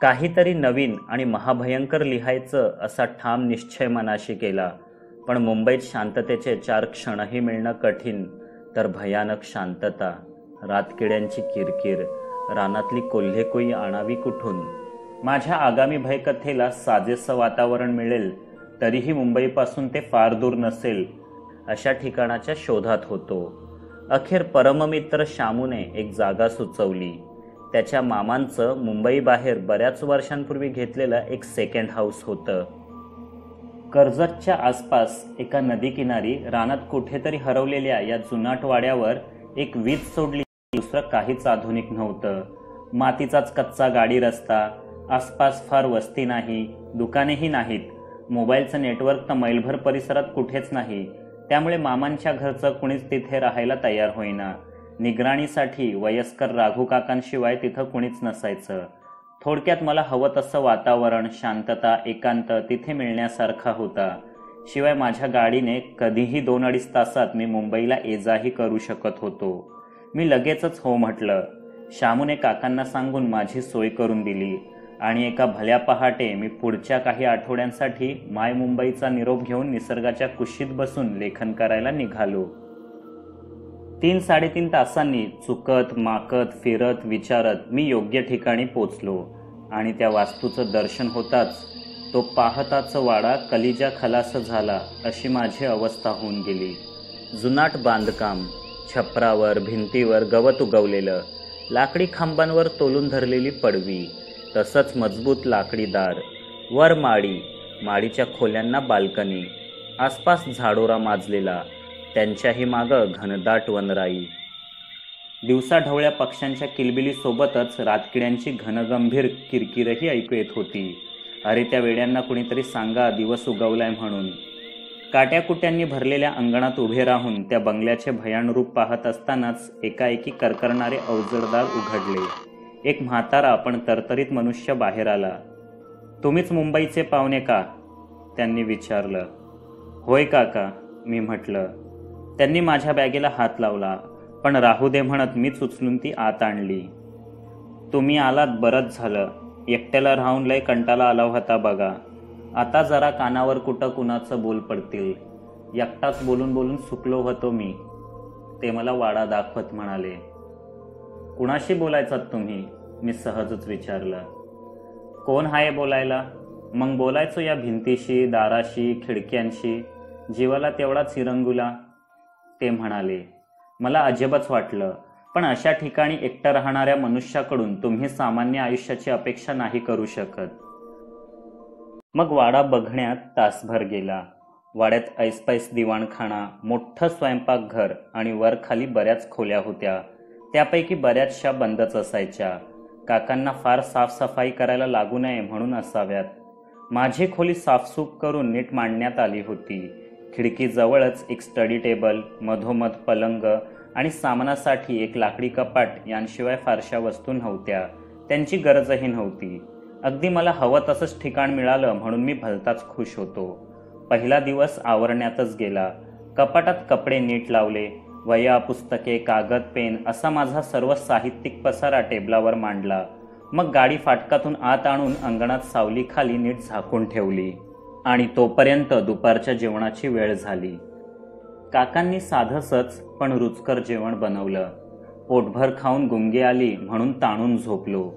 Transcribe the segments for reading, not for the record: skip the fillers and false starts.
काहीतरी नवीन आणि महाभयंकर लिहायचं असा ठाम निश्चय मनाशी केला. पण मुंबईत शांततेचे 4 क्षणही मिळणं कठीण. तर भयानक शांतता, रातकिड्यांची किरकिर, रानातली कोल्हेकुई आणावी कुठून. माझ्या आगामी भयकथेला साजेसं वातावरण मिळेल तरीही मुंबईपासून ते फार दूर नसेल अशा ठिकाणाच्या शोधात होतो. अखेर परममित्र शामूने एक जागा सुचवली. त्याच्या मामांचं मुंबईबाहेर बऱ्याच वर्षांपूर्वी घेतलेलं एक सेकंड हाऊस होतं. कर्जतच्या आसपास एका नदीकिनारी रानात कुठेतरी हरवलेल्या या जुनाट वाड्यावर एक वीज सोडली. दुसरं काहीच आधुनिक नव्हतं. मातीचाच कच्चा गाडी रस्ता, आसपास फार वस्ती नाही, दुकानेही नाहीत. मोबाईलचं नेटवर्क तर मैलभर परिसरात कुठेच नाही. त्यामुळे मामांच्या घरचं कुणीच तिथे राहायला तयार होईना. निगराणीसाठी वयस्कर राघू काकांशिवाय तिथं कुणीच नसायचं. थोडक्यात मला हवं तसं वातावरण, शांतता, एकांत तिथे मिळण्यासारखा होता. शिवाय माझ्या गाडीने कधीही 2-2.5 तासात मी मुंबईला ये-जाही करू शकत होतो. मी लगेचच हो म्हटलं. शामूने काकांना सांगून माझी सोय करून दिली आणि एका भल्या पहाटे मी पुढच्या काही आठवड्यांसाठी माय मुंबईचा निरोप घेऊन निसर्गाच्या कुशीत बसून लेखन करायला निघालो. 3-3.5 तासांनी चुकत माकत फिरत विचारत मी योग्य ठिकाणी पोचलो आणि त्या वास्तूचं दर्शन होताच तो पाहताच वाडा कलिजा खलास झाला अशी माझी अवस्था होऊन गेली. जुनाट बांधकाम, छपरावर भिंतीवर गवत उगवलेलं, लाकडी खांबांवर तोलून धरलेली पडवी, तसंच मजबूत लाकडी दार, वर माडी, माडीच्या खोल्यांना बाल्कनी, आसपास झाडोरा माजलेला, त्यांच्याही मागं घनदाट वनराई. दिवसाढवळ्या पक्ष्यांच्या किलबिलीसोबतच रातकिड्यांची घनगंभीर किरकिरही ऐकू येत होती. अरे त्या वेड्यांना कुणीतरी सांगा दिवस उगवलाय म्हणून. काट्याकुट्यांनी भरलेल्या अंगणात उभे राहून त्या बंगल्याचे भयान रूप पाहत असतानाच एकाएकी करकरणारे अवजड दार उघडले. एक म्हातारा पण तरतरीत मनुष्य बाहेर आला. तुम्हीच मुंबईचे पाहुणे का? त्यांनी विचारलं. होय काका, मी म्हटलं. त्यांनी माझ्या बॅगेला हात लावला, पण राहू दे म्हणत मीच उचलून ती आत आणली. तुम्ही आलात बरंच झालं. एकट्याला राहून लय कंटाळा आला होता बघा. आता जरा कानावर कुठं कुणाचं बोल पडतील. एकटाच बोलून बोलून सुकलो होतो मी, ते मला वाडा दाखवत म्हणाले. कुणाशी बोलायचात तुम्ही? मी सहजच विचारलं. कोण हाय बोलायला? मग बोलायचो या भिंतीशी, दाराशी, खिडक्यांशी, जीवाला तेवढा चिरंगुला, ते म्हणाले. मला अजबच वाटलं. पण अशा ठिकाणी एकटं राहणाऱ्या मनुष्याकडून तुम्ही सामान्य आयुष्याची अपेक्षा नाही करू शकत. मग वाडा बघण्यात तासभर गेला. वाड्यात ऐसपैस दिवाणखाना, मोठं स्वयंपाकघर आणि वर खाली बऱ्याच खोल्या होत्या. त्यापैकी बऱ्याचशा बंदच असायच्या. काकांना फार साफसफाई करायला लागू नये म्हणून असाव्यात. माझी खोली साफसूफ करून नीट मांडण्यात आली होती. खिडकीजवळच एक स्टडी टेबल, मधोमध पलंग आणि सामानासाठी एक लाकडी कपाट यांशिवाय फारशा वस्तू नव्हत्या. त्यांची गरजही नव्हती. अगदी मला हवं तसंच ठिकाण मिळालं म्हणून मी भलताच खुश होतो. पहिला दिवस आवरण्यातच गेला. कपाटात कपडे नीट लावले. वह्या, पुस्तके, कागद, पेन असा माझा सर्व साहित्यिक पसारा टेबलावर मांडला. मग गाडी फाटकातून आत आणून अंगणात सावलीखाली नीट झाकून ठेवली आणि तोपर्यंत दुपारच्या जेवणाची वेळ झाली. काकांनी साधंसच पण रुचकर जेवण बनवलं. पोटभर खाऊन गुंगी आली म्हणून ताणून झोपलो.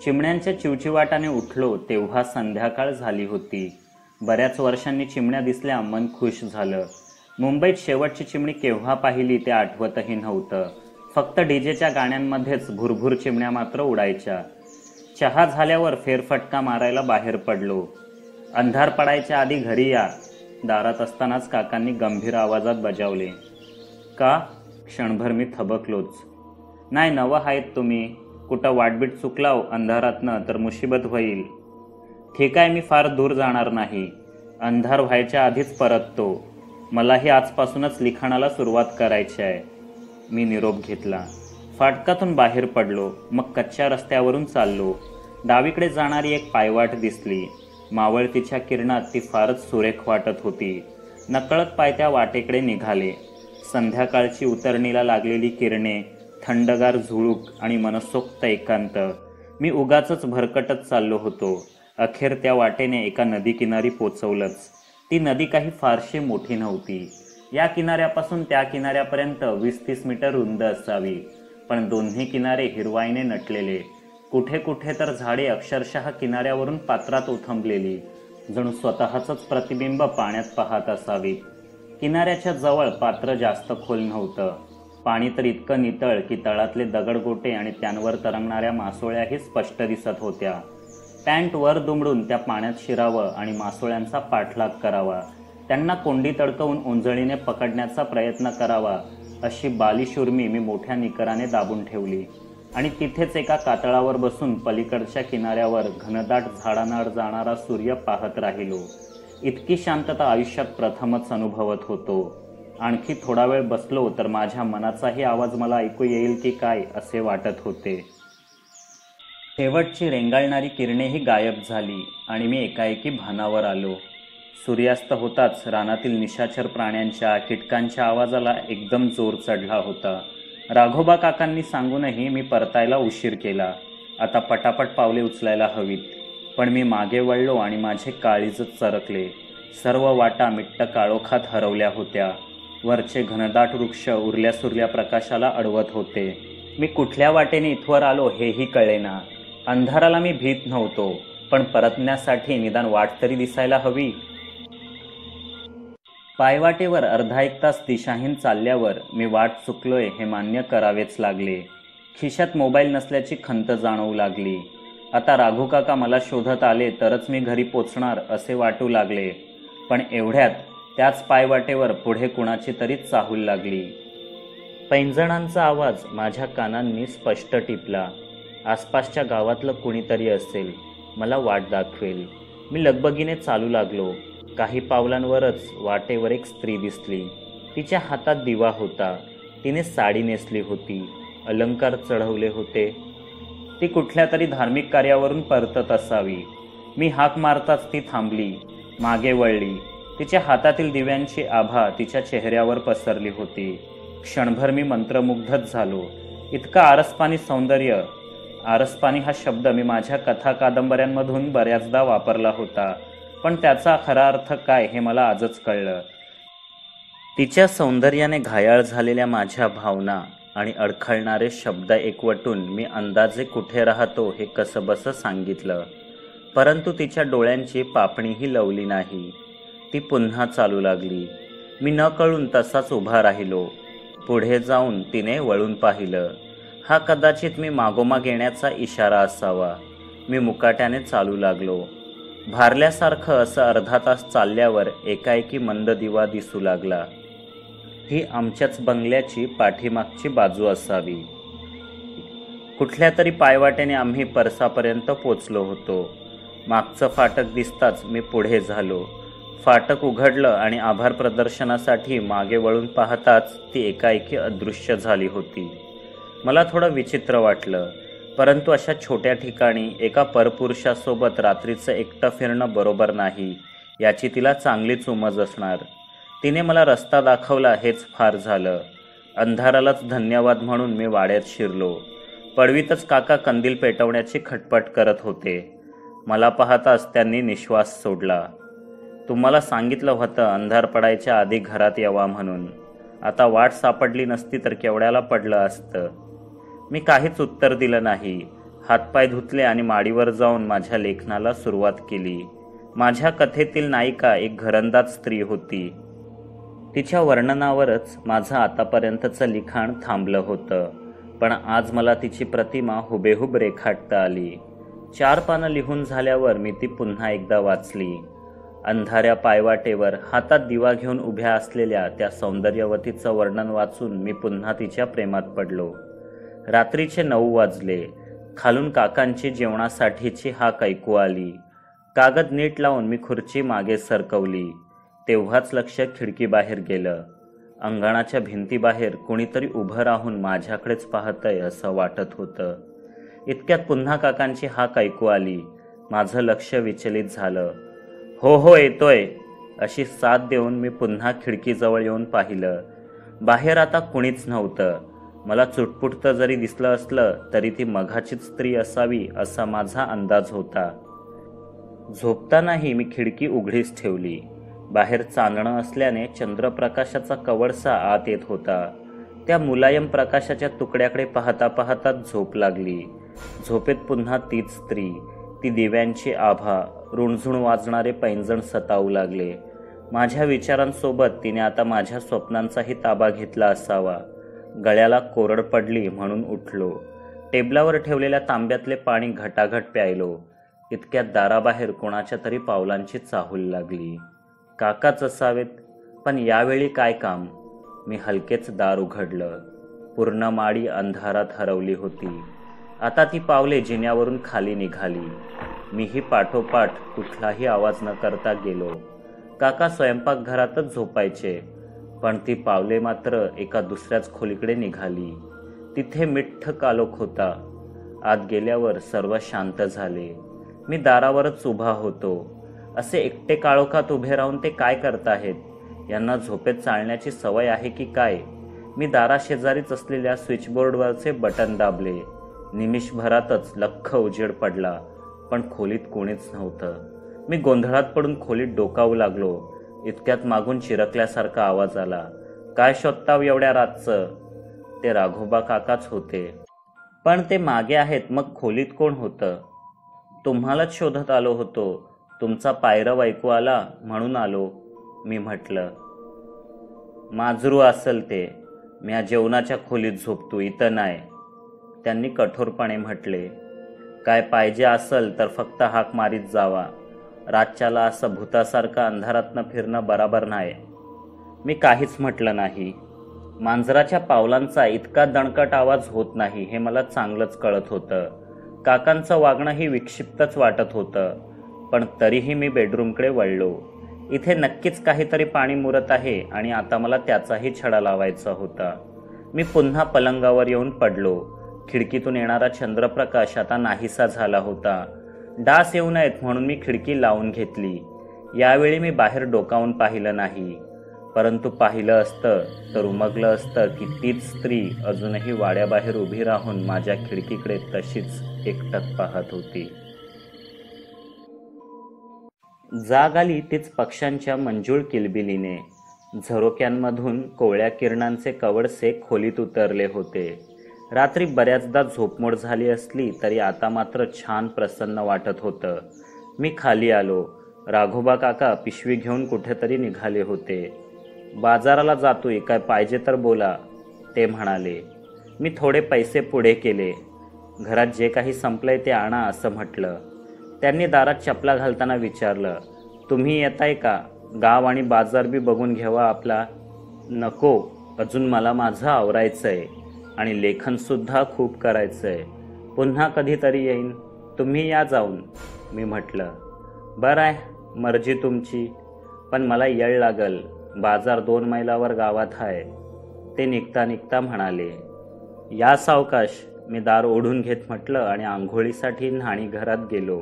चिमण्यांच्या चिवचिवाटाने उठलो तेव्हा संध्याकाळ झाली होती. बऱ्याच वर्षांनी चिमण्या दिसल्या, मन खुश झालं. मुंबईत शेवटची चिमणी केव्हा पाहिली ते आठवतही नव्हतं. फक्त डीजेच्या गाण्यांमध्येच भुरभुर चिमण्या मात्र उडायच्या. चहा झाल्यावर फेरफटका मारायला बाहेर पडलो. अंधार पडायच्या आधी घरी या, दारात असतानाच काकांनी गंभीर आवाजात बजावले. का? क्षणभर मी थबकलोच. नाही नवं आहेत तुम्ही, कुठं वाटबीट चुकलाव अंधारातनं तर मुसीबत होईल. ठीक आहे, मी फार दूर जाणार नाही. अंधार व्हायच्या आधीच परततो. मलाही आजपासूनच लिखाणाला सुरुवात करायची आहे. मी निरोप घेतला. फाटकातून बाहेर पडलो. मग कच्च्या रस्त्यावरून चाललो. डावीकडे जाणारी एक पायवाट दिसली. मावळतीच्या किरणात ती फारच सुरेख वाटत होती. नकळत पाय त्या वाटेकडे निघाले. संध्याकाळची उतरणीला लागलेली किरणे, थंडगार झुळूक आणि मनसोक्त एकांत. मी उगाचच भरकटत चाललो होतो. अखेर त्या वाटेने एका नदीकिनारी पोचवलंच. ती नदी काही फारशी मोठी नव्हती. या किनाऱ्यापासून त्या किनाऱ्यापर्यंत 20-30 मीटर रुंद असावी, पण दोन्ही किनारे हिरवाईने नटलेले. कुठे कुठे तर झाडे अक्षरशः किनाऱ्यावरून पात्रात ओथंबलेली, जणू स्वतःचंच प्रतिबिंब पाण्यात पाहत असावी. किनाऱ्याच्या जवळ पात्र जास्त खोल नव्हतं. पाणी तर इतकं नितळ की तळातले दगडगोटे आणि त्यांवर तरंगणाऱ्या मासोळ्याही स्पष्ट दिसत होत्या. पॅन्ट वर दुमडून त्या पाण्यात शिरावं आणि मासोळ्यांचा पाठलाग करावा, त्यांना कोंडीत अडकवून ओंजळीने पकडण्याचा प्रयत्न करावा, अशी बालिश उर्मी मी मोठ्या निकराने दाबून ठेवली आणि तिथेच एका कातळावर बसून पलीकडच्या किनाऱ्यावर घनदाट झाडांआड जाणारा सूर्य पाहत राहिलो. इतकी शांतता आयुष्यात प्रथमच अनुभवत होतो. आणखी थोडा वेळ बसलो तर माझ्या मनाचाही आवाज मला ऐकू येईल की काय असे वाटत होते. शेवटची रेंगाळणारी किरणेही गायब झाली आणि मी एकाएकी भानावर आलो. सूर्यास्त होताच रानातील निशाचर प्राण्यांच्या, कीटकांच्या आवाजाला एकदम जोर चढला होता. राघोबा काकांनी सांगूनही मी परतायला उशीर केला. आता पटापट पावले उचलायला हवीत. पण मी मागे वळलो आणि माझे काळीजच चरकले. सर्व वाटा मिट्ट काळोखात हरवल्या होत्या. वरचे घनदाट वृक्ष उरल्या सुरल्या प्रकाशाला अडवत होते. मी कुठल्या वाटेने इथवर आलो हेही कळेना. अंधाराला मी भीत नव्हतो, पण परतण्यासाठी निदान वाट तरी दिसायला हवी. पायवाटेवर अर्धा एक तास दिशाहीन चालल्यावर मी वाट चुकलोय हे मान्य करावेच लागले. खिशात मोबाईल नसल्याची खंत जाणवू लागली. आता राघू काका मला शोधत आले तरच मी घरी पोचणार असे वाटू लागले. पण एवढ्यात त्याच पायवाटेवर पुढे कुणाची तरी चाहूल लागली. पैंजणांचा आवाज माझ्या कानांनी स्पष्ट टिपला. आसपासच्या गावातलं कुणीतरी असेल, मला वाट दाखवेल. मी लगबगीने चालू लागलो. काही पावलांवरच वाटेवर एक स्त्री दिसली. तिच्या हातात दिवा होता. तिने साडी नेसली होती, अलंकार चढवले होते. ती कुठल्या तरी धार्मिक कार्यावरून परतत असावी. मी हाक मारताच ती थांबली, मागे वळली. तिच्या हातातील दिव्यांची आभा तिच्या चेहऱ्यावर पसरली होती. क्षणभर मी मंत्रमुग्धच झालो. इतकं आरसपानी सौंदर्य. आरसपानी हा शब्द मी माझ्या कथा कादंबऱ्यांमधून बऱ्याचदा वापरला होता, पण त्याचा खरा अर्थ काय हे मला आजच कळलं. तिच्या सौंदर्याने घायाळ झालेल्या माझ्या भावना आणि अडखळणारे शब्द एकवटून मी अंदाजे कुठे राहतो हे कसंबसं सांगितलं. परंतु तिच्या डोळ्यांची पापणीही लवली नाही. ती पुन्हा चालू लागली. मी न कळून तसाच उभा राहिलो. पुढे जाऊन तिने वळून पाहिलं. हा कदाचित मी मागोमाग येण्याचा इशारा असावा. मी मुकाट्याने चालू लागलो. भारल्यासारखं असं अर्धा तास चालल्यावर एकाएकी मंद दिवा दिसू लागला. ही आमच्याच बंगल्याची पाठीमागची बाजू असावी. कुठल्या तरी पायवाटेने आम्ही परसापर्यंत पोचलो होतो. मागचं फाटक दिसताच मी पुढे झालो. फाटक उघडलं आणि आभार प्रदर्शनासाठी मागे वळून पाहताच ती एकाएकी अदृश्य झाली होती. मला थोडं विचित्र वाटलं, परंतु अशा छोट्या ठिकाणी एका परपुरुषासोबत रात्रीचं एकटं फिरणं बरोबर नाही याची तिला चांगलीच उमज असणार. तिने मला रस्ता दाखवला हेच फार झालं. अंधारालाच धन्यवाद म्हणून मी वाड्यात शिरलो. पडवीतच काका कंदील पेटवण्याची खटपट करत होते. मला पाहताच त्यांनी निश्वास सोडला. तुम्हाला सांगितलं होतं अंधार पडायच्या आधी घरात यावा म्हणून. आता वाट सापडली नसती तर केवढ्याला पडलं असतं. मी काहीच उत्तर दिलं नाही. हातपाय धुतले आणि माडीवर जाऊन माझ्या लेखनाला सुरुवात केली. माझ्या कथेतील नायिका एक घरंदाज स्त्री होती. तिच्या वर्णनावरच माझं आतापर्यंतचं लिखाण थांबलं होतं, पण आज मला तिची प्रतिमा हुबेहूब रेखाटता आली. 4 पानं लिहून झाल्यावर मी ती पुन्हा एकदा वाचली. अंधाऱ्या पायवाटेवर हातात दिवा घेऊन उभ्या असलेल्या त्या सौंदर्यवतीचं वर्णन वाचून मी पुन्हा तिच्या प्रेमात पडलो. रात्रीचे 9 वाजले. खालून काकांची जेवणासाठीची हाक ऐकू आली. कागद नीट लावून मी खुर्ची मागे सरकवली. तेव्हाच लक्ष खिडकीबाहेर गेलं. अंगणाच्या भिंतीबाहेर कुणीतरी उभं राहून माझ्याकडेच पाहतंय असं वाटत होतं. इतक्यात पुन्हा काकांची हाक ऐकू आली. माझं लक्ष विचलित झालं. हो हो येतोय अशी साथ देऊन मी पुन्हा खिडकीजवळ येऊन पाहिलं. बाहेर आता कुणीच नव्हतं. मला चुटपुटतं जरी दिसलं असलं तरी ती मघाचीच स्त्री असावी असा माझा अंदाज होता. झोपतानाही मी खिडकी उघडीच ठेवली. बाहेर चांदणं असल्याने चंद्रप्रकाशाचा कवळसा आत येत होता. त्या मुलायम प्रकाशाच्या तुकड्याकडे पाहता पाहताच झोप लागली. झोपेत पुन्हा तीच स्त्री, ती दिव्यांची आभा, रुणझुण वाजणारे पैंजण सतावू लागले. माझ्या विचारांसोबत तिने आता माझ्या स्वप्नांचाही ताबा घेतला असावा. गळ्याला कोरड पडली म्हणून उठलो. टेबलावर ठेवलेल्या तांब्यातले पाणी घटाघट प्यायलो. इतक्यात दाराबाहेर कोणाच्या तरी पावलांची चाहूल लागली. काकाच असावेत, पण यावेळी काय काम? मी हलकेच दार उघडलं. पूर्ण माडी अंधारात हरवली होती. आता ती पावले जिन्यावरून खाली निघाली. मीही पाठोपाठ कुठलाही आवाज न करता गेलो. काका स्वयंपाकघरातच झोपायचे, पण ती पावले मात्र एका दुसऱ्याच खोलीकडे निघाली. तिथे मिठ्ठ कालोख होता. आत गेल्यावर सर्व शांत झाले. मी दारावरच उभा होतो. असे एकटे काळोखात उभे राहून ते काय करताहेत? यांना झोपेत चालण्याची सवय आहे की काय? मी दाराशेजारीच असलेल्या स्विचबोर्डवरचे बटन दाबले. निमिषभरातच लख्ख उजेड पडला, पण खोलीत कोणीच नव्हतं. मी गोंधळात पडून खोलीत डोकावू लागलो. इतक्यात मागून चिरकल्यासारखा आवाज आला. काय शोधताव एवढ्या रातचं? ते राघोबा काकाच होते. पण ते मागे आहेत, मग खोलीत कोण होतं? तुम्हालाच शोधत आलो होतो. तुमचा पायरव ऐकू आला म्हणून आलो, मी म्हटलं. माजरू असेल ते. म्या जेवणाच्या खोलीत झोपतो, इथं नाही, त्यांनी कठोरपणे म्हटले. काय पाहिजे असेल तर फक्त हाक मारीत जावा. रातच्याला असं भूतासारखं अंधारातनं फिरणं बराबर नाही. मी काहीच म्हटलं नाही. मांजराच्या पावलांचा इतका दणकट आवाज होत नाही हे मला चांगलंच कळत होतं. काकांचं वागणंही विक्षिप्तच वाटत होतं, पण तरीही मी बेडरूमकडे वळलो. इथे नक्कीच काहीतरी पाणी मुरत आहे आणि आता मला त्याचाही छडा लावायचा होता. मी पुन्हा पलंगावर येऊन पडलो. खिडकीतून येणारा चंद्रप्रकाश आता नाहीसा झाला होता. डास येऊ नयेत म्हणून मी खिडकी लावून घेतली. यावेळी मी बाहेर डोकावून पाहिलं नाही, परंतु पाहिलं असतं तर उमगलं असतं की तीच स्त्री अजूनही वाड्याबाहेर उभी राहून माझ्या खिडकीकडे तशीच एकटक पाहत होती. जाग आली तीच पक्ष्यांच्या मंजूळ किलबिलीने. झरोक्यांमधून कोवळ्या किरणांचे कवडसे खोलीत उतरले होते. रात्री बऱ्याचदा झोपमोड झाली असली तरी आता मात्र छान प्रसन्न वाटत होतं. मी खाली आलो. राघोबा काका पिशवी घेऊन कुठेतरी निघाले होते. बाजाराला जातोय, काय पाहिजे तर बोला, ते म्हणाले. मी थोडे पैसे पुढे केले. घरात जे काही संपलंय ते आणा असं म्हटलं. त्यांनी दारात चपला घालताना विचारलं, तुम्ही येताय का? गाव आणि बाजार बी बघून घ्यावा आपला. नको, अजून मला माझं आवरायचंय आणि लेखनसुद्धा खूप करायचंय. पुन्हा कधीतरी येईन, तुम्ही या जाऊन, मी म्हटलं. बरं आहे, मर्जी तुमची, पण मला येळ लागल. बाजार 2 मैलावर गावात आहे, ते निघता निघता म्हणाले. या सावकाश, मी दार ओढून घेत म्हटलं आणि आंघोळीसाठी न्हाणीघरात गेलो.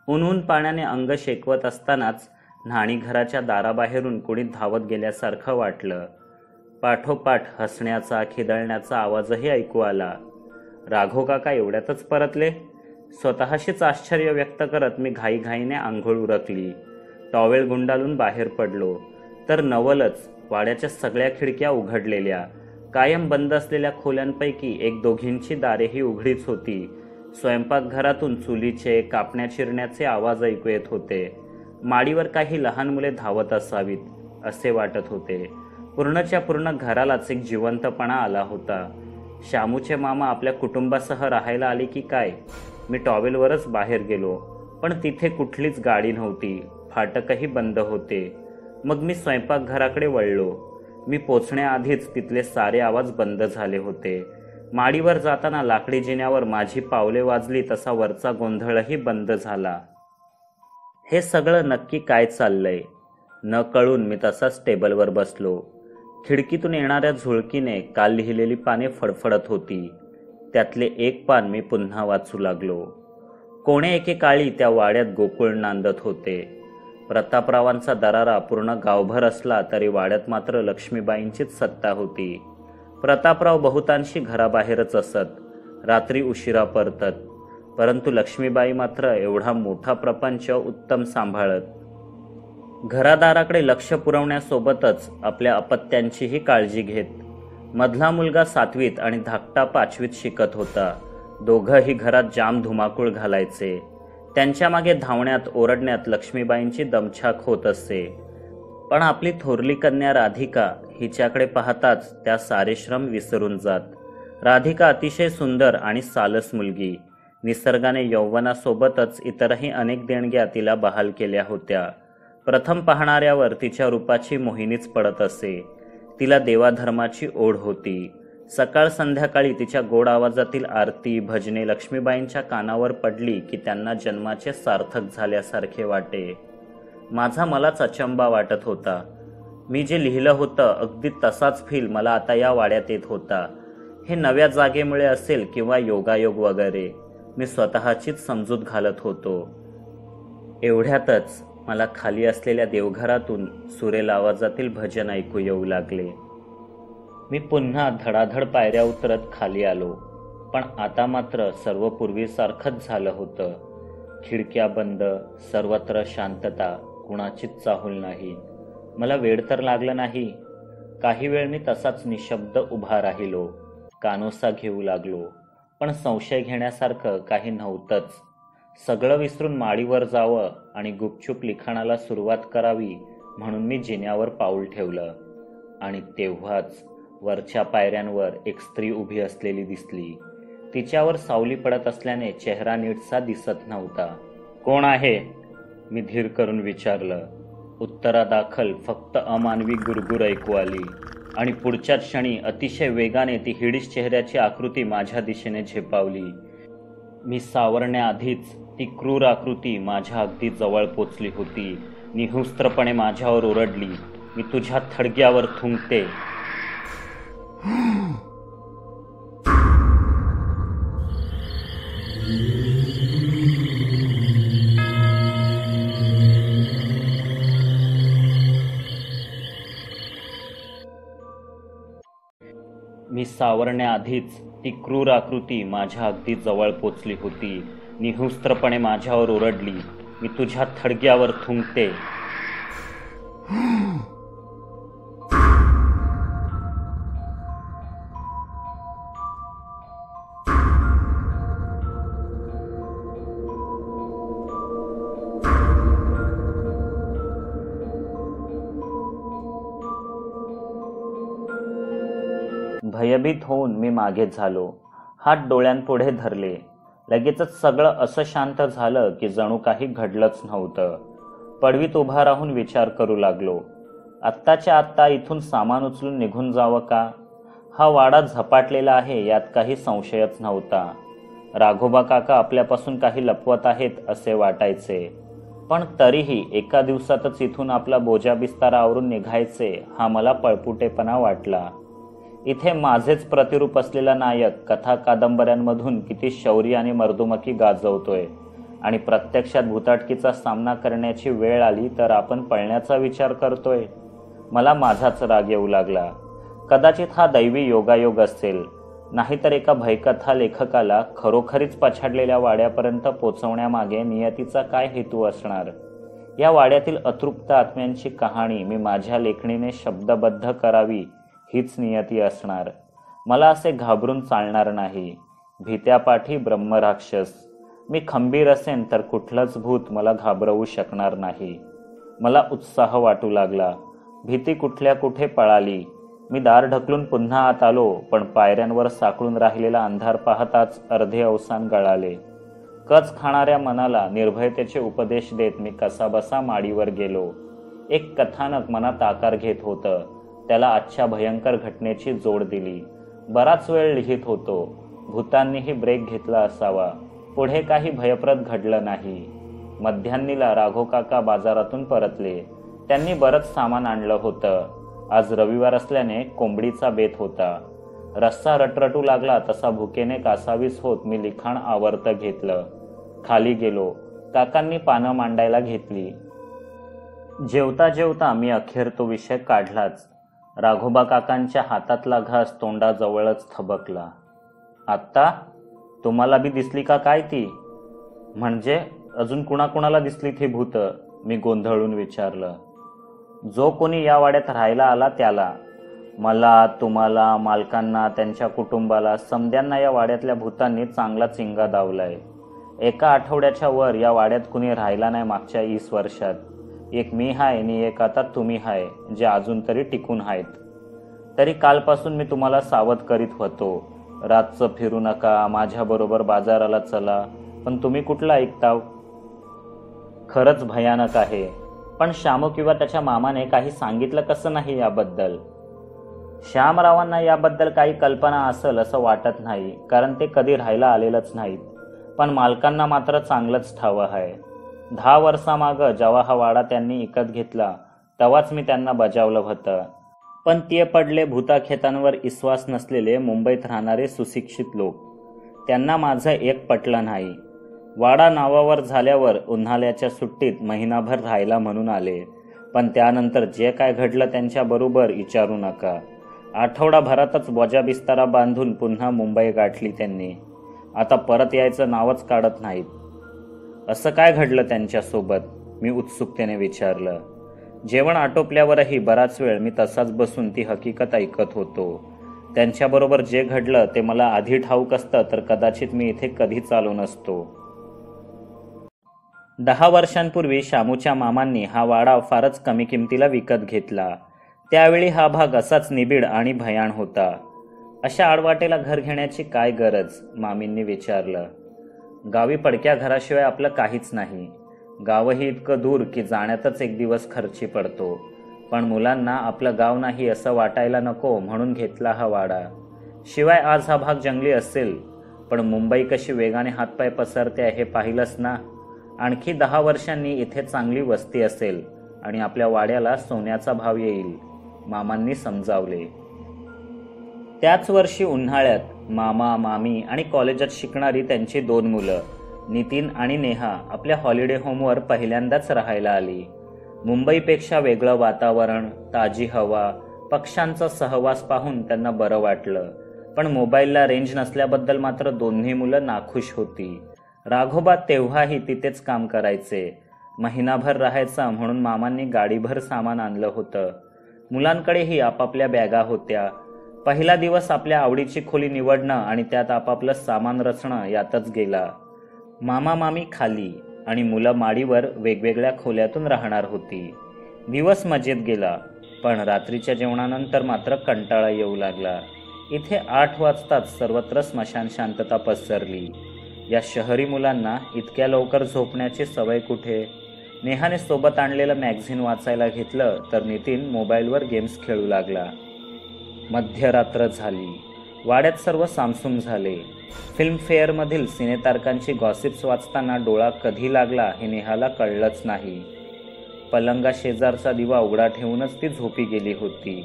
ऊन पाण्याने अंग शेकवत असतानाच न्हाणीघराच्या दाराबाहेरून कोणी धावत गेल्यासारखं वाटलं. पाठोपाठ हसण्याचा खिदळण्याचा आवाजही ऐकू आला. राघव काका एवढ्यातच परतले? स्वतःशीच आश्चर्य व्यक्त करत मी घाईघाईने आंघोळ उरकली. टॉवेल गुंडाळून बाहेर पडलो तर नवलच, वाड्याच्या सगळ्या खिडक्या उघडलेल्या. कायम बंद असलेल्या खोल्यांपैकी 1-2ची दारेही उघडीच होती. स्वयंपाकघरातून चुलीचे कापण्या चिरण्याचे आवाज ऐकू येत होते. माडीवर काही लहान मुले धावत असावीत असे वाटत होते. पूर्णच्या पूर्ण घरालाच एक जिवंतपणा आला होता. शामूचे मामा आपल्या कुटुंबासह राहायला आले की काय? मी टॉवेलवरच बाहेर गेलो, पण तिथे कुठलीच गाडी नव्हती. फाटकही बंद होते. मग मी स्वयंपाकघराकडे वळलो. मी पोचण्याआधीच तिथले सारे आवाज बंद झाले होते. माडीवर जाताना लाकडी जिन्यावर माझी पावले वाजली तसा वरचा गोंधळही बंद झाला. हे सगळं नक्की काय चाललंय? न कळून मी तसाच टेबलवर बसलो. खिडकीतून येणाऱ्या झुळकीने काल लिहिलेली पाने फडफडत होती. त्यातले एक पान मी पुन्हा वाचू लागलो. कोणे एकेकाळी त्या वाड्यात गोकुळ नांदत होते. प्रतापरावांचा दरारा पूर्ण गावभर असला तरी वाड्यात मात्र लक्ष्मीबाईंचीच सत्ता होती. प्रतापराव बहुतांशी घराबाहेरच असत, रात्री उशिरा परतत, परंतु लक्ष्मीबाई मात्र एवढा मोठा प्रपंच उत्तम सांभाळत. घरादाराकडे लक्ष पुरवण्यासोबतच आपल्या अपत्यांचीही काळजी घेत. मधला मुलगा 7वीत आणि धाकटा 5वीत शिकत होता. दोघंही घरात जाम धुमाकूळ घालायचे. त्यांच्या मागे धावण्यात ओरडण्यात लक्ष्मीबाईंची दमछाक होत असे. पण आपली थोरली कन्या राधिका हिच्याकडे पाहताच त्या सारे श्रम विसरून जात. राधिका अतिशय सुंदर आणि सालस मुलगी. निसर्गाने यौवनासोबतच इतरही अनेक देणग्या तिला बहाल केल्या होत्या. प्रथम पाहणाऱ्यावर तिच्या रूपाची मोहिनीच पडत असे. तिला देवाधर्माची ओढ होती. सकाळ संध्याकाळी तिच्या गोड आवाजातील आरती भजने लक्ष्मीबाईंच्या कानावर पडली की त्यांना जन्माचे सार्थक झाल्यासारखे वाटे. माझा मलाच अचंबा वाटत होता. मी जे लिहिलं होतं अगदी तसाच फील मला आता या वाड्यात येत होता. हे नव्या जागेमुळे असेल किंवा योगायोग वगैरे, मी स्वतःचीच समजूत घालत होतो. एवढ्यातच मला खाली असलेल्या देवघरातून सुरेल आवाजातील भजन ऐकू येऊ लागले. मी पुन्हा धडाधड पायऱ्या उतरत खाली आलो. पण आता मात्र सर्व पूर्वीसारखंच झालं होतं. खिडक्या बंद, सर्वत्र शांतता, कुणाचीच चाहूल नाही. मला वेड तर लागलं नाही. काही वेळ मी तसाच निशब्द उभा राहिलो. कानोसा घेऊ लागलो. पण संशय घेण्यासारखं काही नव्हतंच. सगळं विसरून माडीवर जावं आणि गुपचूप लिखाणाला सुरुवात करावी म्हणून मी जिन्यावर पाऊल ठेवलं. आणि तेव्हाच वरच्या पायऱ्यांवर एक स्त्री उभी असलेली दिसली. तिच्यावर सावली पडत असल्याने चेहरा नीटसा दिसत नव्हता. कोण आहे? मी धीर करून विचारलं. उत्तरादाखल फक्त अमानवी गुरगुर ऐकू आली आणि पुढच्याच क्षणी अतिशय वेगाने ती हिडीस चेहऱ्याची आकृती माझ्या दिशेने झेपावली. मी सावरण्याआधीच ती क्रूर आकृती माझ्या अगदी जवळ पोचली होती. निहुस्त्रपणे माझ्यावर ओरडली, मी तुझ्या थडग्यावर थुंकते. मी सावरण्याआधीच ती क्रूर आकृती माझ्या अगदी जवळ पोचली होती. निहुस्त्रपणे माझ्यावर ओरडली, मी तुझ्या थडग्यावर थुंकते. भयभीत होऊन मी मागे झालो. हात डोळ्यांपुढे धरले. लगेचच सगळं असं शांत झालं की जणू काही घडलंच नव्हतं. पडवीत उभा राहून विचार करू लागलो. आत्ताच्या आत्ता इथून सामान उचलून निघून जावं का? हा वाडा झपाटलेला आहे यात काही संशयच नव्हता. राघोबा काका आपल्यापासून काही लपवत आहेत असे वाटायचे. पण तरीही एका दिवसातच इथून आपला बोजा बिस्तारा आवरून निघायचे हा मला पळपुटेपणा वाटला. इथे माझेच प्रतिरूप असलेला नायक कथा कादंबऱ्यांमधून किती शौर्य आणि मर्दुमकी गाजवतोय आणि प्रत्यक्षात भुताटकीचा सामना करण्याची वेळ आली तर आपण पळण्याचा विचार करतोय. मला माझाच राग येऊ लागला. कदाचित हा दैवी योगायोग असेल, नाहीतर एका भयकथा लेखकाला खरोखरीच पछाडलेल्या वाड्यापर्यंत पोचवण्यामागे नियतीचा काय हेतू असणार. या वाड्यातील अतृप्त आत्म्यांची कहाणी मी माझ्या लेखणीने शब्दबद्ध करावी हीच नियती असणार. मला असे घाबरून चालणार नाही. भीत्यापाठी ब्रह्मराक्षस. मी खंबीर असेन तर कुठलंच भूत मला घाबरवू शकणार नाही. मला उत्साह वाटू लागला. भीती कुठल्या कुठे पळाली. मी दार ढकलून पुन्हा आत आलो, पण पायऱ्यांवर साकळून राहिलेला अंधार पाहताच अर्धे अवसान गळाले. कच खाणाऱ्या मनाला निर्भयतेचे उपदेश देत मी कसाबसा माडीवर गेलो. एक कथानक मनात आकार घेत होतं. त्याला आजच्या भयंकर घटनेची जोड दिली. बराच वेळ लिहित होतो. भूतांनीही ब्रेक घेतला असावा. पुढे काही भयप्रद घडलं नाही. मध्यान्नीला राघो काका बाजारातून परतले. त्यांनी बरंच सामान आणलं होतं. आज रविवार असल्याने कोंबडीचा बेत होता. रस्सा रटरटू लागला तसा भुकेने कासावीस होत मी लिखाण आवर्त घेतलं. खाली गेलो. काकांनी पानं मांडायला घेतली. जेवता जेवता मी अखेर तो विषय काढलाच. राघोबा काकांच्या हातातला घास तोंडाजवळच थबकला. आत्ता तुम्हाला बी दिसली का काय ती? म्हणजे अजून कुणाकुणाला दिसली ती भूत? मी गोंधळून विचारलं. जो कोणी या वाड्यात राहायला आला त्याला. मला, तुम्हाला, मालकांना, त्यांच्या कुटुंबाला, समद्यांना या वाड्यातल्या भूतांनी चांगला चिंगा दावलाय. एका आठवड्याच्या वर या वाड्यात कुणी राहिला नाही मागच्या 20 वर्षात. एक मी हाय आणि एक आता तुम्ही हाय, जे अजून तरी टिकून आहेत. तरी कालपासून मी तुम्हाला सावध करीत होतो. रातचं फिरू नका, माझ्याबरोबर बाजाराला चला, पण तुम्ही कुठलं ऐकताव? खरंच भयानक आहे. पण श्यामू किंवा त्याच्या मामाने काही सांगितलं कसं नाही याबद्दल? श्यामरावांना याबद्दल काही कल्पना असेल असं वाटत नाही, कारण ते कधी राहायला आलेलंच नाहीत. पण मालकांना मात्र चांगलंच ठावं आहे. 10 वर्षामागं जेव्हा हा वाडा त्यांनी विकत घेतला तेव्हाच मी त्यांना बजावलं होतं. पण ते पडले भूताखेतांवर विश्वास नसलेले मुंबईत राहणारे सुशिक्षित लोक. त्यांना माझं एक पटलं नाही. वाडा नावावर झाल्यावर उन्हाळ्याच्या सुट्टीत महिनाभर राहायला म्हणून आले, पण त्यानंतर जे काय घडलं त्यांच्याबरोबर विचारू नका. आठवडाभरातच बोजा बिस्तारा बांधून पुन्हा मुंबई गाठली त्यांनी. आता परत यायचं नावच काढत नाहीत. असं काय घडलं त्यांच्यासोबत? मी उत्सुकतेने विचारलं. जेवण आटोपल्यावरही बराच वेळ मी तसाच बसून ती हकीकत ऐकत होतो. त्यांच्याबरोबर जे घडलं ते मला आधी ठाऊक असतं तर कदाचित मी इथे कधीच आलो नसतो. 10 वर्षांपूर्वी शामूच्या मामांनी हा वाडा फारच कमी किमतीला विकत घेतला. त्यावेळी हा भाग असाच निबिड आणि भयाण होता. अशा आडवाटेला घर घेण्याची काय गरज? मामींनी विचारलं. गावी पडक्या घराशिवाय आपलं काहीच नाही. गावही इतकं दूर की जाण्यातच एक दिवस खर्ची पडतो. पण मुलांना आपलं गाव नाही असं वाटायला नको म्हणून घेतला हा वाडा. शिवाय आज हा भाग जंगली असेल, पण मुंबई कशी वेगाने हातपाय पसरते हे पाहिलंच ना. आणखी 10 वर्षांनी इथे चांगली वस्ती असेल आणि आपल्या वाड्याला सोन्याचा भाव येईल, मामांनी समजावले. त्याच वर्षी उन्हाळ्यात मामा, मामी आणि कॉलेजात शिकणारी त्यांची 2 मुलं नितीन आणि नेहा आपल्या हॉलिडे होमवर पहिल्यांदाच राहायला आली. मुंबईपेक्षा वेगळं वातावरण, ताजी हवा, पक्ष्यांचा सहवास पाहून त्यांना बरं वाटलं. पण मोबाईलला रेंज नसल्याबद्दल मात्र दोन्ही मुलं नाखुश होती. राघोबा तेव्हाही तिथेच काम करायचे. महिनाभर राहायचा म्हणून मामांनी गाडीभर सामान आणलं होतं. मुलांकडेही आपापल्या बॅगा होत्या. पहिला दिवस आपल्या आवडीची खोली निवडणं आणि त्यात आपापलं सामान रचणं यातच गेला. मामा मामी खाली आणि मुलं माडीवर वेगवेगळ्या खोल्यातून राहणार होती. दिवस मजेत गेला, पण रात्रीच्या जेवणानंतर मात्र कंटाळा येऊ लागला. इथे 8 वाजताच सर्वत्र स्मशान शांतता पसरली. या शहरी मुलांना इतक्या लवकर झोपण्याची सवय कुठे? नेहाने सोबत आणलेलं मॅगझिन वाचायला घेतलं तर नितीन मोबाईलवर गेम्स खेळू लागला. मध्यरात्र झाली. वाड्यात सर्व सामसूम झाले. फिल्मफेअरमधील सिनेतारकांची गॉसिप्स वाचताना डोळा कधी लागला हे नेहाला कळलंच नाही. पलंगा शेजारचा दिवा उघडा ठेवूनच ती झोपी गेली होती.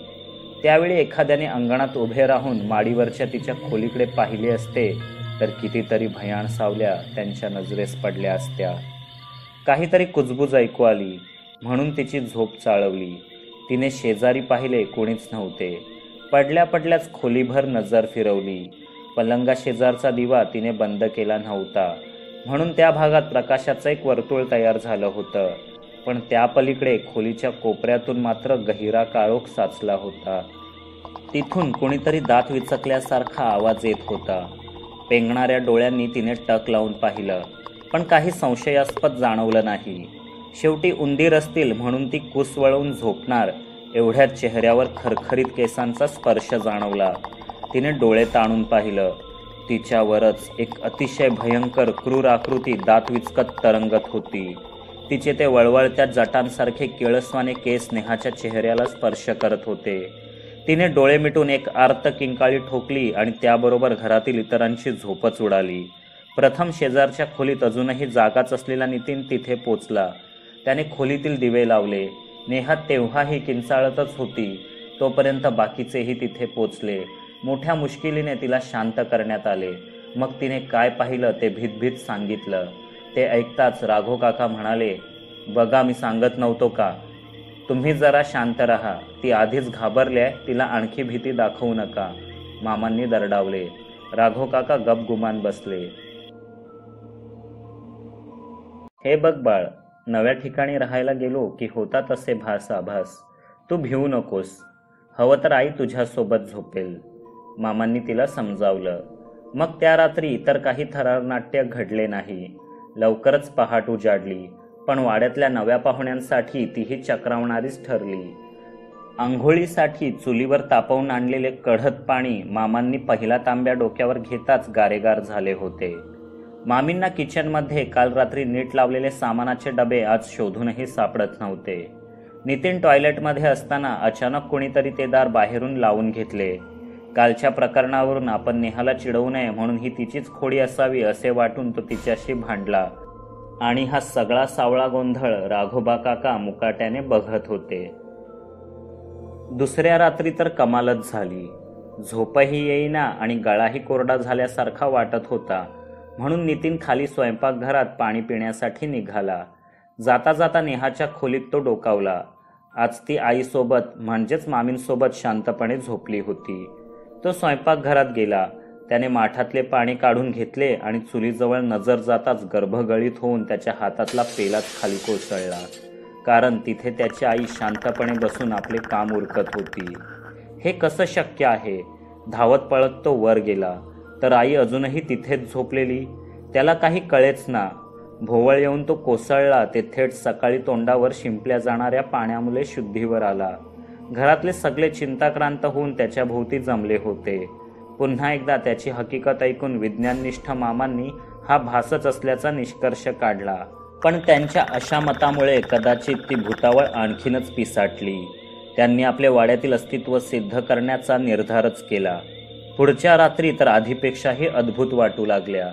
त्यावेळी एखाद्याने अंगणात उभे राहून माडीवरच्या तिच्या खोलीकडे पाहिले असते तर कितीतरी भयाण सावल्या त्यांच्या नजरेस पडल्या असत्या. काहीतरी कुजबूज ऐकू आली म्हणून तिची झोप चाळवली. तिने शेजारी पाहिले, कोणीच नव्हते. पडल्या पडल्याच खोलीभर नजर फिरवली. पलंगा शेजारचा दिवा तिने बंद केला नव्हता, म्हणून त्या भागात प्रकाशाचं एक वर्तुळ तयार झालं होतं. पण त्या पलीकडे खोलीच्या कोपऱ्यातून मात्र गहिरा काळोख साचला होता. तिथून कोणीतरी दात विचकल्यासारखा आवाज येत होता. पेंगणाऱ्या डोळ्यांनी तिने टक लावून पाहिलं, पण काही संशयास्पद जाणवलं नाही. शेवटी उंदीर असतील म्हणून ती कुस वळवून झोपणार एवढ्यात चेहऱ्यावर खरखरीत केसांचा स्पर्श जाणवला. तिने डोळे ताणून पाहिलं. तिच्यावरच एक अतिशय भयंकर क्रूर आकृती दात विचकत तरंगत होती. तिचे ते वळवळत्या जटांसारखे केळसवाने केस नेहाच्या चेहऱ्याला स्पर्श करत होते. तिने डोळे मिटून एक आर्त किंकाळी ठोकली आणि त्याबरोबर घरातील इतरांची झोपच उडाली. प्रथम शेजारच्या खोलीत अजूनही जागाच असलेला नितीन तिथे पोचला. त्याने खोलीतील दिवे लावले. नेहा तेव्हाही किंचाळतच होती. तोपर्यंत बाकीचेही तिथे पोचले. मोठ्या मुश्किलीने तिला शांत करण्यात आले. मग तिने काय पाहिलं ते भीत सांगितलं. ते ऐकताच राघव काका म्हणाले, बघा मी सांगत नव्हतो का? तुम्ही जरा शांत राहा, ती आधीच घाबरल्या, तिला आणखी भीती दाखवू नका, मामांनी दरडावले. राघव काका गपगुमान बसले. हे बघ बाळ, नव्या ठिकाणी राहायला गेलो की होतात असे आभास. तू भिवू नकोस. हवं तर आई तुझ्यासोबत झोपेल, मामांनी तिला समजावलं. मग त्या रात्री इतर काही थरारनाट्य घडले नाही. लवकरच पहाट उजाडली, पण वाड्यातल्या नव्या पाहुण्यांसाठी तीही चक्रावणारीच ठरली. आंघोळीसाठी चुलीवर तापवून आणलेले कढत पाणी मामांनी पहिला तांब्या डोक्यावर घेताच गारेगार झाले होते. मामींना किचनमध्ये काल रात्री नीट लावलेले सामानाचे डबे आज शोधूनही सापडत नव्हते. नितीन टॉयलेटमध्ये असताना अचानक कोणीतरी ते दार बाहेरून लावून घेतले. कालच्या प्रकरणावरून आपण नेहाला चिडवू नये म्हणून ही तिचीच खोडी असावी असे वाटून तो तिच्याशी भांडला. आणि हा सगळा सावळा गोंधळ राघोबा काका मुकाट्याने बघत होते. दुसऱ्या रात्री तर कमालच झाली. झोपही येईना आणि गळाही कोरडा झाल्यासारखा वाटत होता. म्हणून नितीन खाली स्वयंपाकघरात पाणी पिण्यासाठी निघाला. जाता जाता नेहाच्या खोलीत तो डोकावला. आज ती आईसोबत म्हणजेच मामींसोबत शांतपणे झोपली होती. तो स्वयंपाकघरात गेला. त्याने माठातले पाणी काढून घेतले आणि चुलीजवळ नजर जाताच गर्भगळीत होऊन त्याच्या हातातला पेलाच खाली कोसळला. कारण तिथे त्याची आई शांतपणे बसून आपले काम उरकत होती. हे कसं शक्य आहे? धावत पळत तो वर गेला तर आई अजूनही तिथेच झोपलेली. त्याला काही कळेच ना. भोवळ येऊन तो कोसळला ते थेट सकाळी तोंडावर शिंपल्या जाणाऱ्या पाण्यामुळे शुद्धीवर आला. घरातले सगळे चिंताक्रांत होऊन त्याच्या भोवती जमले होते. पुन्हा एकदा त्याची हकीकत ऐकून विज्ञाननिष्ठ मामांनी हा भासच असल्याचा निष्कर्ष काढला. पण त्यांच्या अशा मतामुळे कदाचित ती भूतावळ आणखीनच पिसाटली. त्यांनी आपले वाड्यातील अस्तित्व सिद्ध करण्याचा निर्धारच केला. पुढच्या रात्री तर आधीपेक्षाही अद्भुत वाटू लागल्या.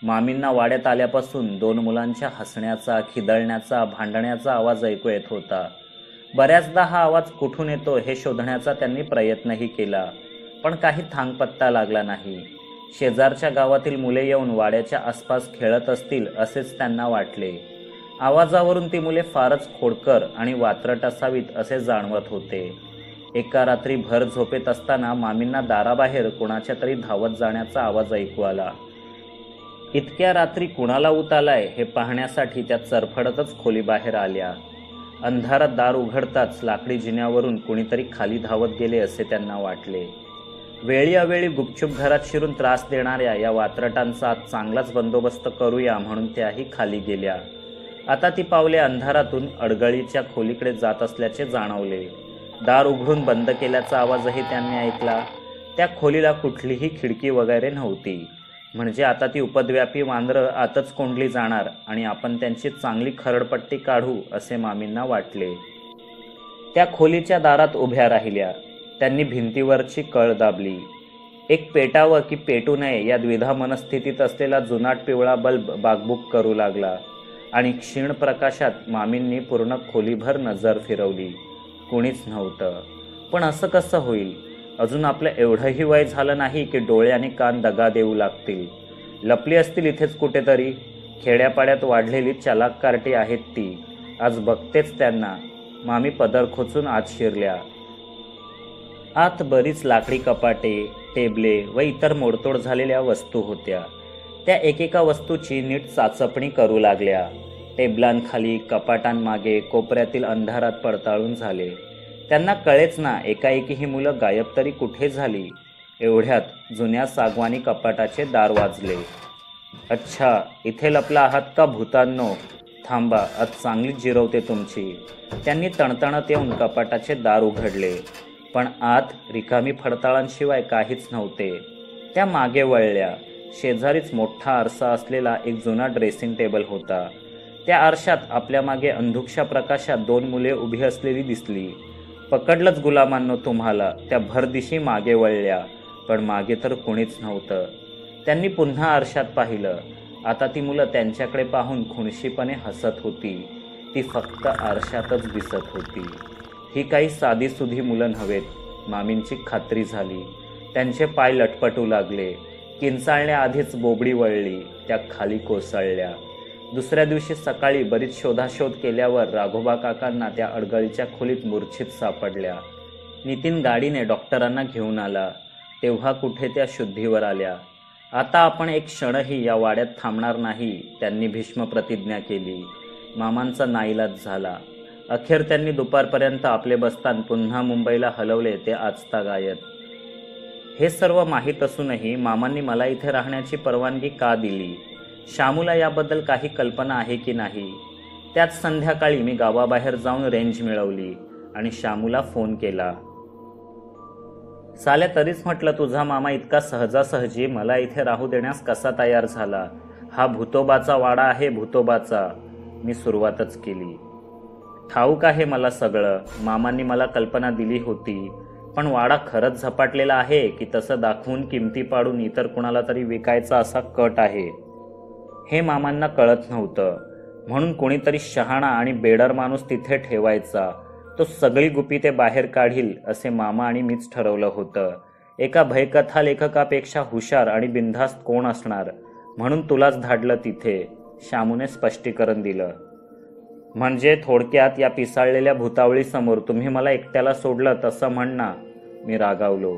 मामींना वाड्यात आल्यापासून 2 मुलांच्या हसण्याचा, खिदळण्याचा, भांडण्याचा आवाज ऐकू येत होता. बऱ्याचदा हा आवाज कुठून येतो हे शोधण्याचा त्यांनी प्रयत्नही केला, पण काही थांगपत्ता लागला नाही. शेजारच्या गावातील मुले येऊन वाड्याच्या आसपास खेळत असतील असेच त्यांना वाटले. आवाजावरून ती मुले फारच खोडकर आणि वात्रट असावीत असे जाणवत होते. एका रात्री भर झोपेत असताना मामींना दाराबाहेर कोणाच्या तरी धावत जाण्याचा आवाज ऐकू आला. इतक्या रात्री कुणाला ऊत आलाय हे पाहण्यासाठी त्या चरफडतच खोलीबाहेर आल्या. अंधारात दार उघडताच लाकडी जिन्यावरून कुणीतरी खाली धावत गेले असे त्यांना वाटले. वेळी अवेळी गुपचूप घरात शिरून त्रास देणाऱ्या या वात्रटांचा आज चांगलाच बंदोबस्त करूया म्हणून त्याही खाली गेल्या. आता ती पावले अंधारातून अडगळीच्या खोलीकडे जात असल्याचे जाणवले. दार उघडून बंद केल्याचा आवाजही त्यांनी ऐकला. त्या खोलीला कुठलीही खिडकी वगैरे नव्हती. म्हणजे आता ती उपद्व्यापी वानरं आतच कोंडली जाणार आणि आपण त्यांची चांगली खरडपट्टी काढू असे मामींना वाटले. त्या खोलीच्या दारात उभ्या राहिल्या. त्यांनी भिंतीवरची कळ दाबली. एक पेटावं की पेटू नये या द्विधा मनस्थितीत असलेला जुनाट पिवळा बल्ब बागबुक करू लागला आणि क्षीण प्रकाशात मामींनी पूर्ण खोलीभर नजर फिरवली. कुणीच नव्हतं. पण असं कसं होईल? अजून आपलं एवढंही वय झालं नाही की डोळे आणि कान दगा देऊ लागतील. लपली असतील इथेच कुठेतरी. खेड्यापाड्यात वाढलेली चलाक कार्टी आहेत ती. आज बघतेच त्यांना. मामी पदर खोचून आत शिरल्या. आत बरीच लाकडी कपाटे, टेबले व इतर मोडतोड झालेल्या वस्तू होत्या. त्या एकेका वस्तूची नीट चाचपणी करू लागल्या. टेबलांखाली, कपाटांमागे, कोपऱ्यातील अंधारात पडताळून झाले. त्यांना कळेच ना एकाएकी ही मुलं गायब तरी कुठे झाली. एवढ्यात जुन्या सागवानी कपाटाचे दार वाजले. अच्छा, इथे लपला आहात का भूतांनो? थांबा, आज चांगलीच जिरवते तुमची. त्यांनी तणतणत येऊन कपाटाचे दार उघडले. पण आत रिकामी फडताळांशिवाय काहीच नव्हते. त्या मागे वळल्या. शेजारीच मोठा आरसा असलेला एक जुना ड्रेसिंग टेबल होता. त्या आरशात आपल्या मागे अंधुकशा प्रकाशात 2 मुले उभी असलेली दिसली. पकडलंच गुलामांनो तुम्हाला. त्या भरदिशी मागे वळल्या, पण मागे तर कुणीच नव्हतं. त्यांनी पुन्हा आरशात पाहिलं. आता ती मुलं त्यांच्याकडे पाहून खुणशीपणे हसत होती. ती फक्त आरशातच दिसत होती. ही काही साधीसुधी मुलं नव्हेत. मामींची खात्री झाली. त्यांचे पाय लटपटू लागले. किंचाळण्याआधीच बोबडी वळली. त्या खाली कोसळल्या. दुसऱ्या दिवशी सकाळी बरीच शोधाशोध केल्यावर राघोबा काकांना त्या अडगळीच्या खोलीत मूर्छित सापडल्या. नितीन गाडीने डॉक्टरांना घेऊन आला तेव्हा कुठे त्या शुद्धीवर आल्या. आता आपण एक क्षणही या वाड्यात थांबणार नाही, त्यांनी भीष्म प्रतिज्ञा केली. मामांचा नाईलाज झाला. अखेर त्यांनी दुपारपर्यंत आपले बस्तान पुन्हा मुंबईला हलवले ते आजतागायत. हे सर्व माहीत असूनही मामांनी मला इथे राहण्याची परवानगी का दिली? शामूला याबद्दल काही कल्पना आहे की नाही? त्याच संध्याकाळी मी गावाबाहेर जाऊन रेंज मिळवली आणि शामूला फोन केला. साल्या, तरीच म्हटलं तुझा मामा इतका सहजासहजी मला इथे राहू देण्यास कसा तयार झाला? हा भूतोबाचा वाडा आहे, भूतोबाचा. मी सुरुवातच केली. ठाऊक आहे मला सगळं. मामांनी मला कल्पना दिली होती. पण वाडा खरंच झपाटलेला आहे की तसं दाखवून किमती पाडून इतर कुणाला तरी विकायचा असा कट आहे? हे मामांना कळत नव्हतं. म्हणून कोणीतरी शहाणा आणि बेडर माणूस तिथे ठेवायचा. तो सगळी गुपिते बाहेर काढील असे मामा आणि मीच ठरवलं होतं. एका भयकथा लेखकापेक्षा हुशार आणि बिनधास्त कोण असणार? म्हणून तुलाच धाडलं तिथे, शामूने स्पष्टीकरण दिलं. म्हणजे थोडक्यात या पिसाळलेल्या भूतावळीसमोर तुम्ही मला एकट्याला सोडलं तसं म्हण ना. मी रागावलो.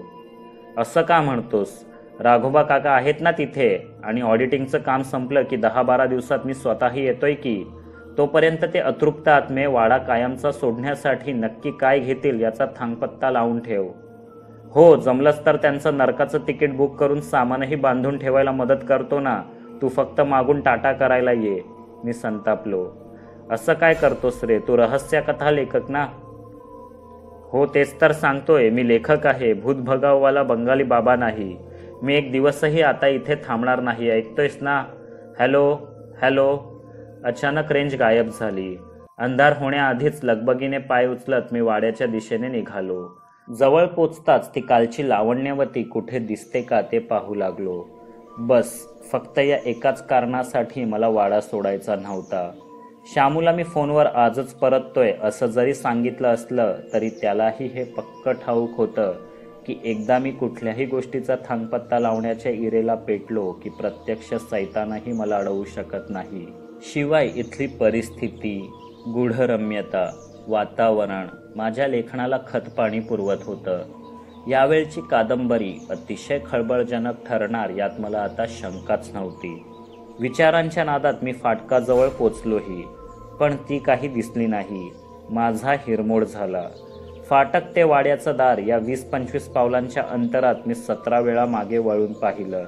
असं का म्हणतोस? राघोबा काका आहेत ना तिथे, आणि ऑडिटिंगचं काम संपलं की 10-12 दिवसात मी स्वतःही येतोय की. तोपर्यंत ते अतृप्त आत्मे वाडा कायमचा सोडण्यासाठी नक्की काय घेतील याचा थांगपत्ता लावून ठेव. हो, जमलंच तर त्यांचं नरकाचं तिकीट बुक करून सामानही बांधून ठेवायला मदत करतो ना. तू फक्त मागून टाटा करायला ये. मी संतापलो. असं काय करतोस रे? तू रहस्य कथा लेखक ना? हो, तेच तर सांगतोय. मी लेखक आहे, भूत भगाववाला बंगाली बाबा नाही. मी एक दिवसही आता इथे थांबणार नाही, ऐकतोयस ना? Hello hello. अचानक रेंज गायब झाली. अंधार होण्याआधीच लगबगीने पाय उचलत मी वाड्याच्या दिशेने निघालो. जवळ पोचताच ती कालची लावण्यवती कुठे दिसते का ते पाहू लागलो. बस फक्त या एकाच कारणासाठी मला वाडा सोडायचा नव्हता. शामूला मी फोनवर आजच परततोय असं जरी सांगितलं असलं तरी त्यालाही हे पक्क ठाऊक होतं की एकदा मी कुठल्याही गोष्टीचा थांगपत्ता लावण्याच्या इरेला पेटलो की प्रत्यक्ष सैतानही मला अडवू शकत नाही. शिवाय इथली परिस्थिती, गूढरम्यता, वातावरण माझ्या लेखनाला खतपाणी पुरवत होतं. यावेळची कादंबरी अतिशय खळबळजनक ठरणार यात मला आता शंकाच नव्हती. विचारांच्या नादात मी फाटकाजवळ पोचलोही, पण ती काही दिसली नाही. माझा हिरमोड झाला. फाटक ते वाड्याचं दार या 20-25 पावलांच्या अंतरात मी 17 वेळा मागे वळून पाहिलं.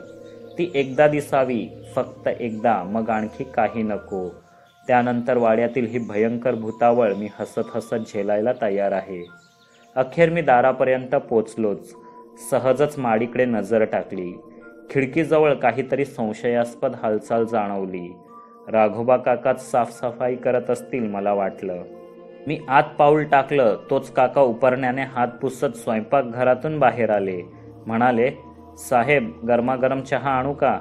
ती एकदा दिसावी, फक्त एकदा, मग आणखी काही नको. त्यानंतर वाड्यातील ही भयंकर भूतावळ मी हसत हसत झेलायला तयार आहे. अखेर मी दारापर्यंत पोचलोच. सहजच माडीकडे नजर टाकली. खिडकीजवळ काहीतरी संशयास्पद हालचाल जाणवली. राघोबा काकाच साफसफाई करत असतील मला वाटलं. मी आत पाऊल टाकलं तोच काका उपरण्याने हात पुसत स्वयंपाकघरातून बाहेर आले. म्हणाले, साहेब, गरमागरम चहा आणू का?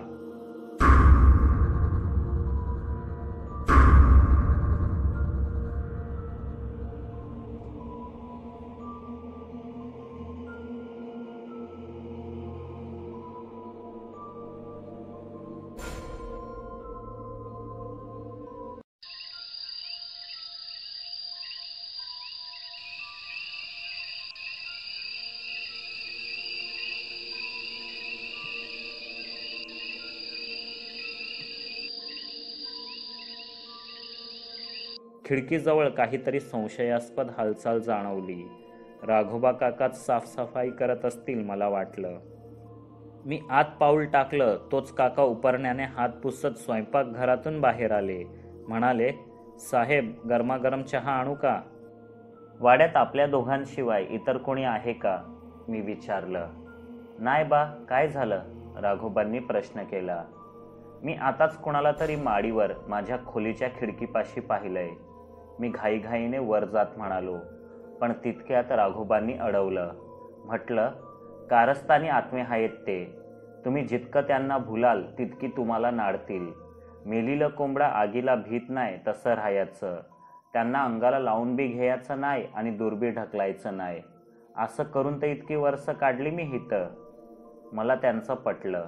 खिडकीजवळ काहीतरी संशयास्पद हालचाल जाणवली. राघोबा काकाच साफसफाई करत असतील मला वाटलं. मी आत पाऊल टाकलं तोच काका उपरण्याने हात पुसत स्वयंपाकघरातून बाहेर आले. म्हणाले, साहेब, गरमागरम चहा आणू का? वाड्यात आपल्या दोघांशिवाय इतर कोणी आहे का? मी विचारलं. नाही बा, काय झालं? राघोबांनी प्रश्न केला. मी आताच कोणाला तरी माडीवर माझ्या खोलीच्या खिडकीपाशी पाहिलंय. मी घाईघाईने वर जात म्हणालो, पण तितक्यात राघोबांनी अडवलं. म्हटलं, कारस्थानी आत्मे आहेत ते. तुम्ही जितकं त्यांना भुलाल तितकी तुम्हाला नाडतील. मेलीलं कोंबडा आगीला भीत नाही तसं राहायचं. त्यांना अंगाला लावून बी घ्यायचं नाही आणि दूरबी ढकलायचं नाही. असं करून तर इतकी वर्ष काढली मी इथं. मला त्यांचं पटलं.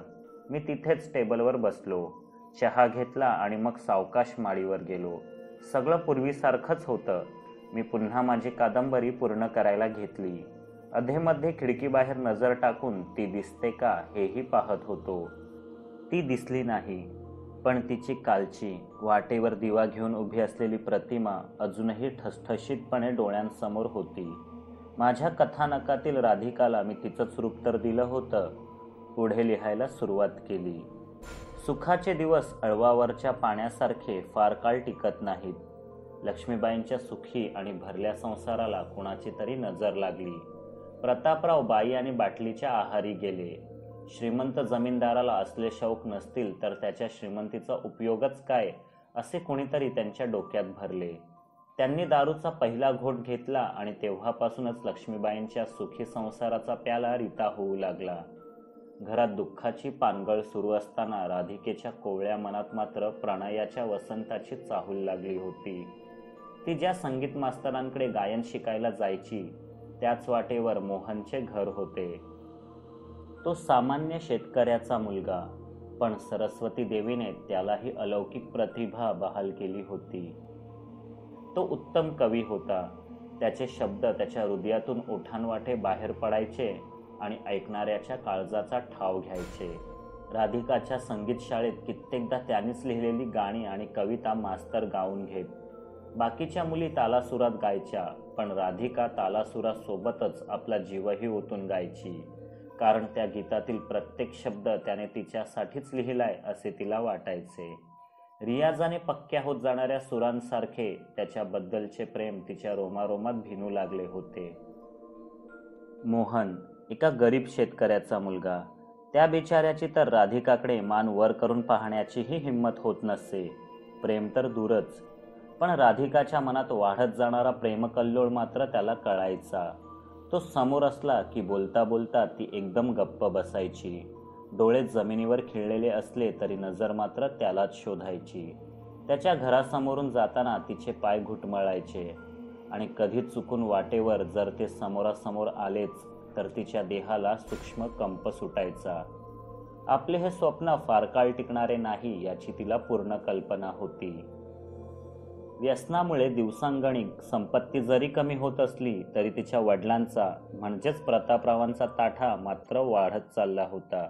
मी तिथेच टेबलवर बसलो. चहा घेतला आणि मग सावकाश माडीवर गेलो. सगळं पूर्वीसारखंच होतं. मी पुन्हा माझी कादंबरी पूर्ण करायला घेतली. अधेमध्ये खिडकीबाहेर नजर टाकून ती दिसते का हेही पाहत होतो. ती दिसली नाही, पण तिची कालची वाटेवर दिवा घेऊन उभी असलेली प्रतिमा अजूनही ठसठशीतपणे डोळ्यांसमोर होती. माझ्या कथानकातील राधिकाला मी तिचंच रूप तर दिलं होतं. पुढे लिहायला सुरुवात केली. सुखाचे दिवस अळवावरच्या पाण्यासारखे फार काळ टिकत नाहीत. लक्ष्मीबाईंच्या सुखी आणि भरल्या संसाराला कुणाची तरी नजर लागली. प्रतापराव बाई आणि बाटलीच्या आहारी गेले. श्रीमंत जमीनदाराला असले शौक नसतील तर त्याच्या श्रीमंतीचा उपयोगच काय, असे कोणीतरी त्यांच्या डोक्यात भरले. त्यांनी दारूचा पहिला घोट घेतला आणि तेव्हापासूनच लक्ष्मीबाईंच्या सुखी संसाराचा प्याला रिता होऊ लागला. घरात दुःखाची पानगळ सुरू असताना राधिकेच्या कोवळ्या मनात मात्र प्रणयाच्या वसंताची चाहूल लागली होती. ती ज्या संगीत मास्तरांकडे गायन शिकायला जायची त्याच वाटेवर मोहनचे घर होते. तो सामान्य शेतकऱ्याचा मुलगा, पण सरस्वती देवीने त्यालाही अलौकिक प्रतिभा बहाल केली होती. तो उत्तम कवी होता. त्याचे शब्द त्याच्या हृदयातून ओठांवाटे बाहेर पडायचे आणि ऐकणाऱ्याच्या काळजाचा ठाव घ्यायचे. राधिकाच्या संगीत शाळेत कित्येकदा त्यानेच लिहिलेली गाणी आणि कविता मास्तर गाऊन घेत. बाकीच्या मुली तालासुरात गायच्या, पण राधिका तालासुरासोबतच आपला जीवही ओतून गायची, कारण त्या गीतातील प्रत्येक शब्द त्याने तिच्यासाठीच लिहिलाय असे तिला वाटायचे. रियाजाने पक्क्या होत जाणाऱ्या सुरांसारखे त्याच्याबद्दलचे प्रेम तिच्या रोमारोमात भिनू लागले होते. मोहन एका गरीब शेतकऱ्याचा मुलगा. त्या बिचाऱ्याची तर राधिकाकडे मान वर करून पाहण्याचीही हिंमत होत नसे, प्रेम तर दूरच. पण राधिकाच्या मनात वाढत जाणारा प्रेमकल्लोळ मात्र त्याला कळायचा. तो समोर असला की बोलता बोलता ती एकदम गप्प बसायची. डोळे जमिनीवर खिळलेले असले तरी नजर मात्र त्यालाच शोधायची. त्याच्या घरासमोरून जाताना तिचे पाय घुटमळायचे आणि कधी चुकून वाटेवर जर ते समोरासमोर आलेच तर तिच्या देहाला सूक्ष्म कंप सुटायचा. आपले हे स्वप्न फार काळ टिकणारे नाही याची तिला पूर्ण कल्पना होती. व्यसनामुळे दिवसांगणिक संपत्ती जरी कमी होत असली तरी तिच्या वडिलांचा म्हणजेच प्रतापरावांचा ताठा मात्र वाढत चालला होता.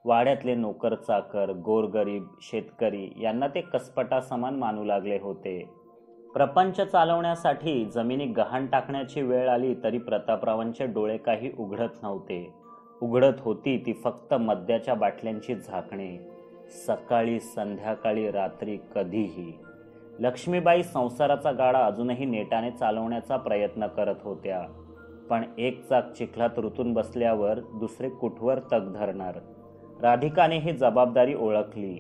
वाड्यातले नोकर चाकर, गोरगरीब, शेतकरी यांना ते कसपटासमान मानू लागले होते. प्रपंच चालवण्यासाठी जमिनी गहाण टाकण्याची वेळ आली तरी प्रतापरावांचे डोळे काही उघडत नव्हते. उघडत होती ती फक्त मद्याच्या बाटल्यांची झाकणे. सकाळी, संध्याकाळी, रात्री, कधीही. लक्ष्मीबाई संसाराचा गाडा अजूनही नेटाने चालवण्याचा प्रयत्न करत होत्या, पण एक चाक चिखलात रुतून बसल्यावर दुसरे कुठवर तग धरणार. राधिकाने ही जबाबदारी ओळखली.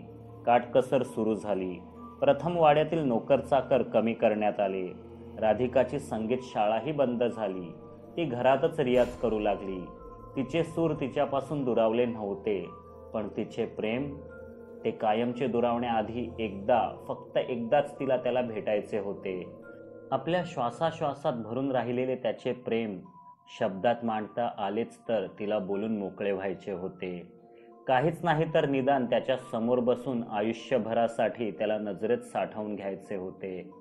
काटकसर सुरू झाली. प्रथम वाड्यातील नोकर चाकर कमी करण्यात आले. राधिकाची संगीत शाळाही बंद झाली. ती घरातच रियाज करू लागली. तिचे सूर तिच्यापासून दुरावले नव्हते, पण तिचे प्रेम ते कायमचे दुरावण्याआधी फक्त एकदाच तिला त्याला भेटायचे होते. आपल्या श्वासाश्वासात भरून राहिलेले त्याचे प्रेम शब्दात मांडता आलेच तर तिला बोलून मोकळे व्हायचे होते. काहीच नाही तर निदान त्याच्या समोर बसून आयुष्यभरासाठी त्याला नजरेत साठवून घ्यायचे होते.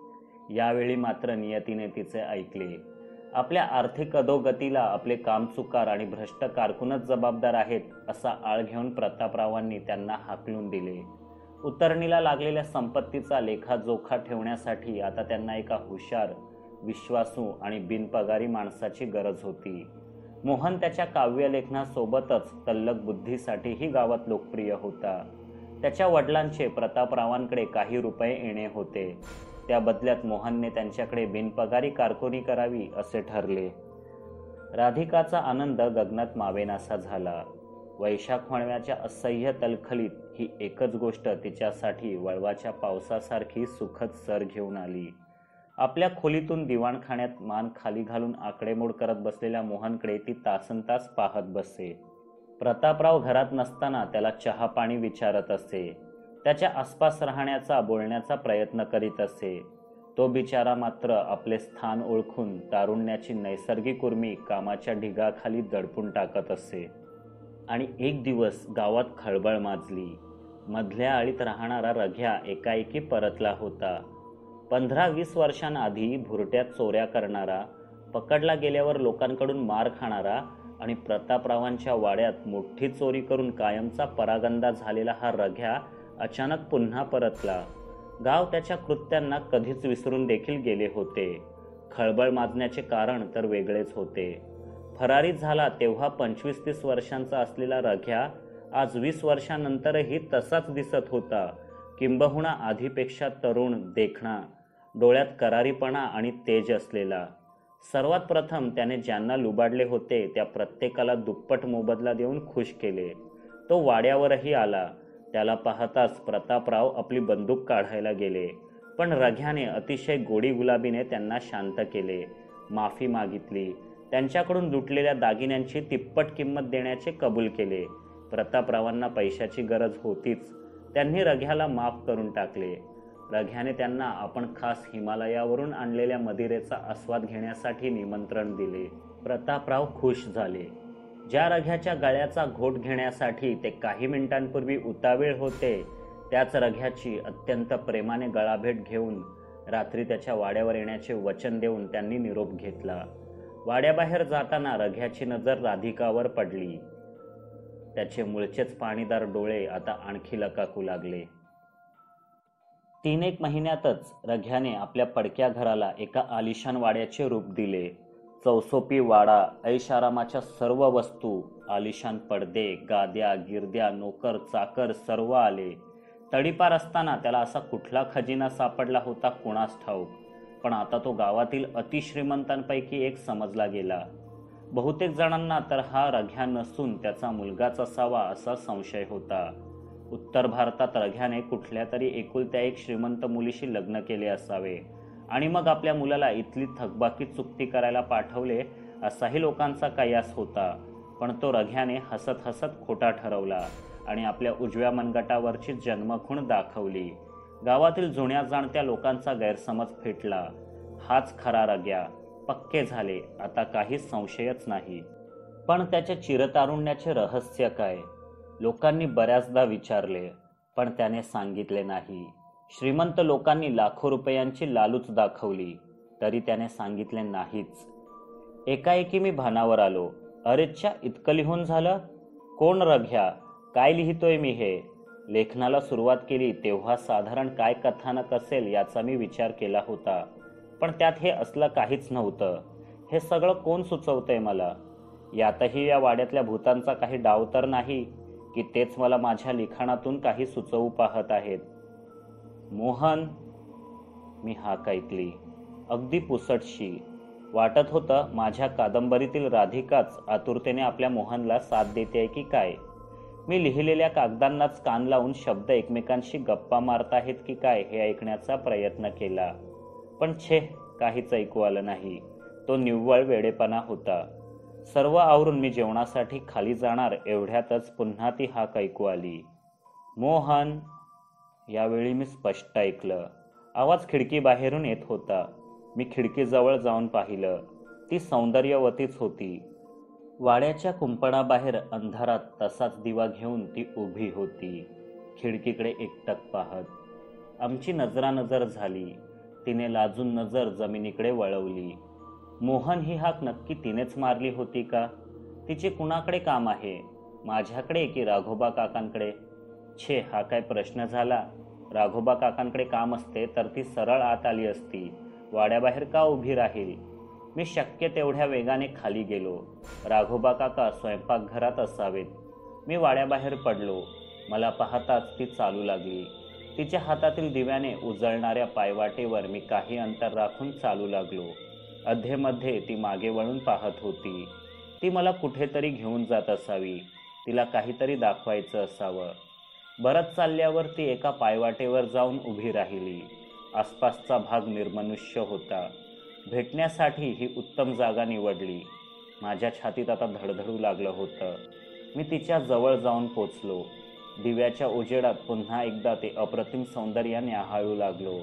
यावेळी मात्र नियतीने तिचे ऐकले. आपल्या आर्थिक अधोगतीला आपले कामचुकार आणि भ्रष्ट कारकूनच जबाबदार आहेत असा आळ घेऊन प्रतापरावांनी त्यांना हाकलून दिले. उतरणीला लागलेल्या संपत्तीचा लेखाजोखा ठेवण्यासाठी आता त्यांना एका हुशार, विश्वासू आणि बिनपगारी माणसाची गरज होती. मोहन त्याच्या काव्यलेखनासोबतच तल्लख बुद्धीसाठीही गावात लोकप्रिय होता. त्याच्या वडिलांचे प्रतापरावांकडे काही रुपये येणे होते. त्या बदल्यात मोहनने त्यांच्याकडे बिनपगारी कारकुनी करावी असे ठरले. राधिकाचा आनंद गगनात मावेनासा झाला. वैशाख वणव्याच्या असह्य तलखलीत ही एकच गोष्ट तिच्यासाठी वळवाच्या पावसासारखी सुखद सर घेऊन आली. आपल्या खोलीतून दिवाणखाण्यात मान खाली घालून आकडेमोड करत बसलेल्या मोहनकडे ती तासनतास पाहत बसे. प्रतापराव घरात नसताना त्याला चहा पाणी विचारत असे. त्याच्या आसपास राहण्याचा, बोलण्याचा प्रयत्न करीत असे. तो बिचारा मात्र आपले स्थान ओळखून तारुण्याची नैसर्गिक उर्मी कामाच्या ढिगाखाली दडपून टाकत असे. आणि एक दिवस गावात खळबळ माजली. मधल्या आळीत राहणारा रघ्या एकाएकी परतला होता. 15-20 वर्षांआधी भुरट्यात चोऱ्या करणारा, पकडला गेल्यावर लोकांकडून मार खाणारा आणि प्रतापरावांच्या वाड्यात मोठी चोरी करून कायमचा परागंदा झालेला हा रघ्या अचानक पुन्हा परतला. गाव त्याच्या कृत्यांना कधीच विसरून देखील गेले होते. खळबळ माजण्याचे कारण तर वेगळेच होते. फरारी झाला तेव्हा 25-30 वर्षांचा असलेला रघ्या आज 20 वर्षांनंतरही तसाच दिसत होता, किंबहुना आधीपेक्षा तरुण, देखणा, डोळ्यात करारीपणा आणि तेज असलेला. सर्वात प्रथम त्याने ज्यांना लुबाडले होते त्या प्रत्येकाला दुप्पट मोबदला देऊन खुश केले. तो वाड्यावरही आला. त्याला पाहताच प्रतापराव आपली बंदूक काढायला गेले, पण रघ्याने अतिशय गोडी गुलाबीने त्यांना शांत केले, माफी मागितली, त्यांच्याकडून लुटलेल्या दागिन्यांची तिप्पट किंमत देण्याचे कबूल केले. प्रतापरावांना पैशाची गरज होतीच. त्यांनी रघ्याला माफ करून टाकले. रघ्याने त्यांना आपण खास हिमालयावरून आणलेल्या मदिरेचा आस्वाद घेण्यासाठी निमंत्रण दिले. प्रतापराव खुश झाले. ज्या रघ्याच्या गळ्याचा घोट घेण्यासाठी ते काही मिनिटांपूर्वी उतावीळ होते, त्याच रघ्याची अत्यंत प्रेमाने गळाभेट घेऊन रात्री त्याच्या वाड्यावर येण्याचे वचन देऊन त्यांनी निरोप घेतला. वाड्याबाहेर जाताना रघ्याची नजर राधिकावर पडली. त्याचे मूळचेच पाणीदार डोळे आता आणखी लकाकू लागले. 3-1 महिन्यातच रघ्याने आपल्या पडक्या घराला एका आलिशान वाड्याचे रूप दिले. चौसोपी वाडा, ऐशारामाच्या सर्व वस्तू, आलिशान पडदे, गाद्या, गिरद्या, नोकर चाकर सर्व आले. तडीपार असताना त्याला असा कुठला खजिना सापडला होता कुणास ठाऊक, पण आता तो गावातील अतिश्रीमंतांपैकी एक समजला गेला. बहुतेक जणांना तर हा रघ्या नसून त्याचा मुलगाच असावा असा संशय होता. उत्तर भारतात रघ्याने कुठल्या तरी एकुलत्या एक श्रीमंत मुलीशी लग्न केले असावे आणि मग आपल्या मुलाला इथली थकबाकी चुकती करायला पाठवले असाही लोकांचा कयास होता. पण तो रघ्याने हसत हसत खोटा ठरवला आणि आपल्या उजव्या मनगटावरची जन्मखूण दाखवली. गावातील जुन्या जाणत्या लोकांचा गैरसमज फिटला. हाच खरा रघ्या. पक्के झाले. आता काहीच संशयच नाही. पण त्याच्या चिरतारुण्याचे रहस्य काय? लोकांनी बऱ्याचदा विचारले, पण त्याने सांगितले नाही. श्रीमंत लोकांनी लाखो रुपयांची लालूच दाखवली, तरी त्याने सांगितले नाहीच. एकाएकी मी भानावर आलो. अरेच्छा, इतकं लिहून झालं? कोण रघ्या? काय लिहितोय मी हे? लेखनाला सुरुवात केली तेव्हा साधारण काय कथानक असेल याचा मी विचार केला होता, पण त्यात हे असलं काहीच नव्हतं. हे सगळं कोण सुचवतंय मला? यातही या वाड्यातल्या भूतांचा काही डाव तर नाही की तेच मला माझ्या लिखाणातून काही सुचवू पाहत आहेत? मोहन, मी हाक ऐकली, अगदी पुसटशी. वाटत होतं माझ्या कादंबरीतील राधिकाच आतुरतेने आपल्या मोहनला साथ देते की काय. मी लिहिलेल्या कागदांनाच कान लावून शब्द एकमेकांशी गप्पा मारताहेत की काय हे ऐकण्याचा प्रयत्न केला, पण छे, काहीच ऐकू आलं नाही. तो निव्वळ वेडेपणा होता. सर्व आवरून मी जेवणासाठी खाली जाणार एवढ्यातच पुन्हा ती हाक ऐकू आली, मोहन. यावेळी मी स्पष्ट ऐकलं. आवाज खिडकीबाहेरून येत होता. मी खिडकीजवळ जाऊन पाहिलं. ती सौंदर्यवतीच होती. वाड्याच्या कुंपणाबाहेर अंधारात तसाच दिवा घेऊन ती उभी होती, खिडकीकडे एकटक पाहत. आमची नजरानजर झाली. तिने लाजून नजर जमिनीकडे वळवली. मोहन ही हाक नक्की तिनेच मारली होती का? तिचे कुणाकडे काम आहे? माझ्याकडे की राघोबा काकांकडे? छे, हा काय प्रश्न झाला? राघोबा काकांकडे काम असते तर ती सरळ आत आली असती. वाड्याबाहेर का उभी राहील? मी शक्य तेवढ्या वेगाने खाली गेलो. राघोबा काका स्वयंपाकघरात असावेत. मी वाड्याबाहेर पडलो. मला पाहताच ती चालू लागली. तिच्या हातातील दिव्याने उजळणाऱ्या पायवाटेवर मी काही अंतर राखून चालू लागलो. अध्येमध्ये ती मागे वळून पाहत होती. ती मला कुठेतरी घेऊन जात असावी. तिला काहीतरी दाखवायचं असावं. बरंच चालल्यावर ती एका पायवाटेवर जाऊन उभी राहिली. आसपासचा भाग निर्मनुष्य होता. भेटण्यासाठी ही उत्तम जागा निवडली. माझ्या छातीत आता धडधडू लागलं होतं. मी तिच्या जवळ जाऊन पोचलो. दिव्याच्या उजेडात पुन्हा एकदा ते अप्रतिम सौंदर्य न्याहाळू लागलो.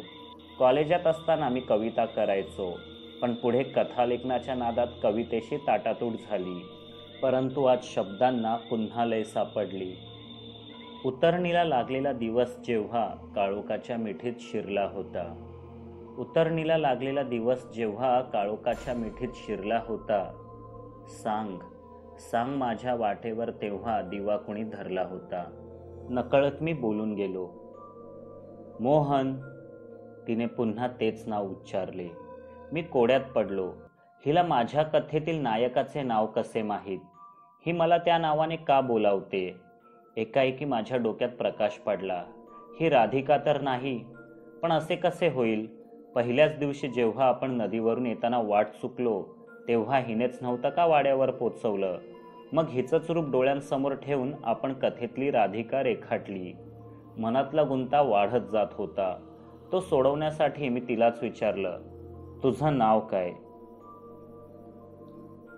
कॉलेजात असताना मी कविता करायचो, पण पुढे कथालेखनाच्या नादात कवितेशी ताटातूट झाली. परंतु आज शब्दांना पुन्हा लय सापडली. उतरणीला लागलेला दिवस जेव्हा काळोखाच्या मिठीत शिरला होता. उतरणीला लागलेला दिवस जेव्हा काळोखाच्या मिठीत शिरला होता. सांग सांग माझ्या वाटेवर तेव्हा दिवा कुणी धरला होता. नकळत मी बोलून गेलो. मोहन. तिने पुन्हा तेच नाव उच्चारले. मी कोड्यात पडलो. हिला माझ्या कथेतील नायकाचे नाव कसे माहीत? ही मला त्या नावाने का बोलावते? एकाएकी माझ्या डोक्यात प्रकाश पडला. ही राधिका तर नाही, पण असे कसे होईल? पहिल्याच दिवशी जेव्हा आपण नदीवरून येताना वाट चुकलो तेव्हा हिनेच नव्हतं का वाड्यावर पोचवलं? मग हिचंच रूप डोळ्यांसमोर ठेवून आपण कथेतली राधिका रेखाटली. मनातला गुंता वाढत जात होता. तो सोडवण्यासाठी मी तिलाच विचारलं, तुझं नाव काय?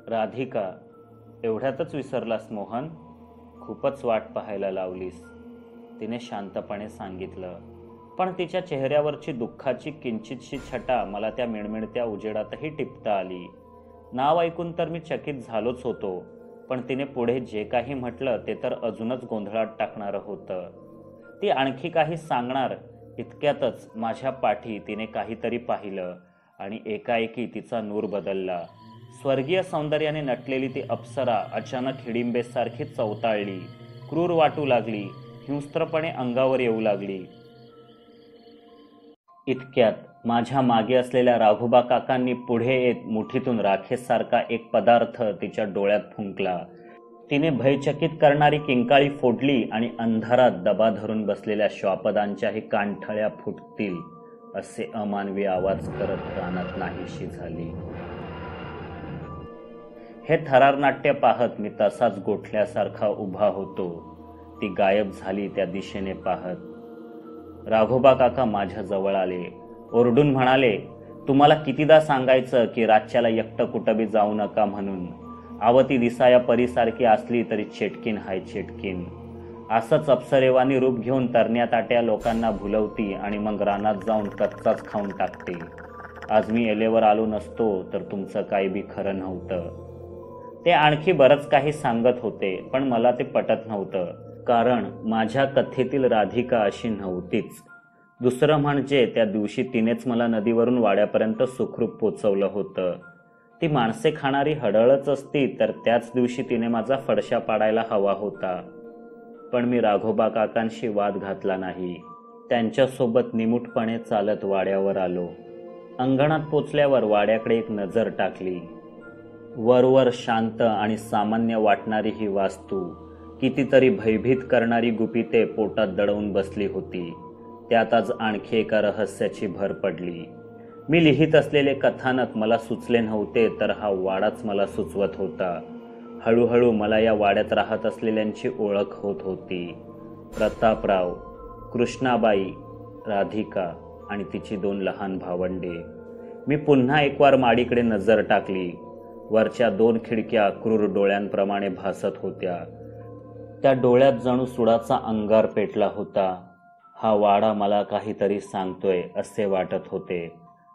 राधिका. एवढ्यातच विसरलास मोहन? खूपच वाट पाहायला लावलीस, तिने शांतपणे सांगितलं. पण तिच्या चेहऱ्यावरची दुःखाची किंचितशी छटा मला त्या मिणमिणत्या उजेडातही टिपता आली. नाव ऐकून तर मी चकित झालोच होतो, पण तिने पुढे जे काही म्हटलं ते तर अजूनच गोंधळात टाकणारं होतं. ती आणखी काही सांगणार इतक्यातच माझ्या पाठी तिने काहीतरी पाहिलं आणि एकाएकी तिचा नूर बदलला. स्वर्गीय सौंदर्याने नटलेली ती अप्सरा अचानक हिडिंबेसारखी चवताळली, क्रूर वाटू लागली, हिंस्त्रपणे अंगावर येऊ लागली. इतक्यात माझ्या मागे असलेल्या राघोबा काकांनी पुढे येत मुठीतून राखेसारखा एक पदार्थ तिच्या डोळ्यात फुंकला. तिने भयचकित करणारी किंकाळी फोडली आणि अंधारात दबा धरून बसलेल्या श्वापदांच्याही कानठळ्या फुटतील असे अमानवी आवाज करत रानात नाहीशी झाली. हे थरार नाट्य पाहत मी तसाच गोठल्यासारखा उभा होतो. ती गायब झाली त्या दिशेने पाहत. राघोबा काका माझ्या जवळ आले. ओरडून म्हणाले, तुम्हाला कितीदा सांगायचं की रातच्याला एकटं कुठं बी जाऊ नका म्हणून. आवती दिसाया परीसारखी असली तरी चेटकीन हाय चेटकीन. असंच अप्सरेवानी रूप घेऊन तरण्या ताट्या लोकांना भुलवती आणि मग रानात जाऊन कच्चाच खाऊन टाकते. आज मी एलेवर आलो नसतो तर तुमचं काही बी खरं नव्हतं. ते आणखी बरंच काही सांगत होते, पण मला ते पटत नव्हतं, कारण माझ्या कथेतील राधिका अशी नव्हतीच. दुसरं म्हणजे त्या दिवशी तिनेच मला नदीवरून वाड्यापर्यंत सुखरूप पोचवलं होतं. ती माणसे खाणारी हडळच असती तर त्याच दिवशी तिने माझा फडशा पाडायला हवा होता. पण मी राघोबा काकांशी वाद घातला नाही. त्यांच्यासोबत निमूटपणे चालत वाड्यावर आलो. अंगणात पोचल्यावर वाड्याकडे एक नजर टाकली. वरवर शांत आणि सामान्य वाटणारी ही वास्तू कितीतरी भयभीत करणारी गुपिते पोटात दडवून बसली होती. त्यात आज आणखी एका रहस्याची भर पडली. मी लिहित असलेले कथानक मला सुचले नव्हते तर हा वाडाच मला सुचवत होता. हळूहळू मला या वाड्यात राहत असलेल्यांची ओळख होत होती. प्रतापराव, कृष्णाबाई, राधिका आणि तिची 2 लहान भावंडे. मी पुन्हा एकवार माडीकडे नजर टाकली. वरच्या 2 खिडक्या क्रूर डोळ्यांप्रमाणे भासत होत्या. त्या डोळ्यात जणू सुडाचा अंगार पेटला होता. हा वाडा मला काहीतरी सांगतोय असे वाटत होते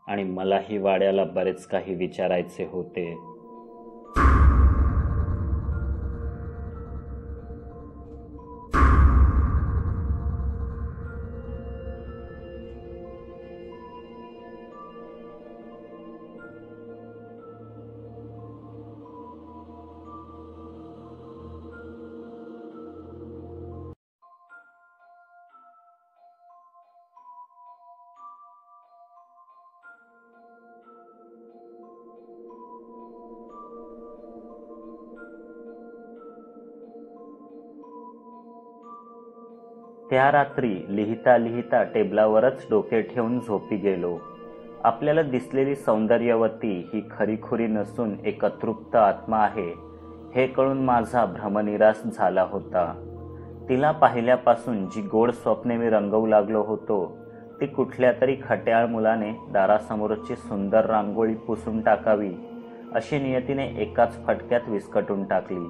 आणि मलाही वाड्याला बरेच काही विचारायचे होते. त्या रात्री लिहिता लिहिता टेबलावरच डोके ठेवून झोपी गेलो. आपल्याला दिसलेली सौंदर्यवती ही खरीखुरी नसून एक अतृप्त आत्मा आहे हे कळून माझा भ्रमनिरास झाला होता. तिला पाहिल्यापासून जी गोड स्वप्ने मी रंगवू लागलो होतो ती कुठल्या तरी खट्याळ मुलाने दारासमोरची सुंदर रांगोळी पुसून टाकावी अशी नियतीने एकाच फटक्यात विस्कटून टाकली.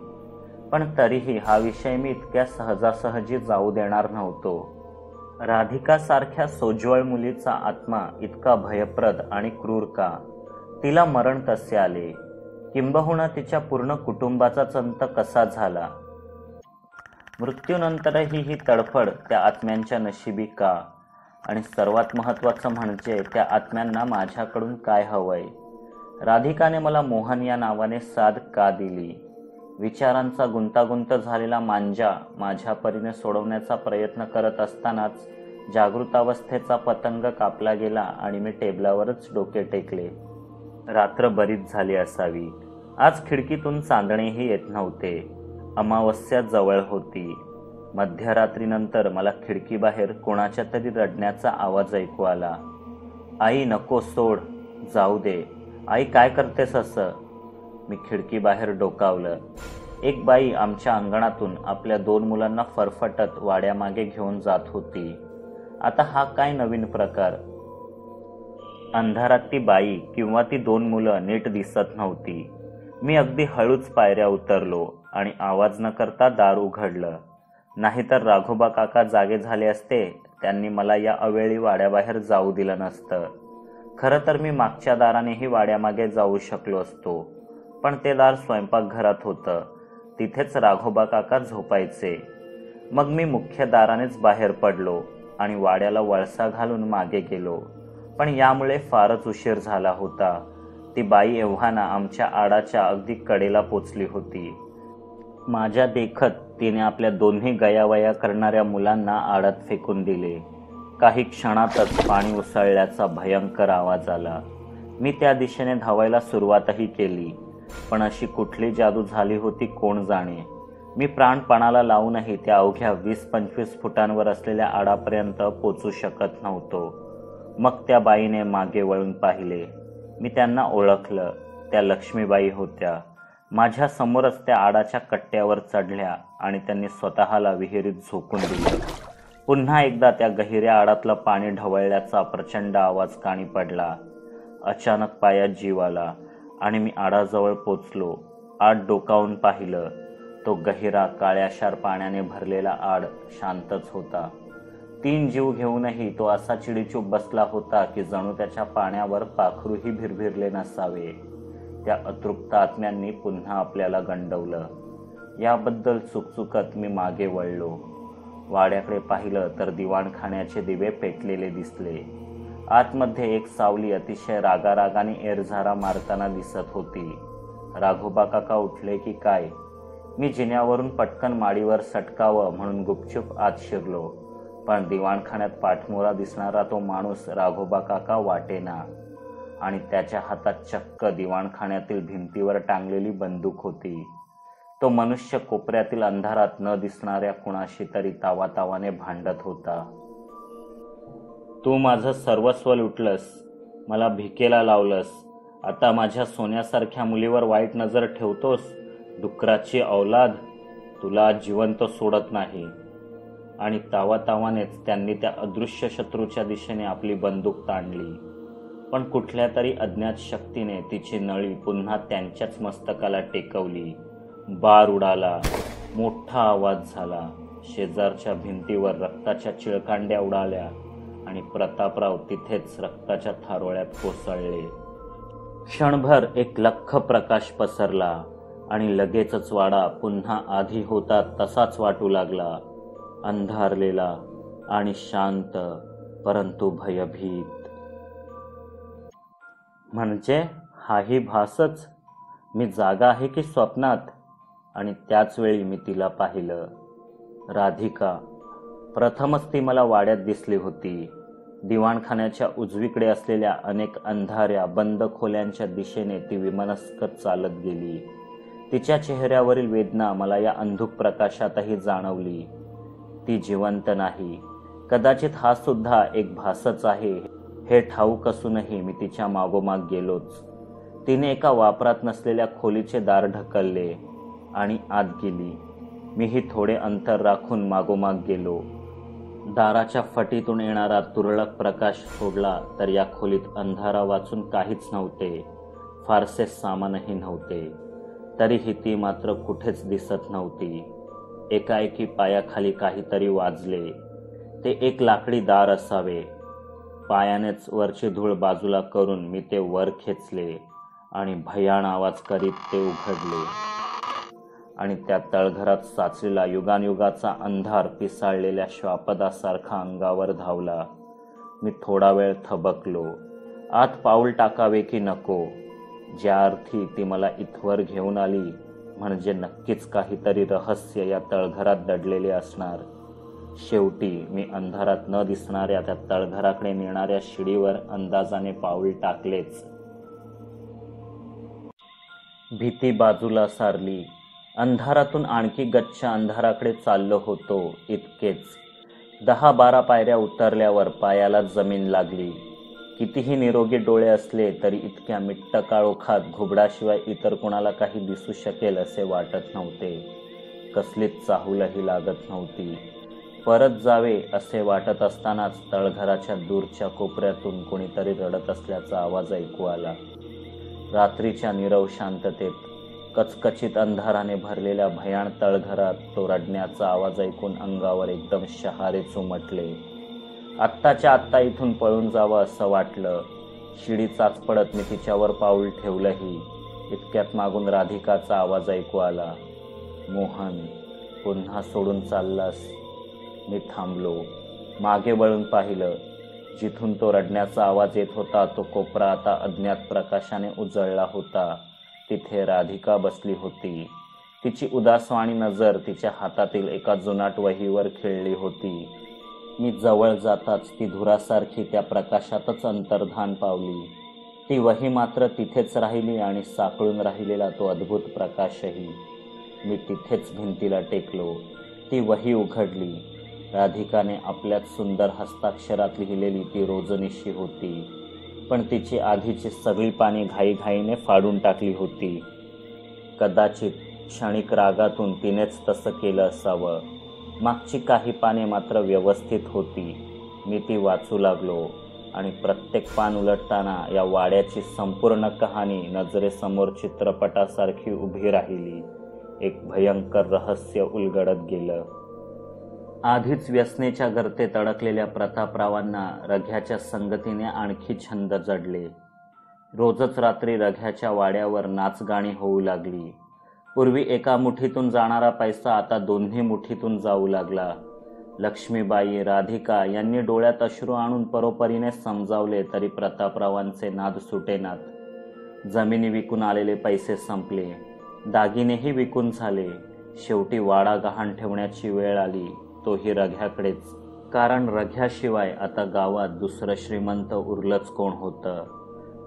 पण तरीही हा विषय मी इतक्या सहजासहजी जाऊ देणार नव्हतो. राधिकासारख्या सोज्वळ मुलीचा आत्मा इतका भयप्रद आणि क्रूर का? तिला मरण कसे आले? किंबहुना तिच्या पूर्ण कुटुंबाचाच अंत कसा झाला? मृत्यूनंतरही ही तडफड त्या आत्म्यांच्या नशिबी का? आणि सर्वात महत्त्वाचं म्हणजे त्या आत्म्यांना माझ्याकडून काय हवंय? राधिकाने मला मोहन या नावाने साद का दिली? विचारांचा गुंतागुंत झालेला मांजा माझ्या परीने सोडवण्याचा प्रयत्न करत असतानाच जागृतावस्थेचा पतंग कापला गेला आणि मी टेबलावरच डोके टेकले. रात्र बरीच झाली असावी. आज खिडकीतून चांदणेही येत नव्हते. अमावस्या जवळ होती. मध्यरात्रीनंतर मला खिडकीबाहेर कोणाच्या तरी रडण्याचा आवाज ऐकू आला. आई नको, सोड, जाऊ दे. आई काय करतेस असं? मी खिडकीबाहेर डोकावलं. एक बाई आमच्या अंगणातून आपल्या 2 मुलांना फरफटत वाड्यामागे घेऊन जात होती. आता हा काय नवीन प्रकार? अंधारात ती बाई किंवा ती 2 मुलं नीट दिसत नव्हती. मी अगदी हळूच पायऱ्या उतरलो आणि आवाज न करता दार उघडलं. नाहीतर राघोबा काका जागे झाले असते. त्यांनी मला या अवेळी वाड्याबाहेर जाऊ दिलं नसतं. खरं तर मी मागच्या दारानेही वाड्यामागे जाऊ शकलो असतो, पण ते दार स्वयंपाकघरात होतं. तिथेच राघोबा काका झोपायचे. मग मी मुख्य दारानेच बाहेर पडलो आणि वाड्याला वळसा घालून मागे गेलो. पण यामुळे फारच उशीर झाला होता. ती बाई एव्हाना आमच्या आडाच्या अगदी कडेला पोचली होती. माझ्या देखत तिने आपल्या दोन्ही गयावया करणाऱ्या मुलांना आडात फेकून दिले. काही क्षणातच पाणी उसळल्याचा भयंकर आवाज आला. मी त्या दिशेने धावायला सुरुवातही केली, पण अशी कुठली जादू झाली होती कोण जाणे. मी प्राणपणाला लावूनही त्या अवघ्या 20-25 फुटांवर असलेल्या आडापर्यंत पोचू शकत नव्हतो. मग त्या बाईने मागे वळून पाहिले. मी त्यांना ओळखलं. त्या लक्ष्मीबाई होत्या. माझ्या समोरच त्या आडाच्या कट्ट्यावर चढल्या आणि त्यांनी स्वतःला विहिरीत झोकून दिलं. पुन्हा एकदा त्या गहिऱ्या आडातलं पाणी ढवळल्याचा प्रचंड आवाज कानी पडला. अचानक पायात जीव आला आणि मी आडाजवळ पोचलो. आड डोकावून पाहिलं. तो गहिरा काळ्याशार पाण्याने भरलेला आड शांतच होता. 3 जीव घेऊनही तो असा चिडीचूप बसला होता की जणू त्याच्या पाण्यावर पाखरूही भिरभिरले नसावे. त्या अतृप्त आत्म्यांनी पुन्हा आपल्याला गंडवलं. याबद्दल चुकचुकत मी मागे वळलो. वाड्याकडे पाहिलं तर दिवाणखान्याचे दिवे पेटलेले दिसले. आतमध्ये एक सावली अतिशय रागारागाने एरझारा मारताना दिसत होती. राघोबा काका उठले की काय? मी जिन्यावरून पटकन माडीवर सटकावं म्हणून गुपचूप आत शिरलो, पण दिवाणखान्यात पाठमोरा दिसणारा तो माणूस राघोबा काका वाटेना आणि त्याच्या हातात चक्क दिवाणखान्यातील भिंतीवर टांगलेली बंदूक होती. तो मनुष्य कोपऱ्यातील अंधारात न दिसणाऱ्या कुणाशी तरी तावातावाने भांडत होता. तू माझं सर्वस्व लुटलंस, मला भिकेला लावलंस, आता माझ्या सोन्यासारख्या मुलीवर वाईट नजर ठेवतोस? डुकराची औलाद, तुला जिवंत सोडत नाही. आणि तावातावानेच त्यांनी त्या अदृश्य शत्रूच्या दिशेने आपली बंदूक ताणली. पण कुठल्या तरी अज्ञात शक्तीने तिची नळी पुन्हा त्यांच्याच मस्तकाला टेकवली. बार उडाला. मोठा आवाज झाला. शेजारच्या भिंतीवर रक्ताच्या चिळकांड्या उडाल्या आणि प्रतापराव तिथेच रक्ताच्या थारोळ्यात कोसळले. क्षणभर एक लख्ख प्रकाश पसरला आणि लगेचच वाडा पुन्हा आधी होता तसाच वाटू लागला. अंधारलेला आणि शांत, परंतु भयभीत. म्हणजे हाही भासच? मी जागा आहे की स्वप्नात? आणि त्याच वेळी मी तिला पाहिलं. राधिका. प्रथमच ती मला वाड्यात दिसली होती. दिवाणखान्याच्या उजवीकडे असलेल्या अनेक अंधाऱ्या बंद खोल्यांच्या दिशेने ती विमनस्कत चालत गेली. तिच्या चेहऱ्यावरील वेदना मला या अंधुक प्रकाशातही जाणवली. ती जिवंत नाही. कदाचित हा सुद्धा एक भासच आहे हे ठाऊक असूनही मी तिच्या मागोमाग गेलोच. तिने एका वापरात नसलेल्या खोलीचे दार ढकलले आणि आत गेली. मीही थोडे अंतर राखून मागोमाग गेलो. दाराच्या फटीतून येणारा तुरळक प्रकाश सोडला तर या खोलीत अंधारा वाचून काहीच नव्हते. फारसे सामानही नव्हते. तरीही ती मात्र कुठेच दिसत नव्हती. एकाएकी पायाखाली काहीतरी वाजले. ते एक लाकडी दार असावे. पायानेच वरची धूळ बाजूला करून मी ते वर खेचले आणि भयाण आवाज करीत ते उघडले. आणि त्या तळघरात साचलेला युगानयुगाचा अंधार पिसाळलेल्या श्वापदासारखा अंगावर धावला. मी थोडा वेळ थबकलो. आत पाऊल टाकावे की नको? ज्या अर्थी ती मला इथवर घेऊन आली म्हणजे नक्कीच काहीतरी रहस्य या तळघरात दडलेले असणार. शेवटी मी अंधारात न दिसणाऱ्या त्या तळघराकडे नेणाऱ्या शिडीवर अंदाजाने पाऊल टाकलेच. भीती बाजूला सारली. अंधारातून आणखी गच्छ अंधाराकडे चाललो होतो इतकेच. 10-12 पायऱ्या उतरल्यावर पायाला जमीन लागली. कितीही निरोगी डोळे असले तरी इतक्या मिट्ट काळोखात घुबडाशिवाय इतर कुणाला काही दिसू शकेल असे वाटत नव्हते. कसलीच चाहूलही लागत नव्हती. परत जावे असे वाटत असतानाच तळघराच्या दूरच्या कोपऱ्यातून कोणीतरी रडत असल्याचा आवाज ऐकू आला. रात्रीच्या नीरव शांततेत कचकचित अंधाराने भरलेल्या भयाण तळघरात तो रडण्याचा आवाज ऐकून अंगावर एकदम शहारेच उमटले. आत्ताच्या आत्ता इथून पळून जावं असं वाटलं. शिडी चाचपडत मी तिच्यावर पाऊल ठेवलंही. इतक्यात मागून राधिकाचा आवाज ऐकू आला. मोहन, पुन्हा सोडून चाललास? मी थांबलो. मागे वळून पाहिलं. जिथून तो रडण्याचा आवाज येत होता तो कोपरा आता अज्ञात प्रकाशाने उजळला होता. तिथे राधिका बसली होती. तिची उदासवाणी नजर तिच्या हातातील एका जुनाट वहीवर खिळली होती. मी जवळ जाताच ती धुरासारखी त्या प्रकाशातच अंतर्धान पावली. ती वही मात्र तिथेच राहिली आणि साकळून राहिलेला तो अद्भुत प्रकाशही. मी तिथेच भिंतीला टेकलो. ती वही उघडली. राधिकाने आपल्याच सुंदर हस्ताक्षरात लिहिलेली ती रोजनिशी होती, पण तिची आधीची सगळी पाने घाईघाईने फाडून टाकली होती. कदाचित क्षणिक रागातून तिनेच तसं केलं असावं. मागची काही पाने मात्र व्यवस्थित होती. मी ती वाचू लागलो आणि प्रत्येक पान उलटताना या वाड्याची संपूर्ण कहाणी नजरेसमोर चित्रपटासारखी उभी राहिली. एक भयंकर रहस्य उलगडत गेलं. आधीच व्यसनेच्या गर्तेत अडकलेल्या प्रतापरावांना रघ्याच्या संगतीने आणखी छंद जडले. रोजच रात्री रघ्याच्या वाड्यावर नाचगाणी होऊ लागली. पूर्वी एका मुठीतून जाणारा पैसा आता दोन्ही मुठीतून जाऊ लागला. लक्ष्मीबाई, राधिका यांनी डोळ्यात अश्रू आणून परोपरीने समजावले तरी प्रतापरावांचे नाद सुटेनात. जमिनी विकून आलेले पैसे संपले. दागिनेही विकून झाले. शेवटी वाडा गहाण ठेवण्याची वेळ आली, तोही रघ्याकडेच. कारण रघ्याशिवाय आता गावात दुसरं श्रीमंत उरलंच कोण होतं.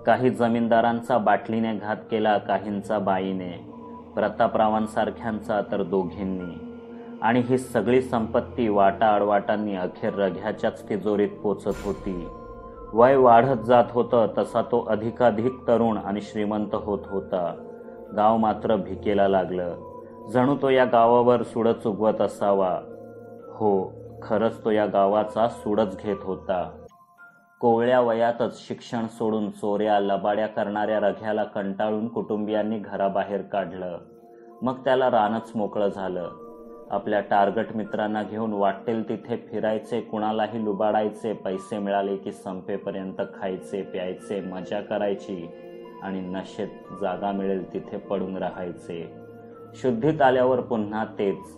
काही जमीनदारांचा बाटलीने घात केला, काहींचा बाईने, प्रतापरावांसारख्यांचा तर दोघींनी. आणि ही सगळी संपत्ती वाटा आडवाटांनी अखेर रघ्याच्याच तिजोरीत पोचत होती. वय वाढत जात होतं तसा तो अधिकाधिक तरुण आणि श्रीमंत होत होता. गाव मात्र भिकेला लागलं. जणू तो या गावावर सूडच उगवत असावा. हो, खरंच तो या गावाचा सूडच घेत होता. कोवळ्या वयातच शिक्षण सोडून चोऱ्या लबाड्या करणाऱ्या रघ्याला कंटाळून कुटुंबियांनी घराबाहेर काढलं. मग त्याला रानच मोकळं झालं. आपल्या टार्गट मित्रांना घेऊन वाटेल तिथे फिरायचे, कुणालाही लुबाडायचे, पैसे मिळाले की संपेपर्यंत खायचे प्यायचे, मजा करायची आणि नशेत जागा मिळेल तिथे पडून राहायचे. शुद्धीत आल्यावर पुन्हा तेच.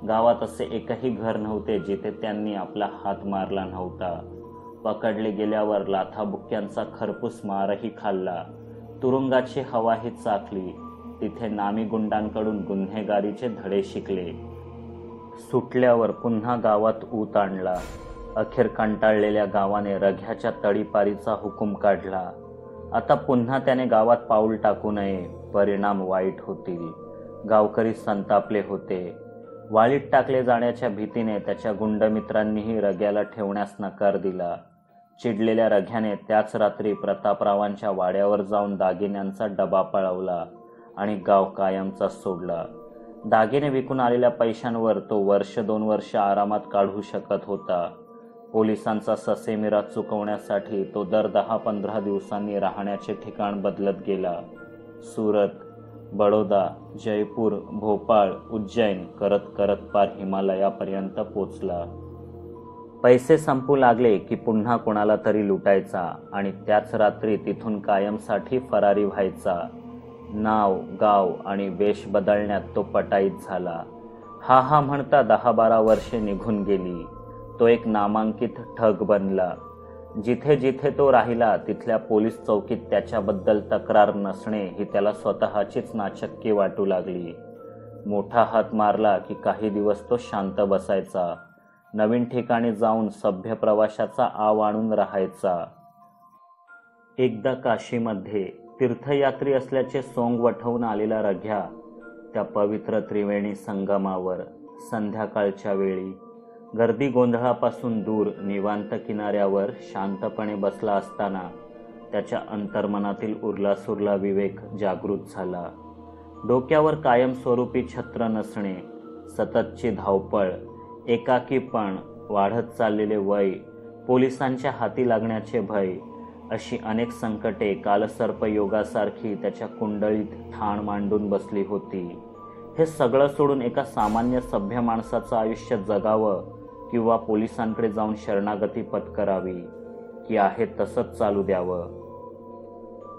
गावात असे एकही घर नव्हते जिथे त्यांनी आपला हात मारला नव्हता. पकडले गेल्यावर लाथाबुक्क्यांचा खरपूस मारही खाल्ला. तुरुंगाची हवाही चाखली. तिथे नामी गुंडांकडून गुन्हेगारीचे धडे शिकले. सुटल्यावर पुन्हा गावात ऊत आणला. अखेर कंटाळलेल्या गावाने रघ्याच्या तडीपारीचा हुकूम काढला. आता पुन्हा त्याने गावात पाऊल टाकू नये, परिणाम वाईट होतील. गावकरी संतापले होते. वाळीत टाकले जाण्याच्या भीतीने त्याच्या गुंडमित्रांनीही रघ्याला ठेवण्यास नकार दिला. चिडलेल्या रघ्याने त्याच रात्री प्रतापरावांच्या वाड्यावर जाऊन दागिन्यांचा डबा पळवला आणि गाव कायमचा सोडला. दागिने विकून आलेल्या पैशांवर तो 1-2 वर्ष आरामात काढू शकत होता. पोलिसांचा ससेमिरा चुकवण्यासाठी तो दर 10-15 दिवसांनी राहण्याचे ठिकाण बदलत गेला. सुरत, बडोदा, जयपूर, भोपाळ, उज्जैन करत करत पार हिमालयापर्यंत पोचला. पैसे संपू लागले की पुन्हा कोणाला तरी लुटायचा आणि त्याच रात्री तिथून कायमसाठी फरारी व्हायचा. नाव, गाव आणि वेश बदलण्यात तो पटाईत झाला. हा म्हणता 10-12 वर्षे निघून गेली. तो एक नामांकित ठग बनला. जिथे जिथे तो राहिला तिथल्या पोलीस चौकीत त्याच्याबद्दल तक्रार नसणे ही त्याला स्वतःचीच नाचक्की वाटू लागली. मोठा हात मारला की काही दिवस तो शांत बसायचा. नवीन ठिकाणी जाऊन सभ्य प्रवाशाचा आव आणून राहायचा. एकदा काशीमध्ये तीर्थयात्री असल्याचे सोंग वठवून आलेला रघ्या त्या पवित्र त्रिवेणी संगमावर संध्याकाळच्या वेळी गर्दी गोंधळापासून दूर निवांत किनाऱ्यावर शांतपणे बसला असताना त्याच्या अंतर्मनातील उरलासुरला विवेक जागृत झाला. डोक्यावर कायमस्वरूपी छत्र नसणे, सततची धावपळ, एकाकीपण, वाढत चाललेले वय, पोलिसांच्या हाती लागण्याचे भय अशी अनेक संकटे कालसर्पयोगासारखी त्याच्या कुंडलीत ठाण मांडून बसली होती. हे सगळं सोडून एका सामान्य सभ्य माणसाचं आयुष्य जगावं किंवा पोलिसांकडे जाऊन शरणागती पत्करावी की आहे तसंच चालू द्यावं.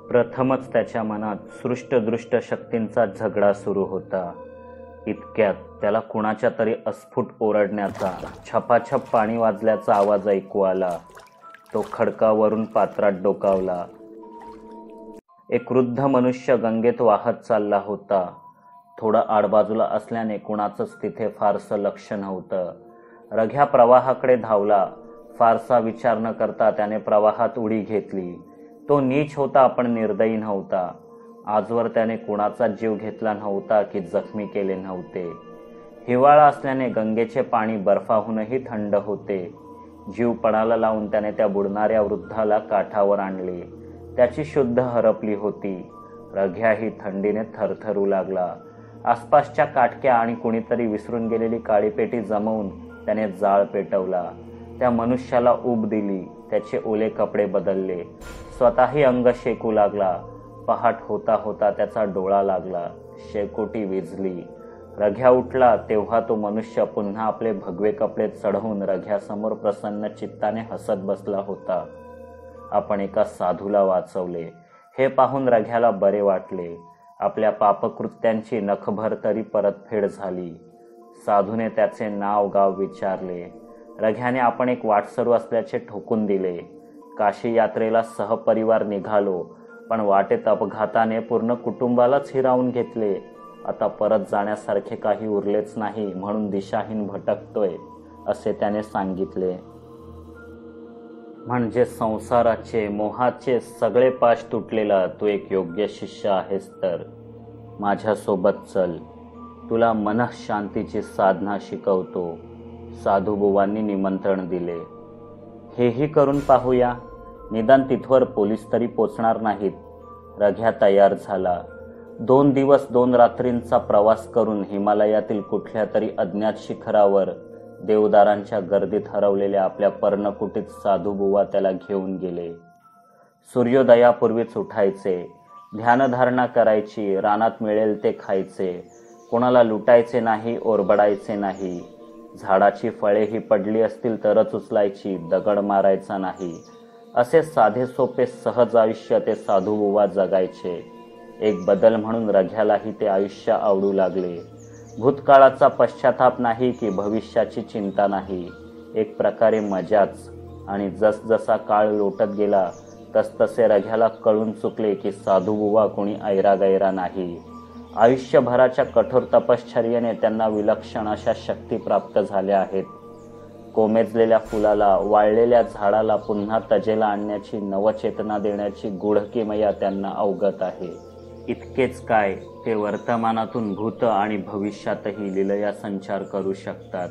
प्रथमच त्याच्या मनात सृष्टदृष्ट शक्तींचा झगडा सुरू होता. इतक्यात त्याला कुणाच्या तरी अस्फुट ओरडण्याचा, छपाछप पाणी वाजल्याचा आवाज ऐकू आला. तो खडकावरून पात्रात डोकावला. एक वृद्ध मनुष्य गंगेत वाहत चालला होता. थोडं आडबाजूला असल्याने कुणाचंच तिथे फारसं लक्ष नव्हतं. रघ्या प्रवाहाकडे धावला. फारसा विचार न करता त्याने प्रवाहात उडी घेतली. तो नीच होता पण निर्दयी नव्हता. आजवर त्याने कुणाचा जीव घेतला नव्हता की जखमी केले नव्हते. हिवाळा असल्याने गंगेचे पाणी बर्फाहूनही थंड होते. जीव पणाला लावून त्याने त्या बुडणाऱ्या वृद्धाला काठावर आणले. त्याची शुद्ध हरपली होती. रघ्याही थंडीने थरथरू लागला. आसपासच्या काटक्या आणि कुणीतरी विसरून गेलेली काळी पेटी जमवून त्याने जाळ पेटवला. त्या मनुष्याला ऊब दिली. त्याचे ओले कपडे बदलले. स्वतःही अंग शेकू लागला. पहाट होता होता त्याचा डोळा लागला. शेकोटी विझली. रघ्या उठला तेव्हा तो मनुष्य पुन्हा आपले भगवे कपडे चढवून रघ्यासमोर प्रसन्न चित्ताने हसत बसला होता. आपण एका साधूला वाचवले हे पाहून रघ्याला बरे वाटले. आपल्या पापकृत्यांची नखभर तरी परतफेड झाली. साधूने त्याचे नाव गाव विचारले. रघ्याने आपण एक वाटसरू असल्याचे ठोकून दिले. काशी यात्रेला सहपरिवार निघालो पण वाटेत अपघाताने पूर्ण कुटुंबालाच हिरावून घेतले. आता परत जाण्यासारखे काही उरलेच नाही म्हणून दिशाहीन भटकतोय असे त्याने सांगितले. म्हणजे संसाराचे मोहाचे सगळे पाश तुटलेला तू एक योग्य शिष्य आहेस तर माझ्यासोबत चल. तुला मनःशांतीची साधना शिकवतो. साधूबुवांनी निमंत्रण दिले. हेही करून पाहूया. निदान तिथवर पोलीस तरी पोचणार नाहीत. रघ्या तयार झाला. 2 दिवस 2 रात्रींचा प्रवास करून हिमालयातील कुठल्या तरी अज्ञात शिखरावर देवदारांच्या गर्दीत हरवलेल्या आपल्या पर्णकुटीत साधूबुवा त्याला घेऊन गेले. सूर्योदयापूर्वीच उठायचे. ध्यानधारणा करायची. रानात मिळेल ते खायचे. कोणाला लुटायचे नाही, ओरबडायचे नाही. झाडाची फळे ही पडली असतील तरच उचलायची, दगड मारायचा नाही. असे साधे सोपे सहज आयुष्य ते साधूबुवा जगायचे. एक बदल म्हणून रघ्यालाही ते आयुष्य आवडू लागले. भूतकाळाचा पश्चाताप नाही की भविष्याची चिंता नाही. एक प्रकारे मजाच. आणि जसजसा काळ लोटत गेला तसतसे रघ्याला कळून चुकले की साधूबुवा कोणी ऐरागैरा नाही. आयुष्यभराच्या कठोर तपश्चर्येने त्यांना विलक्षण अशा शक्ती प्राप्त झाल्या आहेत. कोमेजलेल्या फुलाला, वाळलेल्या झाडाला पुन्हा तजेला आणण्याची, नवचेतना देण्याची गूढ किमया त्यांना अवगत आहे. इतकेच काय, ते वर्तमानातून भूत आणि भविष्यातही लीलया संचार करू शकतात.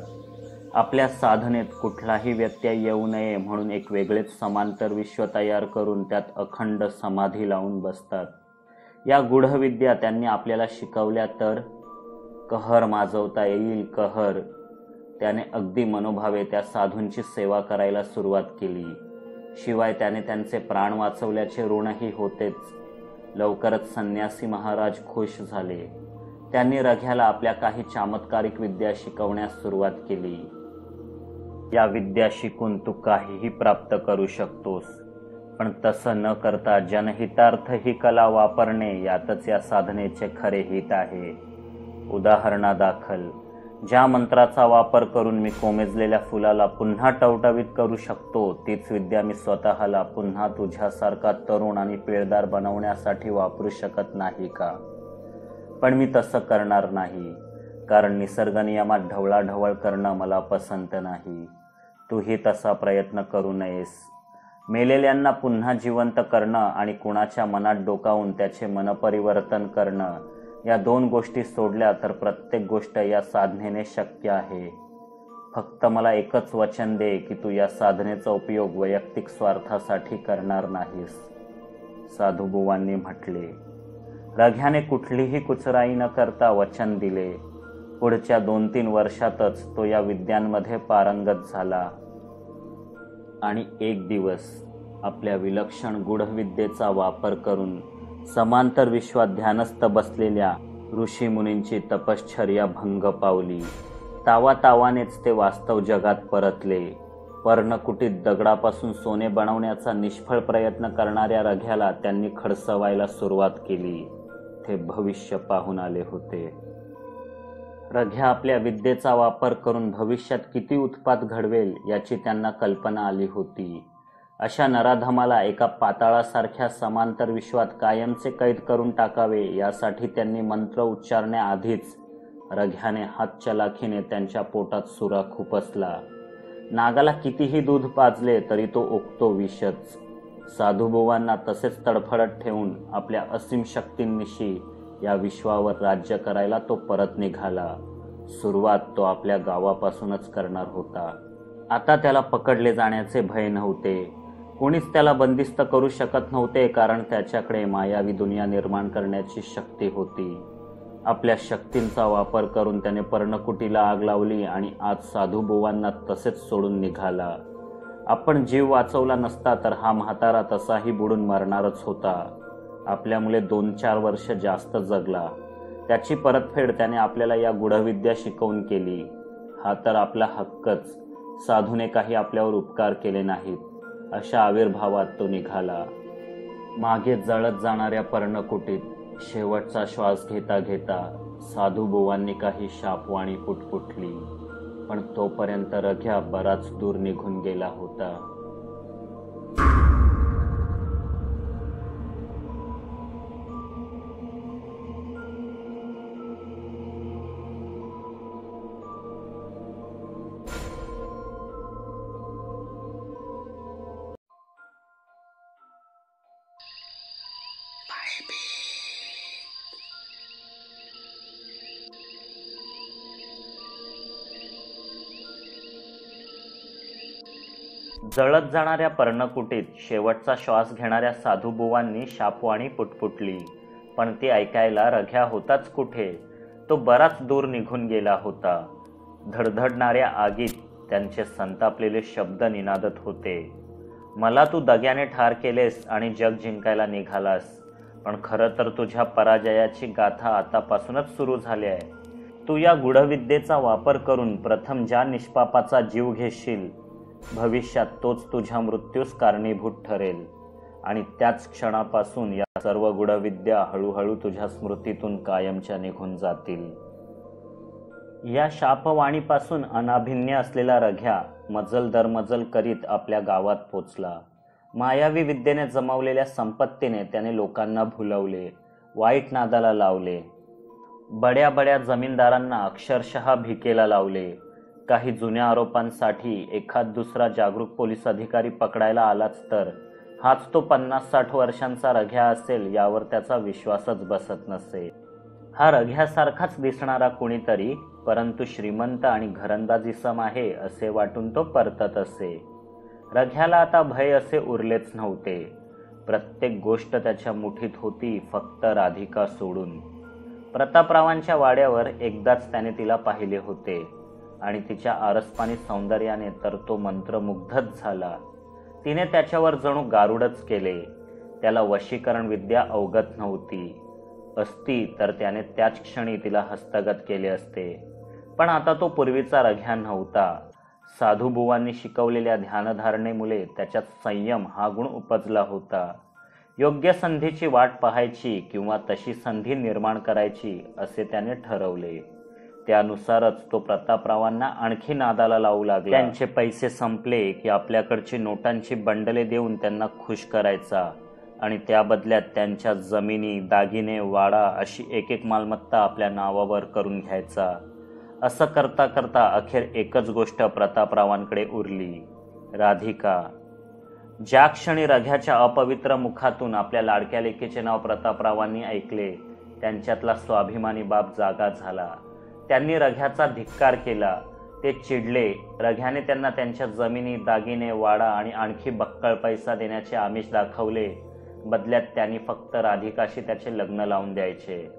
आपल्या साधनेत कुठलाही व्यत्यय येऊ नये म्हणून एक वेगळेच समांतर विश्व तयार करून त्यात अखंड समाधी लावून बसतात. या गूढविद्या त्यांनी आपल्याला शिकवल्या तर कहर माजवता येईल. कहर. त्याने अगदी मनोभावे त्या साधूंची सेवा करायला सुरुवात केली. शिवाय त्याने त्यांचे प्राण वाचवल्याचे ऋणही होतेच. लवकरच संन्यासी महाराज खुश झाले. त्यांनी रघ्याला आपल्या काही चमत्कारिक विद्या शिकवण्यास सुरुवात केली. या विद्या शिकून तू काहीही प्राप्त करू शकतोस, पण तसं न करता जनहितार्थ ही कला वापरणे यातच या साधनेचे खरे हित आहे. उदाहरणादाखल, ज्या मंत्राचा वापर करून मी कोमेजलेल्या फुलाला पुन्हा टवटवीत करू शकतो, तीच विद्या मी स्वतःला पुन्हा तुझ्यासारखा तरुण आणि पिळदार बनवण्यासाठी वापरू शकत नाही का? पण मी तसं करणार नाही, कारण निसर्ग नियमात ढवळाढवळ करणं मला पसंत नाही. तूही तसा प्रयत्न करू नयेस. मेलेल्यांना पुन्हा जिवंत करणं आणि कुणाच्या मनात डोकावून त्याचे मनपरिवर्तन करणं, या दोन गोष्टी सोडल्या तर प्रत्येक गोष्ट या साधनेने शक्य आहे. फक्त मला एकच वचन दे की तू या साधनेचा उपयोग वैयक्तिक स्वार्थासाठी करणार नाहीस, साधूबुवांनी म्हटले. रघ्याने कुठलीही कुचराई न करता वचन दिले. पुढच्या 2-3 वर्षातच तो या विद्यांमध्ये पारंगत झाला आणि एक दिवस आपल्या विलक्षण गूढविद्येचा वापर करून समांतर विश्वात ध्यानस्थ बसलेल्या ऋषीमुनींची तपश्चर्या भंग पावली. तावातावानेच ते वास्तव जगात परतले. पर्णकुटीत दगडापासून सोने बनवण्याचा निष्फळ प्रयत्न करणाऱ्या रघ्याला त्यांनी खडसवायला सुरुवात केली. ते भविष्य पाहून आले होते. रघ्या आपल्या विद्येचा वापर करून भविष्यात किती उत्पात घडवेल याची त्यांना कल्पना आली होती. अशा नराधमाला एका पाताळासारख्या समांतर विश्वात कायमचे कैद करून टाकावे यासाठी त्यांनी मंत्र उच्चारण्याआधीच रघ्याने हातचलाखीने त्यांच्या पोटात सुरा खुपसला. नागाला कितीही दूध पाजले तरी तो ओकतो विषच. साधूबुवांना तसेच तडफडत ठेवून आपल्या असीम शक्तींनिशी या विश्वावर राज्य करायला तो परत निघाला. सुरुवात तो आपल्या गावापासूनच करणार होता. आता त्याला पकडले जाण्याचे भय नव्हते. कोणीच त्याला बंदिस्त करू शकत नव्हते, कारण त्याच्याकडे मायावी दुनिया निर्माण करण्याची शक्ती होती. आपल्या शक्तींचा वापर करून त्याने पर्णकुटीला आग लावली आणि आज साधूबुवांना तसेच सोडून निघाला. आपण जीव वाचवला नसता तर हा म्हातारा तसाही बुडून मरणारच होता. आपल्या मुले 2-4 वर्ष जास्त जगला. त्याची परतफेड त्याने आपल्याला या गूढविद्या शिकवून केली. हा तर आपला हक्कच. साधूने काही आपल्यावर उपकार केले नाहीत, अशा आविर्भावात तो निघाला. मागे जळत जाणाऱ्या पर्णकुटीत शेवटचा श्वास घेता घेता साधूबुवांनी काही शापवाणी पुटपुटली. पण तोपर्यंत रघ्या बराच दूर निघून गेला होता. जळत जाणाऱ्या पर्णकुटीत शेवटचा श्वास घेणाऱ्या साधूबुवांनी शापवाणी पुटपुटली. पण ती ऐकायला रघ्या होताच कुठे. तो बराच दूर निघून गेला होता. धडधडणाऱ्या आगीत त्यांचे संतापलेले शब्द निनादत होते. मला तू दग्याने ठार केलेस आणि जग जिंकायला निघालास, पण खरं तर तुझ्या पराजयाची गाथा आतापासूनच सुरू झाली आहे. तू या गूढविद्येचा वापर करून प्रथम ज्या निष्पापाचा जीव घेशील, भविष्यात तोच तुझ्या मृत्यूस कारणीभूत ठरेल आणि त्याच क्षणापासून या सर्व गूढविद्या हळूहळू तुझ्या स्मृतीतून कायमच्या निघून जातील. या शापवाणीपासून अनाभिन्य असलेला रघ्या मजल दरमजल करीत आपल्या गावात पोचला. मायावी विद्येने जमवलेल्या संपत्तीने त्याने लोकांना भुलवले, वाईट नादाला लावले. बड्या बड्या जमीनदारांना अक्षरशः भिकेला लावले. काही जुन्या आरोपांसाठी एखाद दुसरा जागरूक पोलीस अधिकारी पकडायला आलाच तर हाच तो 50-60 वर्षांचा रघ्या असेल यावर त्याचा विश्वासच बसत नसे. हा रघ्यासारखाच दिसणारा कुणीतरी, परंतु श्रीमंत आणि घरंदाज इसम आहे असे वाटून तो परतत असे. रघ्याला आता भय असे उरलेच नव्हते. प्रत्येक गोष्ट त्याच्या मुठीत होती, फक्त राधिका सोडून. प्रतापरावांच्या वाड्यावर एकदाच त्याने तिला पाहिले होते आणि तिच्या आरसपानी सौंदर्याने तर तो मंत्रमुग्धच झाला. तिने त्याच्यावर जणू गारुडच केले. त्याला वशीकरण विद्या अवगत नव्हती. असती तर त्याने त्याच क्षणी तिला हस्तगत केले असते. पण आता तो पूर्वीचा रघ्या नव्हता. साधूबुवांनी शिकवलेल्या ध्यानधारणेमुळे त्याच्यात संयम हा गुण उपजला होता. योग्य संधीची वाट पाहायची किंवा तशी संधी निर्माण करायची असे त्याने ठरवले. त्यानुसारच तो प्रतापरावांना आणखी नादाला लावू लागला. त्यांचे पैसे संपले की आपल्याकडची नोटांची बंडले देऊन त्यांना खुश करायचा आणि त्या बदल्यात त्यांच्या जमिनी, दागिने, वाडा अशी एक एक मालमत्ता आपल्या नावावर करून घ्यायचा. असं करता करता अखेर एकच गोष्ट प्रतापरावांकडे उरली, राधिका. ज्या क्षणी रघ्याच्या अपवित्र मुखातून आपल्या लाडक्या लेकीचे नाव प्रतापरावांनी ऐकले, त्यांच्यातला स्वाभिमानी बाप जागा झाला. त्यांनी रघ्याचा धिक्कार केला. ते चिडले. रघ्याने त्यांना त्यांच्या जमिनी, दागिने, वाडा आणि आणखी बक्कळ पैसा देण्याचे आमिष दाखवले. बदल्यात त्यांनी फक्त राधिकाशी त्याचे लग्न लावून द्यायचे.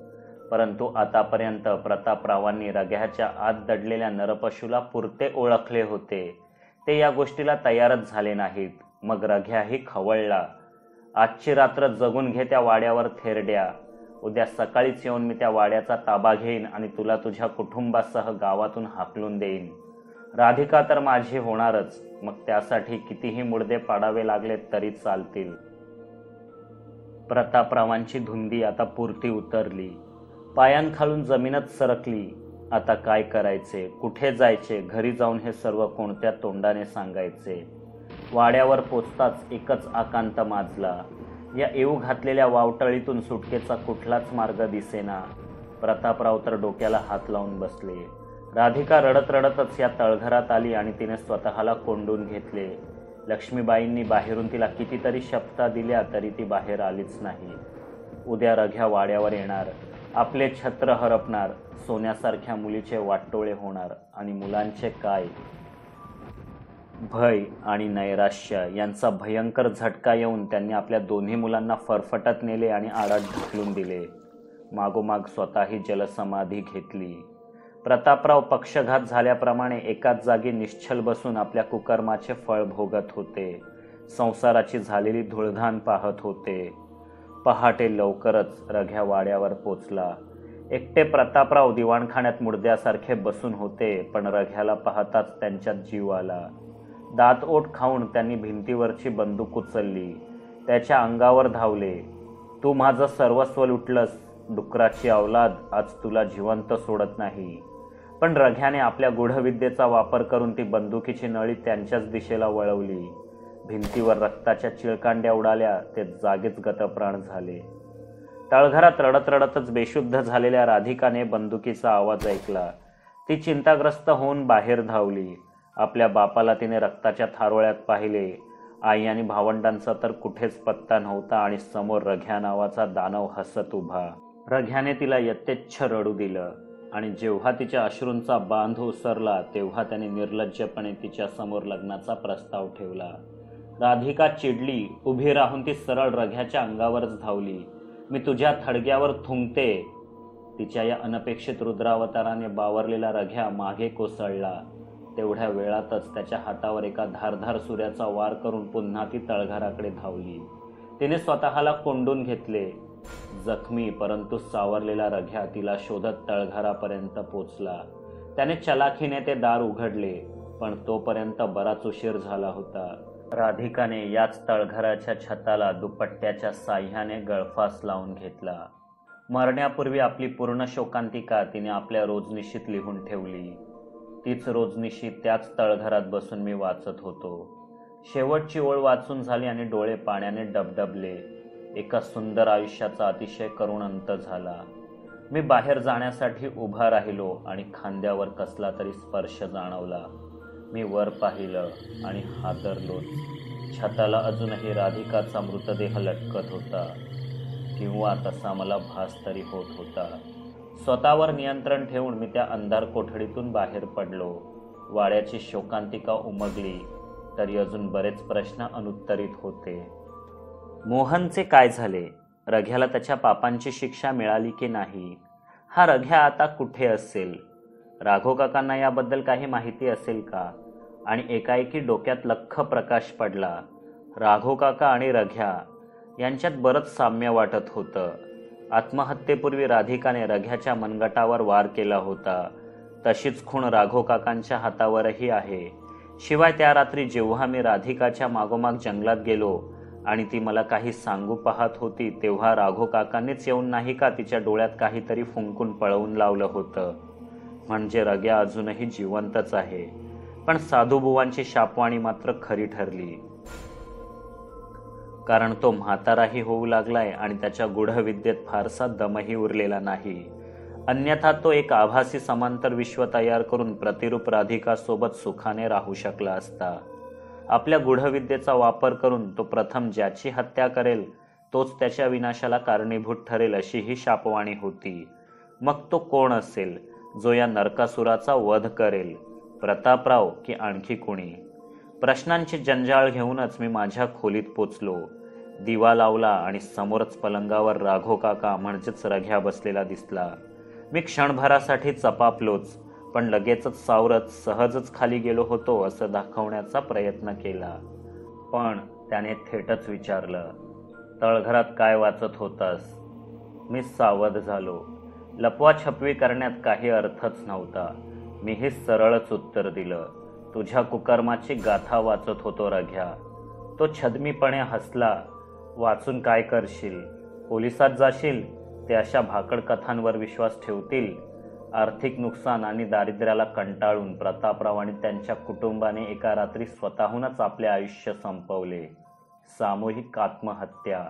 परंतु आतापर्यंत प्रतापरावांनी रघ्याच्या आत दडलेल्या नरपशूला पुरते ओळखले होते. ते या गोष्टीला तयारच झाले नाहीत. मग रघ्याही खवळला. आजची रात्र जगून घे त्या वाड्यावर थेरड्या. उद्या सकाळीच येऊन मी त्या वाड्याचा ताबा घेईन आणि तुला तुझ्या कुटुंबासह गावातून हाकलून देईन. राधिका तर माझी होणारच, मग त्यासाठी कितीही मुडदे पाडावे लागले तरी चालतील. प्रतापरावांची धुंदी आता पुरती उतरली. पायांखालून जमीनच सरकली. आता काय करायचे, कुठे जायचे, घरी जाऊन हे सर्व कोणत्या तोंडाने सांगायचे. वाड्यावर पोचताच एकच आकांत माजला. या येऊ घातलेल्या वावटळीतून सुटकेचा कुठलाच मार्ग दिसेना. प्रतापराव तर डोक्याला हात लावून बसले. राधिका रडत रडतच या तळघरात आली आणि तिने स्वतःला कोंडून घेतले. लक्ष्मीबाईंनी बाहेरून तिला कितीतरी शपथा दिल्या तरी ती बाहेर आलीच नाही. उद्या रघ्या वाड्यावर येणार, आपले छत्र हरपणार, सोन्यासारख्या मुलीचे वाटोळे होणार आणि मुलांचे काय. भय आणि नैराश्य यांचा भयंकर झटका येऊन त्यांनी आपल्या दोन्ही मुलांना फरफटत नेले आणि आडात ढकलून दिले. मागोमाग स्वतःही जलसमाधी घेतली. प्रतापराव पक्षघात झाल्याप्रमाणे एकाच जागी निश्चल बसून आपल्या कुकर्माचे फळ भोगत होते. संसाराची झालेली धुळधाण पाहत होते. पहाटे लवकरच रघ्या वाड्यावर पोचला. एकटे प्रतापराव दिवाणखान्यात मुडद्यासारखे बसून होते, पण रघ्याला पाहताच त्यांच्यात जीव आला. दात ओठ खाऊन त्यांनी भिंतीवरची बंदूक उचलली. त्याच्या अंगावर धावले. तू माझं सर्वस्व लुटलंस, डुकराची अवलाद, आज तुला जिवंत सोडत नाही. पण रघ्याने आपल्या गूढविद्येचा वापर करून ती बंदुकीची नळी त्यांच्याच दिशेला वळवली. भिंतीवर रक्ताच्या चिळकांड्या उडाल्या. ते जागीच गतप्राण झाले. तळघरात रडत रडतच बेशुद्ध झालेल्या राधिकाने बंदुकीचा आवाज ऐकला. ती चिंताग्रस्त होऊन बाहेर धावली. आपल्या बापाला तिने रक्ताच्या थारोळ्यात पाहिले. आई आणि भावंडांचा तर कुठेच पत्ता नव्हता आणि समोर रघ्या नावाचा दानव हसत उभा. रघ्याने तिला यथेच्छ रडू दिलं आणि जेव्हा तिच्या अश्रूंचा बांध उसरला तेव्हा त्याने निर्लज्जपणे तिच्या समोर लग्नाचा प्रस्ताव ठेवला. राधिका चिडली. उभी राहून ती सरळ रघ्याच्या अंगावरच धावली. मी तुझ्या थडग्यावर थुंकते. तिच्या या अनपेक्षित रुद्रावताराने बावरलेला रघ्या मागे कोसळला. तेवढ्या वेळातच त्याच्या हातावर एका धारधार सूर्याचा वार करून पुन्हा ती तळघराकडे धावली. तिने स्वतःला कोंडून घेतले. जखमी परंतु सावरलेला रघ्या तिला शोधत तळघरापर्यंत पोचला. त्याने चलाखीने ते दार उघडले, पण तोपर्यंत बराच उशीर झाला होता. राधिकाने याच तळघराच्या छताला दुपट्ट्याच्या साह्याने गळफास लावून घेतला. मरण्यापूर्वी आपली पूर्ण शोकांतिका तिने आपल्या रोजनिशीत लिहून ठेवली. तीच रोजनिशी त्याच तळघरात बसून मी वाचत होतो. शेवटची ओळ वाचून झाली आणि डोळे पाण्याने डबडबले. एका सुंदर आयुष्याचा अतिशय करुण अंत झाला. मी बाहेर जाण्यासाठी उभा राहिलो आणि खांद्यावर कसला तरी स्पर्श जाणवला. मी वर पाहिलं आणि हादरलोच. छताला अजूनही राधिकाचा मृतदेह लटकत होता, किंवा तसा मला भास तरी होत होता. स्वतःवर नियंत्रण ठेवून मी त्या अंधार कोठडीतून बाहेर पडलो. वाड्याची शोकांतिका उमगली तरी अजून बरेच प्रश्न अनुत्तरित होते. मोहनचे काय झाले? रघ्याला त्याच्या पापांची शिक्षा मिळाली की नाही? हा रघ्या आता कुठे असेल? राघव काकांना याबद्दल काही माहिती असेल का? आणि एकाएकी डोक्यात लख्ख प्रकाश पडला. राघव काका आणि रघ्या यांच्यात बरंच साम्य वाटत होतं. आत्महत्येपूर्वी राधिकाने रघ्याच्या मनगटावर वार केला होता. तशीच खूण राघव काकांच्या हातावरही आहे. शिवाय त्या रात्री जेव्हा मी राधिकाच्या मागोमाग जंगलात गेलो आणि ती मला काही सांगू पाहत होती, तेव्हा राघो काकांनीच येऊन नाही का तिच्या डोळ्यात काहीतरी फुंकून पळवून लावलं होतं. म्हणजे रग्या अजूनही जिवंतच आहे. पण साधूबुवांची शापवाणी मात्र खरी ठरली. कारण तो म्हाताराही होऊ लागलाय आणि त्याच्या गूढविद्येत फारसा दमही उरलेला नाही. अन्यथा तो एक आभासी समांतर विश्व तयार करून प्रतिरूप राधिकासोबत सुखाने राहू शकला असता. आपल्या गूढविद्येचा वापर करून तो प्रथम ज्याची हत्या करेल तोच त्याच्या विनाशाला कारणीभूत ठरेल, अशी ही शापवाणी होती. मग तो कोण असेल जो या नरकासुराचा वध करेल? प्रतापराव की आणखी कोणी? प्रश्नांची जंजाळ घेऊनच मी माझ्या खोलीत पोचलो. दिवा लावला आणि समोरच पलंगावर राघो काका म्हणजेच रघ्या बसलेला दिसला. मी क्षणभरासाठी चपापलोच, पण लगेचच सावरत सहजच खाली गेलो होतो असं दाखवण्याचा प्रयत्न केला. पण त्याने थेटच विचारलं, तळघरात काय वाचत होतास? मी सावध झालो. लपवाछपवी करण्यात काही अर्थच नव्हता. मीही सरळच उत्तर दिलं, तुझ्या कुकर्माची गाथा वाचत होतो रघ्या. तो छदमीपणे हसला. वाचून काय करशील? पोलिसात जाशील? ते अशा भाकड कथांवर विश्वास ठेवतील? आर्थिक नुकसान आणि दारिद्र्याला कंटाळून प्रतापराव आणि त्यांच्या कुटुंबाने एका रात्री स्वतःहूनच आपले आयुष्य संपवले. सामूहिक आत्महत्या.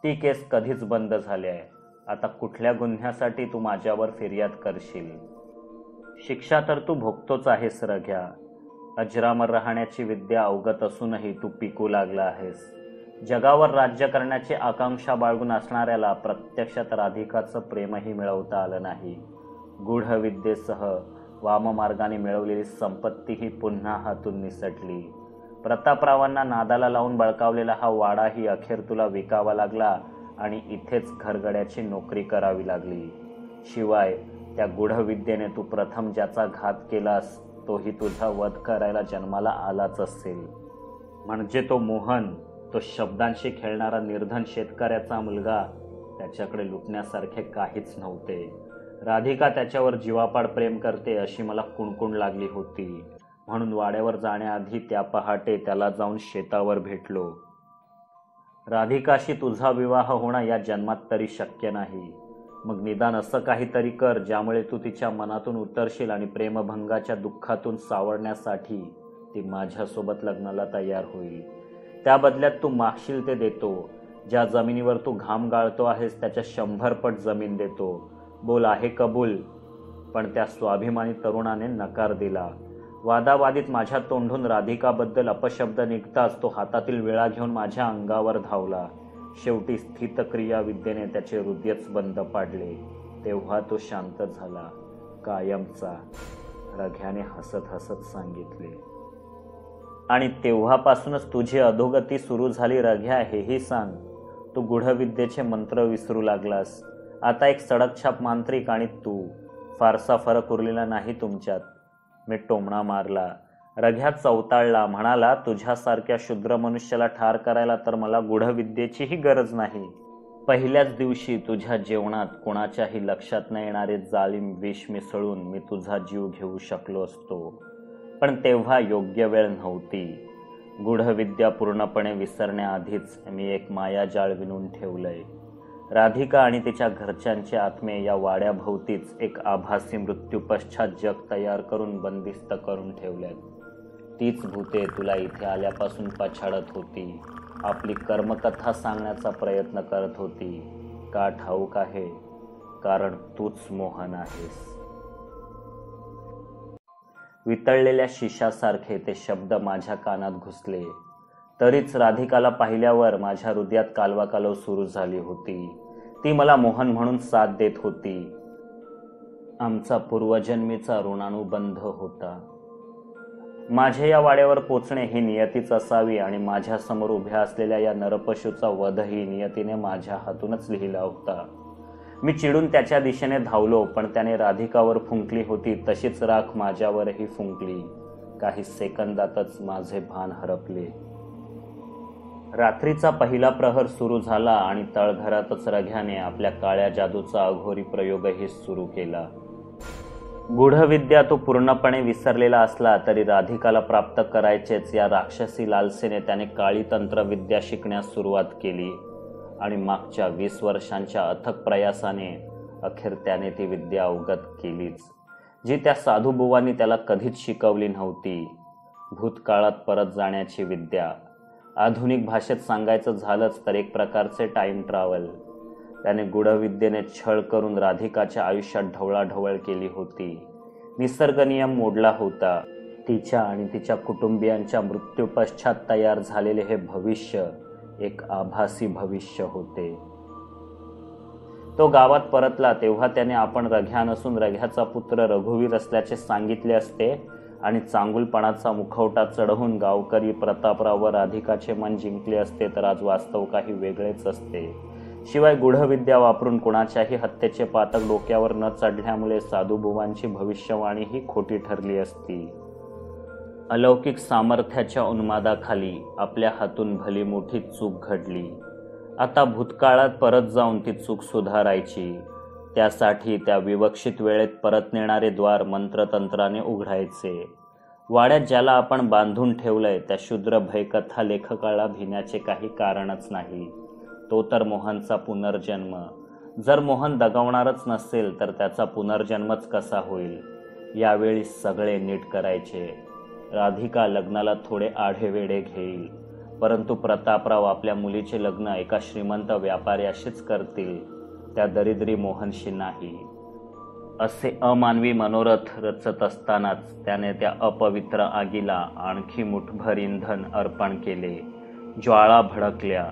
ती केस कधीच बंद झाली आहे. आता कुठल्या गुन्ह्यासाठी तू माझ्यावर फिर्याद करशील? शिक्षा तर तू भोगतोच आहेस रघ्या. अजरामर राहण्याची विद्या अवगत असूनही तू पिकू लागला आहेस. जगावर राज्य करण्याची आकांक्षा बाळगून असणाऱ्याला प्रत्यक्षात राधिकाचं प्रेमही मिळवता आलं नाही. गूढविद्येसह वाममार्गाने मिळवलेली संपत्तीही पुन्हा हातून निसटली. प्रतापरावांना नादाला लावून बळकावलेला हा वाडाही अखेर तुला विकावा लागला आणि इथेच घरगड्याची नोकरी करावी लागली. शिवाय त्या गूढविद्येने तू प्रथम ज्याचा घात केलास तोही तुझा वध करायला जन्माला आलाच असेल. म्हणजे तो मोहन, तो शब्दांशी खेळणारा निर्धन शेतकऱ्याचा मुलगा, त्याच्याकडे लुटण्यासारखे काहीच नव्हते. राधिका त्याच्यावर जीवापाड प्रेम करते अशी मला कुणकुण लागली होती. म्हणून वाड्यावर जाण्याआधी त्या पहाटे त्याला जाऊन शेतावर भेटलो. राधिकाशी तुझा विवाह होणं या जन्मात तरी शक्य नाही. मग निदान असं काहीतरी कर ज्यामुळे तू तिच्या मनातून उतरशील आणि प्रेमभंगाच्या दुःखातून सावरण्यासाठी ती माझ्यासोबत लग्नाला तयार होईल. त्या बदल्यात तू मागशील ते देतो. ज्या जमिनीवर तू घाम गाळतो आहेस त्याच्या 100 पट जमीन देतो. बोल, आहे कबूल? पण त्या स्वाभिमानी तरुणाने नकार दिला. वादावादीत माझ्या तोंडून राधिकाबद्दल अपशब्द निघताच तो हातातील विळा घेऊन माझ्या अंगावर धावला. शेवटी स्थितक्रिया विद्येने त्याचे हृदयच बंद पाडले. तेव्हा तो शांत झाला, कायमचा, रघ्याने हसत हसत सांगितले. आणि तेव्हापासूनच तुझी अधोगती सुरू झाली रघ्या, हेही सांग. तू गूढविद्येचे मंत्र विसरू लागलास. आता एक सडकछाप मांत्रिक आणि तू, फारसा फरक उरलेला नाही तुमच्यात. मी टोमणा मारला. रघ्या चवताळला, म्हणाला, तुझ्यासारख्या शूद्र मनुष्याला ठार करायला तर मला गूढविद्येचीही गरज नाही. पहिल्याच दिवशी तुझ्या जेवणात कोणाच्याही लक्षात न येणारे जालिम विष मिसळून मी तुझा जीव घेऊ शकलो असतो. पण तेव्हा योग्य वेळ नव्हती. गूढविद्या पूर्णपणे विसरण्याआधीच मी एक मायाजाळ विणून ठेवलंय. राधिका आणि तिच्या घरच्यांचे आत्मे या वाड्याभोवतीच एक आभासी मृत्यूपश्चात जग तयार करून बंदिस्त करून ठेवल्यात. तीच भूते तुला इथे आल्यापासून पछाडत होती. आपली कर्मकथा सांगण्याचा प्रयत्न करत होती. का ठाऊक आहे? कारण तूच मोहन आहेस. वितळलेल्या शिशासारखे ते शब्द माझ्या कानात घुसले. तरीच राधिकाला पाहिल्यावर माझ्या हृदयात कालवाकालव सुरू झाली होती. ती मला मोहन म्हणून साथ देत होती. आमचा पूर्वजन्मीचा ऋणानुबंध होता. माझे या वाड्यावर पोचणे ही नियतीच असावी आणि माझ्या समोर उभ्या असलेल्या या नरपशूचा वधही नियतीने माझ्या हातूनच लिहिला होता. मी चिडून त्याच्या दिशेने धावलो, पण त्याने राधिकावर फुंकली होती तशीच राख माझ्यावरही फुंकली. काही सेकंदातच माझे भान हरपले. रात्रीचा पहिला प्रहर सुरू झाला आणि तळघरातच रघ्याने आपल्या काळ्या जादूचा अघोरी प्रयोगही सुरू केला. गूढविद्या तो पूर्णपणे विसरलेला असला तरी राधिकाला प्राप्त करायचेच या राक्षसी लालसेने त्याने काळी तंत्रविद्या शिकण्यास सुरुवात केली आणि मागच्या 20 वर्षांच्या अथक प्रयासाने अखेर त्याने ती विद्या अवगत केलीच, जी त्या साधूबुवांनी त्याला कधीच शिकवली नव्हती. भूतकाळात परत जाण्याची विद्या. आधुनिक भाषेत सांगायचं झालंच तर एक प्रकारचे टाइम ट्रॅव्हल. त्याने गूढविद्येने छळ करून राधिकाच्या आयुष्यात ढवळाढवळ केली होती. निसर्ग नियम मोडला होता. तिच्या आणि तिच्या कुटुंबियांच्या मृत्यूपश्चात तयार झालेले हे भविष्य एक आभासी भविष्य होते. तो गावात परतला तेव्हा त्याने आपण रघ्या नसून रघ्याचा पुत्र रघुवीर असल्याचे सांगितले असते आणि चांगुलपणाचा मुखवटा चढवून गावकरी प्रतापराव व राधिकाचे मन जिंकले असते तर आज वास्तव काही वेगळेच असते. शिवाय गूढविद्या वापरून कुणाच्याही हत्येचे पातक डोक्यावर न चढल्यामुळे साधूबुवांची भविष्यवाणी ही खोटी ठरली असती. अलौकिक सामर्थ्याच्या उन्मादाखाली आपल्या हातून भली मोठी चूक घडली. आता भूतकाळात परत जाऊन ती चूक सुधारायची. त्यासाठी त्या विवक्षित वेळेत परत नेणारे द्वार मंत्रतंत्राने उघडायचे. वाड्यात ज्याला आपण बांधून ठेवलंय त्या शूद्र भयकथा लेखकाला भिण्याचे काही कारणच नाही. तो तर मोहनचा पुनर्जन्म. जर मोहन दगावणारच नसेल तर त्याचा पुनर्जन्मच कसा होईल. यावेळी सगळे नीट करायचे. राधिका लग्नाला थोडे आढेवेढे घेईल, परंतु प्रतापराव आपल्या मुलीचे लग्न एका श्रीमंत व्यापाऱ्याशीच करतील, त्या दरिद्री मोहनशी नाही. असे अमानवी मनोरथ रचत असतानाच त्याने त्या अपवित्र आगीला आणखी मुठभर इंधन अर्पण केले. ज्वाळा भडकल्या.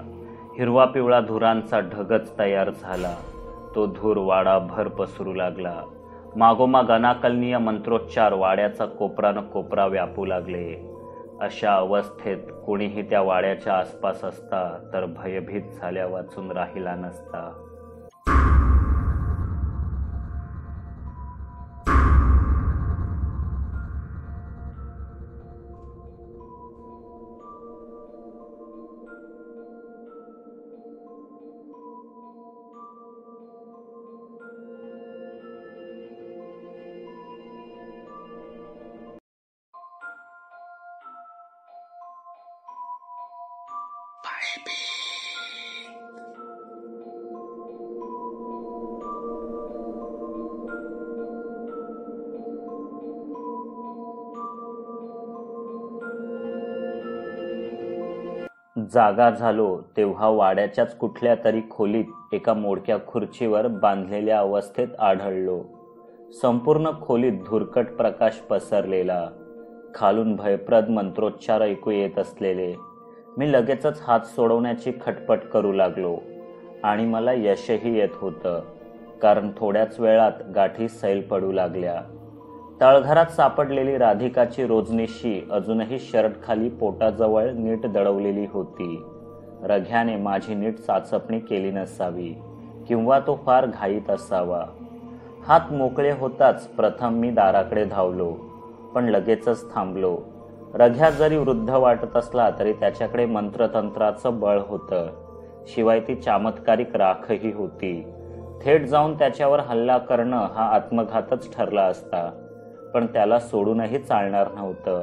हिरवा पिवळा धुरांचा ढगच तयार झाला. तो धूर वाडाभर पसरू लागला. मागोमाग अनाकलनीय मंत्रोच्चार वाड्याचा कोपरा न कोपरा व्यापू लागले. अशा अवस्थेत कोणीही त्या वाड्याच्या आसपास असता तर भयभीत झाल्या वाचून राहिला नसता. जागा झालो तेव्हा वाड्याच्याच कुठल्या तरी खोलीत एका मोडक्या खुर्चीवर बांधलेल्या अवस्थेत आढळलो. संपूर्ण खोलीत धुरकट प्रकाश पसरलेला. खालून भयप्रद मंत्रोच्चार ऐकू येत असलेले. मी लगेचच हात सोडवण्याची खटपट करू लागलो आणि मला यशही येत होतं, कारण थोड्याच वेळात गाठी सैल पडू लागल्या. तळघरात सापडलेली राधिकाची रोजनिशी अजूनही शर्ट खाली पोटाजवळ नीट दडवलेली होती. रघ्याने माझी नीट चाचपणी केली नसावी किंवा तो फार घाईत असावा. हात मोकळे होताच प्रथम मी दाराकडे धावलो, पण लगेचच थांबलो. रघ्या जरी वृद्ध वाटत असला तरी त्याच्याकडे मंत्रतंत्राचं बळ होतं. शिवाय ती चमत्कारिक राखही होती. थेट जाऊन त्याच्यावर हल्ला करणं हा आत्मघातच ठरला असता, पण त्याला सोडूनही चालणार नव्हतं.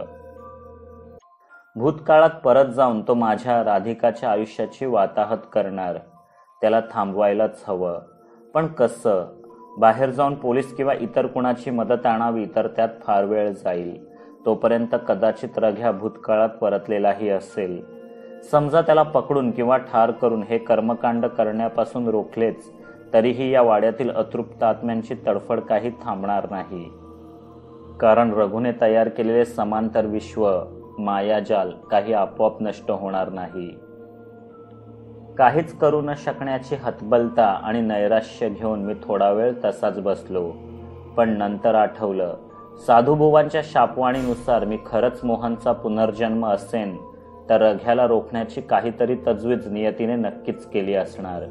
भूतकाळात परत जाऊन तो माझ्या राधिकाच्या आयुष्याची वाताहत करणार. त्याला थांबवायलाच हवं, पण कसं? बाहेर जाऊन पोलीस किंवा इतर कुणाची मदत आणावी तर त्यात फार वेळ जाईल. तोपर्यंत कदाचित रघ्या भूतकाळात परतलेलाही असेल. समजा त्याला पकडून किंवा ठार करून हे कर्मकांड करण्यापासून रोखलेच तरीही या वाड्यातील अतृप्त आत्म्यांची तडफड काही थांबणार नाही. कारण रघुने तयार केलेले समांतर विश्व, मायाजाल काही आपोआप नष्ट होणार नाही. काहीच करू न शकण्याची हतबलता आणि नैराश्य घेऊन मी थोडा वेळ तसाच बसलो. पण नंतर आठवलं, साधूबुवांच्या शापवाणीनुसार मी खरंच मोहनचा पुनर्जन्म असेन तर रघ्याला रोखण्याची काहीतरी तजवीज नियतीने नक्कीच केली असणार.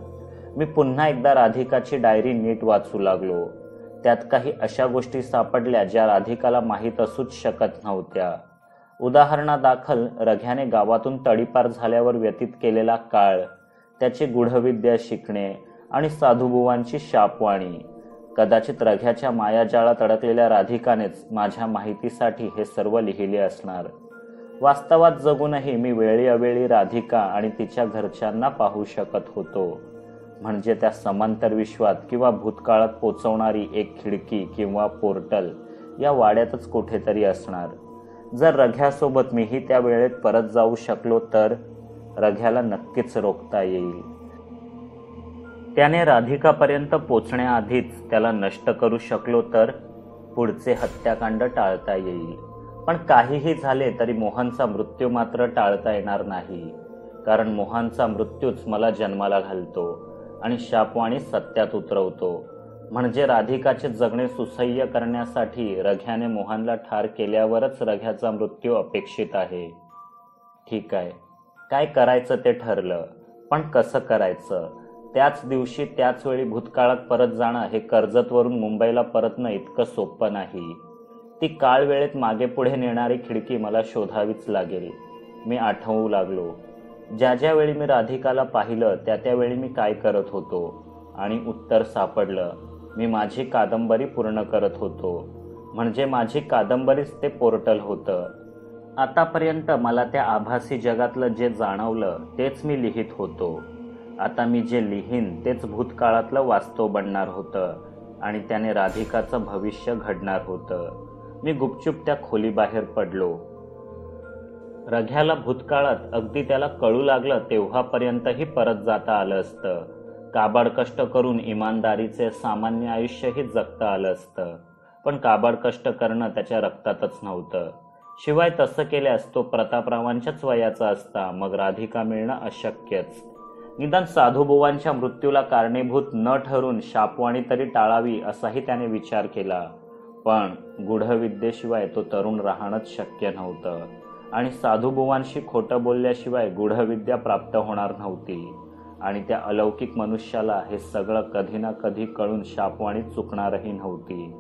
मी पुन्हा एकदा राधिकाची डायरी नीट वाचू लागलो. त्यात काही अशा गोष्टी सापडल्या ज्या राधिकाला माहीत असूच शकत नव्हत्या. उदाहरणादाखल रघ्याने गावातून तडीपार झाल्यावर व्यतीत केलेला काळ, त्याची गूढविद्या शिकणे आणि साधूबुवांची शापवाणी. कदाचित रघ्याच्या मायाजाळात अडकलेल्या राधिकानेच माझ्या माहितीसाठी हे सर्व लिहिले असणार. वास्तवात जगूनही मी वेळी अवेळी राधिका आणि तिच्या घरच्यांना पाहू शकत होतो. म्हणजे त्या समांतर विश्वात किंवा भूतकाळात पोचवणारी एक खिडकी किंवा पोर्टल या वाड्यातच कुठेतरी असणार. जर रघ्यासोबत मीही त्या वेळेत परत जाऊ शकलो तर रघ्याला नक्कीच रोखता येईल. त्याने राधिकापर्यंत पोचण्याआधीच त्याला नष्ट करू शकलो तर पुढचे हत्याकांड टाळता येईल. पण काहीही झाले तरी मोहनचा मृत्यू मात्र टाळता येणार नाही. कारण मोहनचा मृत्यूच मला जन्माला घालतो आणि शापवाणी सत्यात उतरवतो. म्हणजे राधिकाचे जगणे सुसह्य करण्यासाठी रघ्याने मोहनला ठार केल्यावरच रघ्याचा मृत्यू अपेक्षित आहे. ठीक आहे, काय करायचं ते ठरलं, पण कसं करायचं? त्याच दिवशी त्याच वेळी भूतकाळात परत जाणं हे कर्जतवरून मुंबईला परतणं इतकं सोपं नाही. ती काळ वेळेत मागे पुढे नेणारी खिडकी मला शोधावीच लागेल. मी आठवू लागलो, ज्या ज्या वेळी मी राधिकाला पाहिलं त्या त्यावेळी मी काय करत होतो, आणि उत्तर सापडलं. मी माझी कादंबरी पूर्ण करत होतो. म्हणजे माझी कादंबरीच ते पोर्टल होतं. आतापर्यंत मला त्या आभासी जगातलं जे जाणवलं तेच मी लिहित होतो. आता मी जे लिहीन तेच भूतकाळातलं वास्तव बनणार होतं आणि त्याने राधिकाचं भविष्य घडणार होतं. मी गुपचूप त्या खोलीबाहेर पडलो. रघ्याला भूतकाळात अगदी त्याला कळू लागलं तेव्हापर्यंतही परत जाता आलं असतं. काबाड कष्ट करून इमानदारीचे सामान्य आयुष्यही जगता आलं असतं. पण काबाड कष्ट करणं त्याच्या रक्तातच नव्हतं. शिवाय तसं केल्यास तो प्रतापरावांच्याच वयाचा असता. मग राधिका मिळणं अशक्यच. निदान साधूबुवांच्या मृत्यूला कारणीभूत न ठरून शापवाणी तरी टाळावी असाही त्याने विचार केला. पण गूढविद्येशिवाय तो तरुण राहणंच शक्य नव्हतं आणि साधूबुवांशी खोटं बोलल्याशिवाय गूढविद्या प्राप्त होणार नव्हती. आणि त्या अलौकिक मनुष्याला हे सगळं कधी ना कधी कळून शापवाणी चुकणारही नव्हती.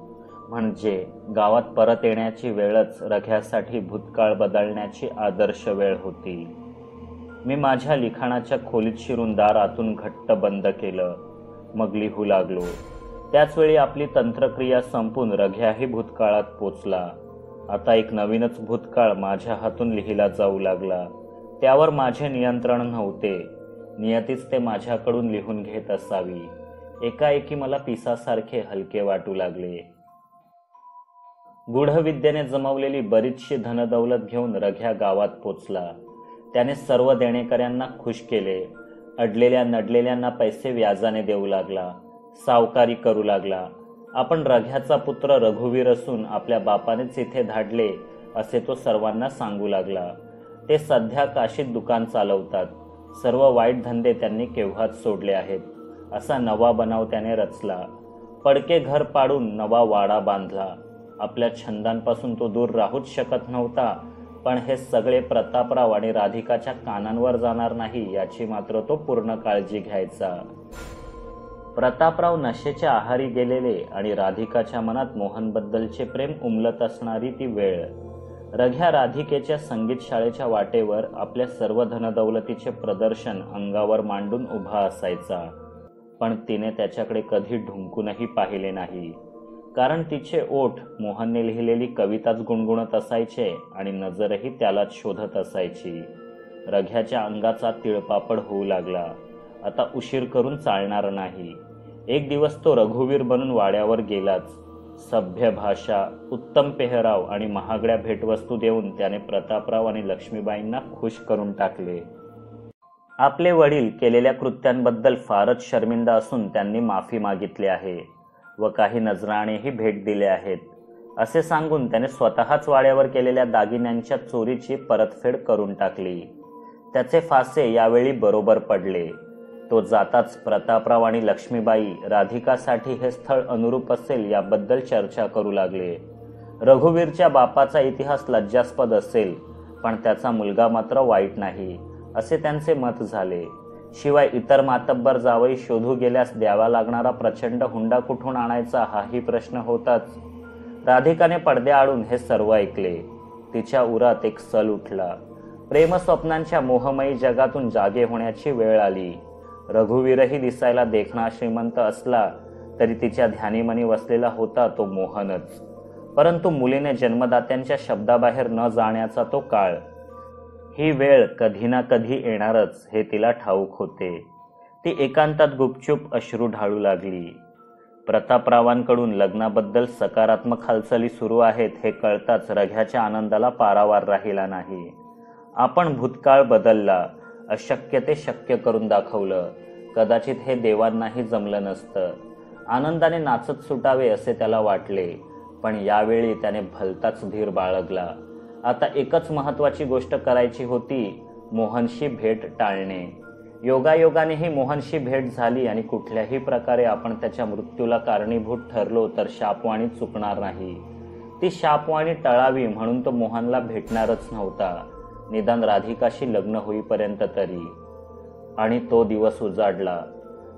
म्हणजे गावात परत येण्याची वेळच रघ्यासाठी भूतकाळ बदलण्याची आदर्श वेळ होती. मी माझ्या लिखाणाच्या खोलीत शिरून दार आतून घट्ट बंद केलं. मग लिहू लागलो. त्याचवेळी आपली तंत्रक्रिया संपून रघ्याही भूतकाळात पोचला. आता एक नवीनच भूतकाळ माझ्या हातून लिहिला जाऊ लागला. त्यावर माझे नियंत्रण नव्हते. नियतीच ते माझ्याकडून लिहून घेत असावी. एकाएकी मला पिसासारखे हलके वाटू लागले. गूढविद्येने जमवलेली बरीचशी धनदौलत घेऊन रघ्या गावात पोचला. त्याने सर्व देणेकऱ्यांना खुश केले. अडलेल्या नडलेल्यांना पैसे व्याजाने देऊ लागला. सावकारी करू लागला. आपण रघ्याचा पुत्र रघुवीर असून आपल्या बापानेच इथे धाडले असे तो सर्वांना सांगू लागला. ते सध्या काशीत दुकान चालवतात. सर्व वाईट धंदे त्यांनी केव्हाच सोडले आहेत. असा नवा बनाव त्याने रचला. पडके घर पाडून नवा वाडा बांधला. आपल्या छंदांपासून तो दूर राहूच शकत नव्हता. पण हे सगळे प्रतापराव आणि राधिकाच्या कानांवर जाणार नाही याची मात्र तो पूर्ण काळजी घ्यायचा. प्रतापराव नशेच्या आहारी गेलेले आणि राधिकाच्या मनात मोहनबद्दलचे प्रेम उमलत असणारी ती वेळ. रघ्या राधिकेच्या संगीत शाळेच्या वाटेवर आपल्या सर्व धनदौलतीचे प्रदर्शन अंगावर मांडून उभा असायचा. पण तिने त्याच्याकडे कधी ढुंकूनही पाहिले नाही. कारण तिचे ओठ मोहनने लिहिलेली कविताच गुणगुणत असायचे आणि नजरही त्यालाच शोधत असायची. रघ्याच्या अंगाचा तिळपापड होऊ लागला. आता उशीर करून चालणार नाही. एक दिवस तो रघुवीर बनून वाड्यावर गेलाच. सभ्य भाषा, उत्तम पेहराव आणि महागड्या भेटवस्तू देऊन त्याने प्रतापराव आणि लक्ष्मीबाईंना खुश करून टाकले. आपले वडील केलेल्या कृत्यांबद्दल फारच शर्मिंदा असून त्यांनी माफी मागितली आहे व काही नजराणेही भेट दिले आहेत असे सांगून त्याने स्वतःच वाड्यावर केलेल्या दागिन्यांच्या चोरीची परतफेड करून टाकली. त्याचे फासे यावेळी बरोबर पडले. तो जाताच प्रतापराव आणि लक्ष्मीबाई राधिकासाठी हे स्थळ अनुरूप असेल याबद्दल चर्चा करू लागले. रघुवीरच्या बापाचा इतिहास लज्जास्पद असेल पण त्याचा मुलगा मात्र वाईट नाही असे त्यांचे मत झाले. शिवाय इतर मातब्बर जावई शोधू गेल्यास द्यावा लागणारा प्रचंड हुंडा कुठून आणायचा हाही प्रश्न होताच. राधिकाने पडद्याआडून हे सर्व ऐकले. तिच्या उरात एक सल उठला. प्रेमस्वप्नांच्या मोहमयी जगातून जागे होण्याची वेळ आली. रघुवीरही दिसायला देखणा श्रीमंत असला तरी तिच्या ध्यानीमनी वसलेला होता तो मोहनच. परंतु मुलीने जन्मदात्यांच्या शब्दाबाहेर न जाण्याचा तो काळ, ही वेळ कधी ना कधी येणारच हे तिला ठाऊक होते. ती एकांतात गुपचूप अश्रू ढाळू लागली. प्रतापरावांकडून लग्नाबद्दल सकारात्मक हालचाली सुरू आहेत हे कळताच रघ्याच्या आनंदाला पारावार राहिला नाही. आपण भूतकाळ बदलला, अशक्य ते शक्य करून दाखवलं. कदाचित हे देवांनाही जमलं नसतं. आनंदाने नाचत सुटावे असे त्याला वाटले, पण यावेळी त्याने भलताच धीर बाळगला. आता एकच महत्वाची गोष्ट करायची होती, मोहनशी भेट टाळणे. योगायोगानेही मोहनशी भेट झाली आणि कुठल्याही प्रकारे आपण त्याच्या मृत्यूला कारणीभूत ठरलो तर शापवाणी चुकणार नाही. ती शापवाणी टळावी म्हणून तो मोहनला भेटणारच नव्हता, निदान राधिकाशी लग्न होईपर्यंत तरी. आणि तो दिवस उजाडला.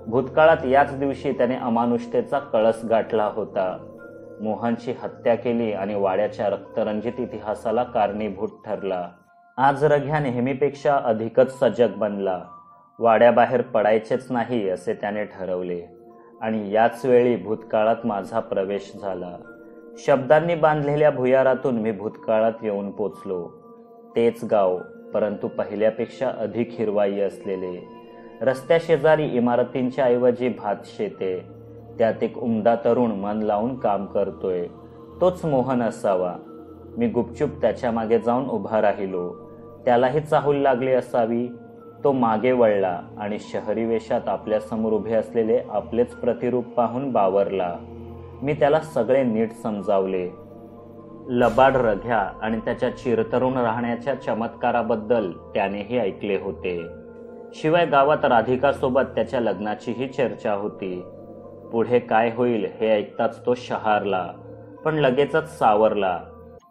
भूतकाळात याच दिवशी त्याने अमानुष्यतेचा कळस गाठला होता. मोहनची हत्या केली आणि वाड्याच्या रक्तरंजित इतिहासाला कारणीभूत ठरला. आज रघ्या नेहमीपेक्षा अधिकच सजग बनला. वाड्याबाहेर पडायचेच नाही असे त्याने ठरवले. आणि याच वेळी भूतकाळात माझा प्रवेश झाला. शब्दांनी बांधलेल्या भुयारातून मी भूतकाळात येऊन पोचलो. तेच गाव, परंतु पहिल्यापेक्षा अधिक हिरवाई असलेले. रस्त्याशेजारी इमारतींच्या ऐवजी भातशेते. त्यात एक उमदा तरुण मन लावून काम करतोय. तोच मोहन असावा. मी गुपचूप त्याच्या मागे जाऊन उभा राहिलो. त्यालाही चाहूल लागली असावी. तो मागे वळला आणि शहरी वेशात आपल्यासमोर उभे असलेले आपलेच प्रतिरूप पाहून बावरला. मी त्याला सगळे नीट समजावले. लबाड रघ्या आणि त्याच्या चिरतरुण राहण्याच्या चमत्काराबद्दल त्यानेही ऐकले होते. शिवाय गावात राधिकासोबत त्याच्या लग्नाचीही चर्चा होती. पुढे काय होईल हे ऐकताच तो शहारला, पण लगेचच सावरला.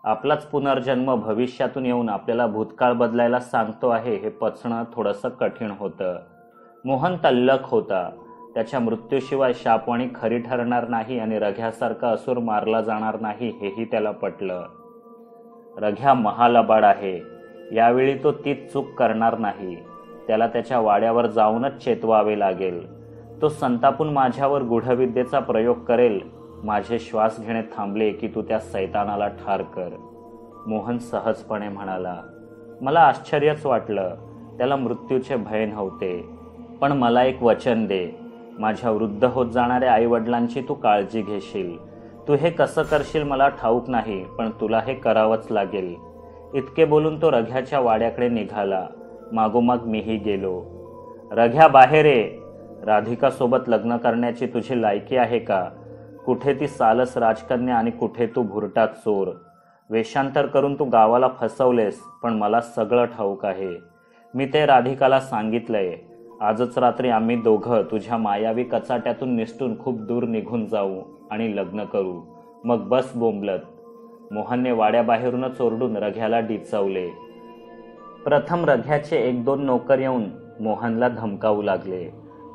आपलाच पुनर्जन्म भविष्यातून येऊन आपल्याला भूतकाळ बदलायला सांगतो आहे हे पचणं थोडंसं कठीण होतं. मोहन तल्लख होता. त्याच्या मृत्यूशिवाय शापवाणी खरी ठरणार नाही आणि रघ्यासारखा असुर मारला जाणार नाही हेही त्याला पटलं. रघ्या महालबाड आहे. यावेळी तो तीच चूक करणार नाही. त्याला त्याच्या वाड्यावर जाऊनच चेतवावे लागेल. तो संतापून माझ्यावर गूढविद्येचा प्रयोग करेल. माझे श्वास घेणे थांबले की तू त्या सैतानाला ठार कर. मोहन सहजपणे म्हणाला. मला आश्चर्यच वाटलं. त्याला मृत्यूचे भय नव्हते. पण मला एक वचन दे. माझ्या वृद्ध होत जाणाऱ्या आईवडिलांची तू काळजी घेशील. तू हे कसं करशील मला ठाऊक नाही, पण तुला हे करावंच लागेल. इतके बोलून तो रघ्याच्या वाड्याकडे निघाला. मागोमाग मीही गेलो. रघ्या बाहेर ये. राधिकासोबत लग्न करण्याची तुझी लायकी आहे का? कुठे ती सालस राजकन्या आणि कुठे तू भुरटा चोर. वेषांतर करून तू गावाला फसवलेस, पण मला सगळं ठाऊक आहे. मी ते राधिकाला सांगितलंय. आजच रात्री आम्ही दोघं तुझ्या मायावी कचाट्यातून निसटून खूप दूर निघून जाऊ आणि लग्न करू. मग बस बोंबलत. मोहनने वाड्याबाहेरूनच ओरडून रघ्याला डिचवले. प्रथम रघ्याचे 1-2 नोकर येऊन मोहनला धमकावू लागले,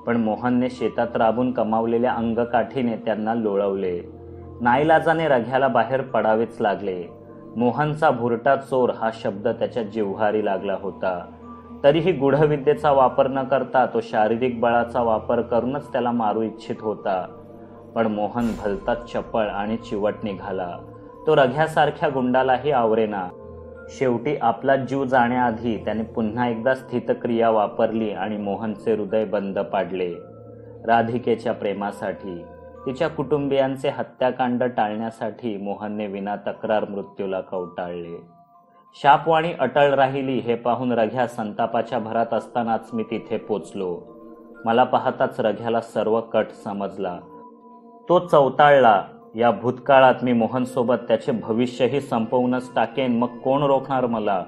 पण मोहनने शेतात राबून कमावलेल्या अंगकाठीने त्यांना लोळवले. नाईलाजाने रघ्याला बाहेर पडावेच लागले. मोहनचा भुरटा चोर हा शब्द त्याच्या जिव्हारी लागला होता. तरीही गूढविद्येचा वापर न करता तो शारीरिक बळाचा वापर करूनच त्याला मारू इच्छित होता. पण मोहन भलताच चपळ आणि चिवट निघाला. तो रघ्यासारख्या गुंडालाही आवरेना. शेवटी आपला जीव जाण्याआधी त्याने पुन्हा एकदा स्थितक्रिया वापरली आणि मोहनचे हृदय बंद पाडले. राधिकेच्या प्रेमासाठी, तिच्या कुटुंबियांचे हत्याकांड टाळण्यासाठी मोहनने विना तक्रार मृत्यूला कवटाळले. शापवाणी अटळ राहिली हे पाहून रघ्या संतापाच्या भरात असतानाच मी तिथे पोचलो. मला पाहताच रघ्याला सर्व कट समजला. तो चवताळला. या भूतकाळात मी मोहनसोबत त्याचे भविष्यही संपवूनच टाकेन, मग कोण रोखणार मला?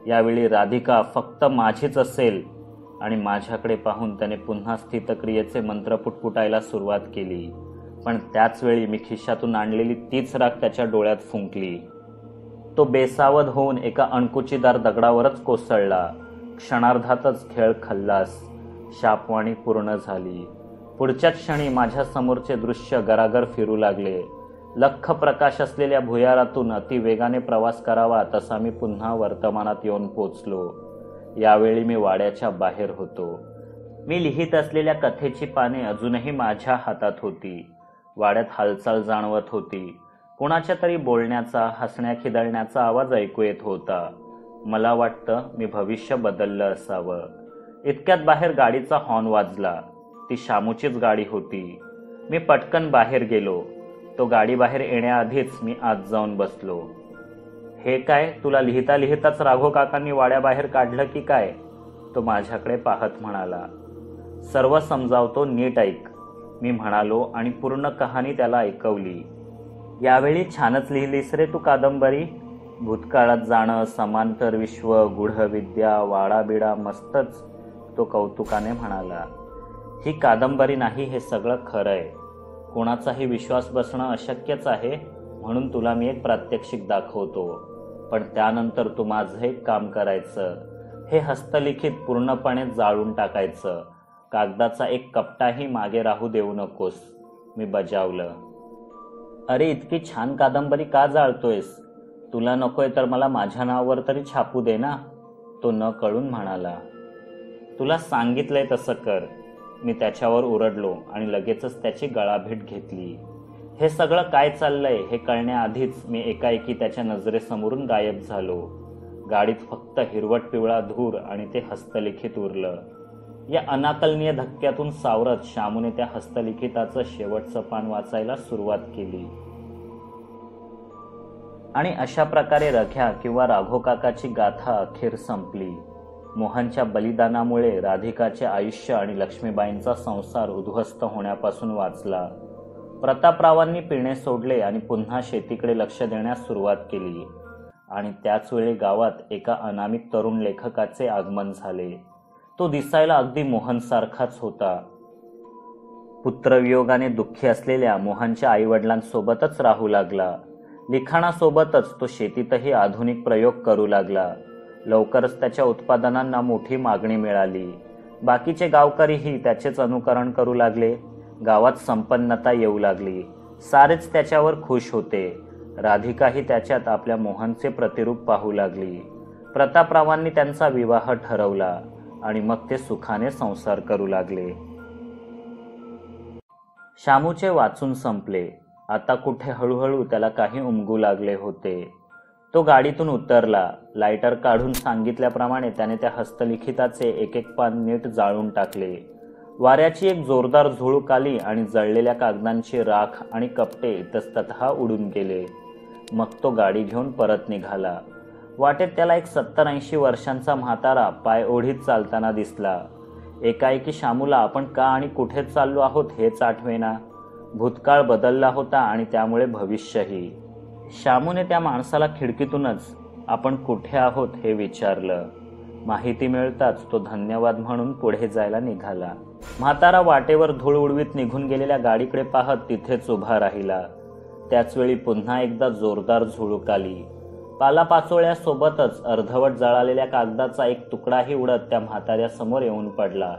यावेळी राधिका फक्त माझीच असेल. आणि माझ्याकडे पाहून त्याने पुन्हा स्थितक्रियेचे मंत्र पुटपुटायला सुरुवात केली. पण त्याच वेळी मी खिशातून आणलेली तीच राख त्याच्या डोळ्यात फुंकली. तो बेसावध होऊन एका अणकुचीदार दगडावरच कोसळला. क्षणार्धातच खेळ खल्लास. शापवाणी पूर्ण झाली. पुढच्याच क्षणी माझ्या समोरचे दृश्य गरागर फिरू लागले. लख्ख प्रकाश असलेल्या भुयारातून अति वेगाने प्रवास करावा तसा मी पुन्हा वर्तमानात येऊन पोचलो. यावेळी मी वाड्याच्या बाहेर होतो. मी लिहित असलेल्या कथेची पाने अजूनही माझ्या हातात होती. वाड्यात हालचाल जाणवत होती. कुणाच्या तरी बोलण्याचा, हसण्या खिदळण्याचा आवाज ऐकू येत होता. मला वाटतं मी भविष्य बदललं असावं. इतक्यात बाहेर गाडीचा हॉर्न वाजला. ती शामूचीच गाडी होती. मी पटकन बाहेर गेलो. तो गाडी बाहेर येण्याआधीच मी आत जाऊन बसलो. हे काय, तुला लिहिता लिहिताच राघव काकांनी वाड्याबाहेर काढलं की काय? तो माझ्याकडे पाहत म्हणाला. सर्व समजावतो, नीट ऐक, मी म्हणालो आणि पूर्ण कहाणी त्याला ऐकवली. यावेळी छानच लिहिलीस रे तू कादंबरी. भूतकाळात जाणं, समांतर विश्व, गूढविद्या, वाडाबिडा, मस्तच, तो कौतुकाने म्हणाला. ही कादंबरी नाही, हे सगळं खरं आहे. कोणाचाही विश्वास बसणं अशक्यच आहे, म्हणून तुला मी एक प्रात्यक्षिक दाखवतो. पण त्यानंतर तू माझं एक काम करायचं. हे हस्तलिखित पूर्णपणे जाळून टाकायचं. कागदाचा एक कपटाही मागे राहू देऊ नकोस. मी बजावलं. अरे, इतकी छान कादंबरी का जाळतोयस? तुला नकोय तर मला माझ्या नावावर तरी छापू दे ना, तो न कळून म्हणाला. तुला सांगितलंय तसं कर. मी त्याच्यावर ओरडलो आणि लगेचच त्याची गळाभेट घेतली. हे सगळं काय चाललंय हे कळण्याआधीच मी एकाएकी त्याच्या नजरेसमोरून गायब झालो. गाडीत फक्त हिरवट पिवळा धूर आणि ते हस्तलिखित उरलं. या अनाकलनीय धक्क्यातून सावरत शामूने त्या हस्तलिखिताचं शेवटचं पान वाचायला सुरुवात केली. आणि अशा प्रकारे रघ्या किंवा राघव काकाची गाथा अखेर संपली. मोहनच्या बलिदानामुळे राधिकाचे आयुष्य आणि लक्ष्मीबाईंचा संसार उद्ध्वस्त होण्यापासून वाचला. प्रतापरावांनी पिणे सोडले आणि पुन्हा शेतीकडे लक्ष देण्यास सुरुवात केली. आणि त्याच वेळी गावात एका अनामिक तरुण लेखकाचे आगमन झाले. तो दिसायला अगदी मोहनसारखाच होता. पुत्रवियोगाने दुःखी असलेल्या मोहनच्या आईवडिलांसोबतच राहू लागला. लिखाणासोबतच तो शेतीतही आधुनिक प्रयोग करू लागला. लवकरच त्याच्या उत्पादनांना मोठी मागणी मिळाली. बाकीचे गावकरीही त्याचेच अनुकरण करू लागले. गावात संपन्नता येऊ लागली. सारेच त्याच्यावर खुश होते. राधिकाही त्याच्यात आपल्या मोहनचे प्रतिरूप पाहू लागली. प्रतापरावांनी त्यांचा विवाह ठरवला आणि मग ते सुखाने संसार करू लागले. शामूचे वाचून संपले. आता कुठे हळूहळू त्याला काही उमगू लागले होते. तो गाडीतून उतरला. लायटर काढून सांगितल्याप्रमाणे त्याने त्या हस्तलिखिताचे एक एक पान नीट जाळून टाकले. वाऱ्याची एक जोरदार झुळूक आली आणि जळलेल्या कागदांची राख आणि कपटे इतस्ततः उडून गेले. मग तो गाडी घेऊन परत निघाला. वाटेत त्याला एक 70-80 वर्षांचा म्हातारा पाय ओढीत चालताना दिसला. एकाएकी शामूला आपण का आणि कुठे चाललो आहोत हेच आठवेना. भूतकाळ बदलला होता आणि त्यामुळे भविष्यही. शामूने त्या माणसाला खिडकीतूनच आपण कुठे आहोत हे विचारलं. माहिती मिळताच तो धन्यवाद म्हणून पुढे जायला निघाला. म्हातारा वाटेवर धूळ उडवीत निघून गेलेल्या गाडीकडे पाहत तिथेच उभा राहिला. त्याचवेळी पुन्हा एकदा जोरदार झुळूक आली. पालापाचोळ्यासोबतच अर्धवट जळालेल्या कागदाचा एक तुकडाही उडत त्या म्हाताऱ्यासमोर येऊन पडला.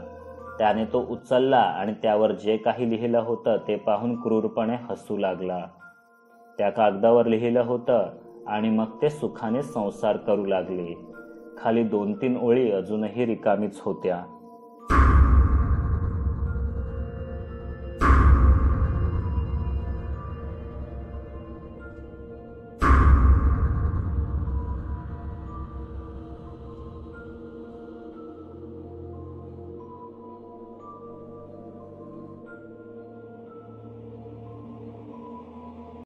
त्याने तो उचलला आणि त्यावर जे काही लिहिलं होतं ते पाहून क्रूरपणे हसू लागला. त्या कागदावर लिहिलं होतं, आणि मग ते सुखाने संसार करू लागले. खाली 2-3 ओळी अजूनही रिकामीच होत्या.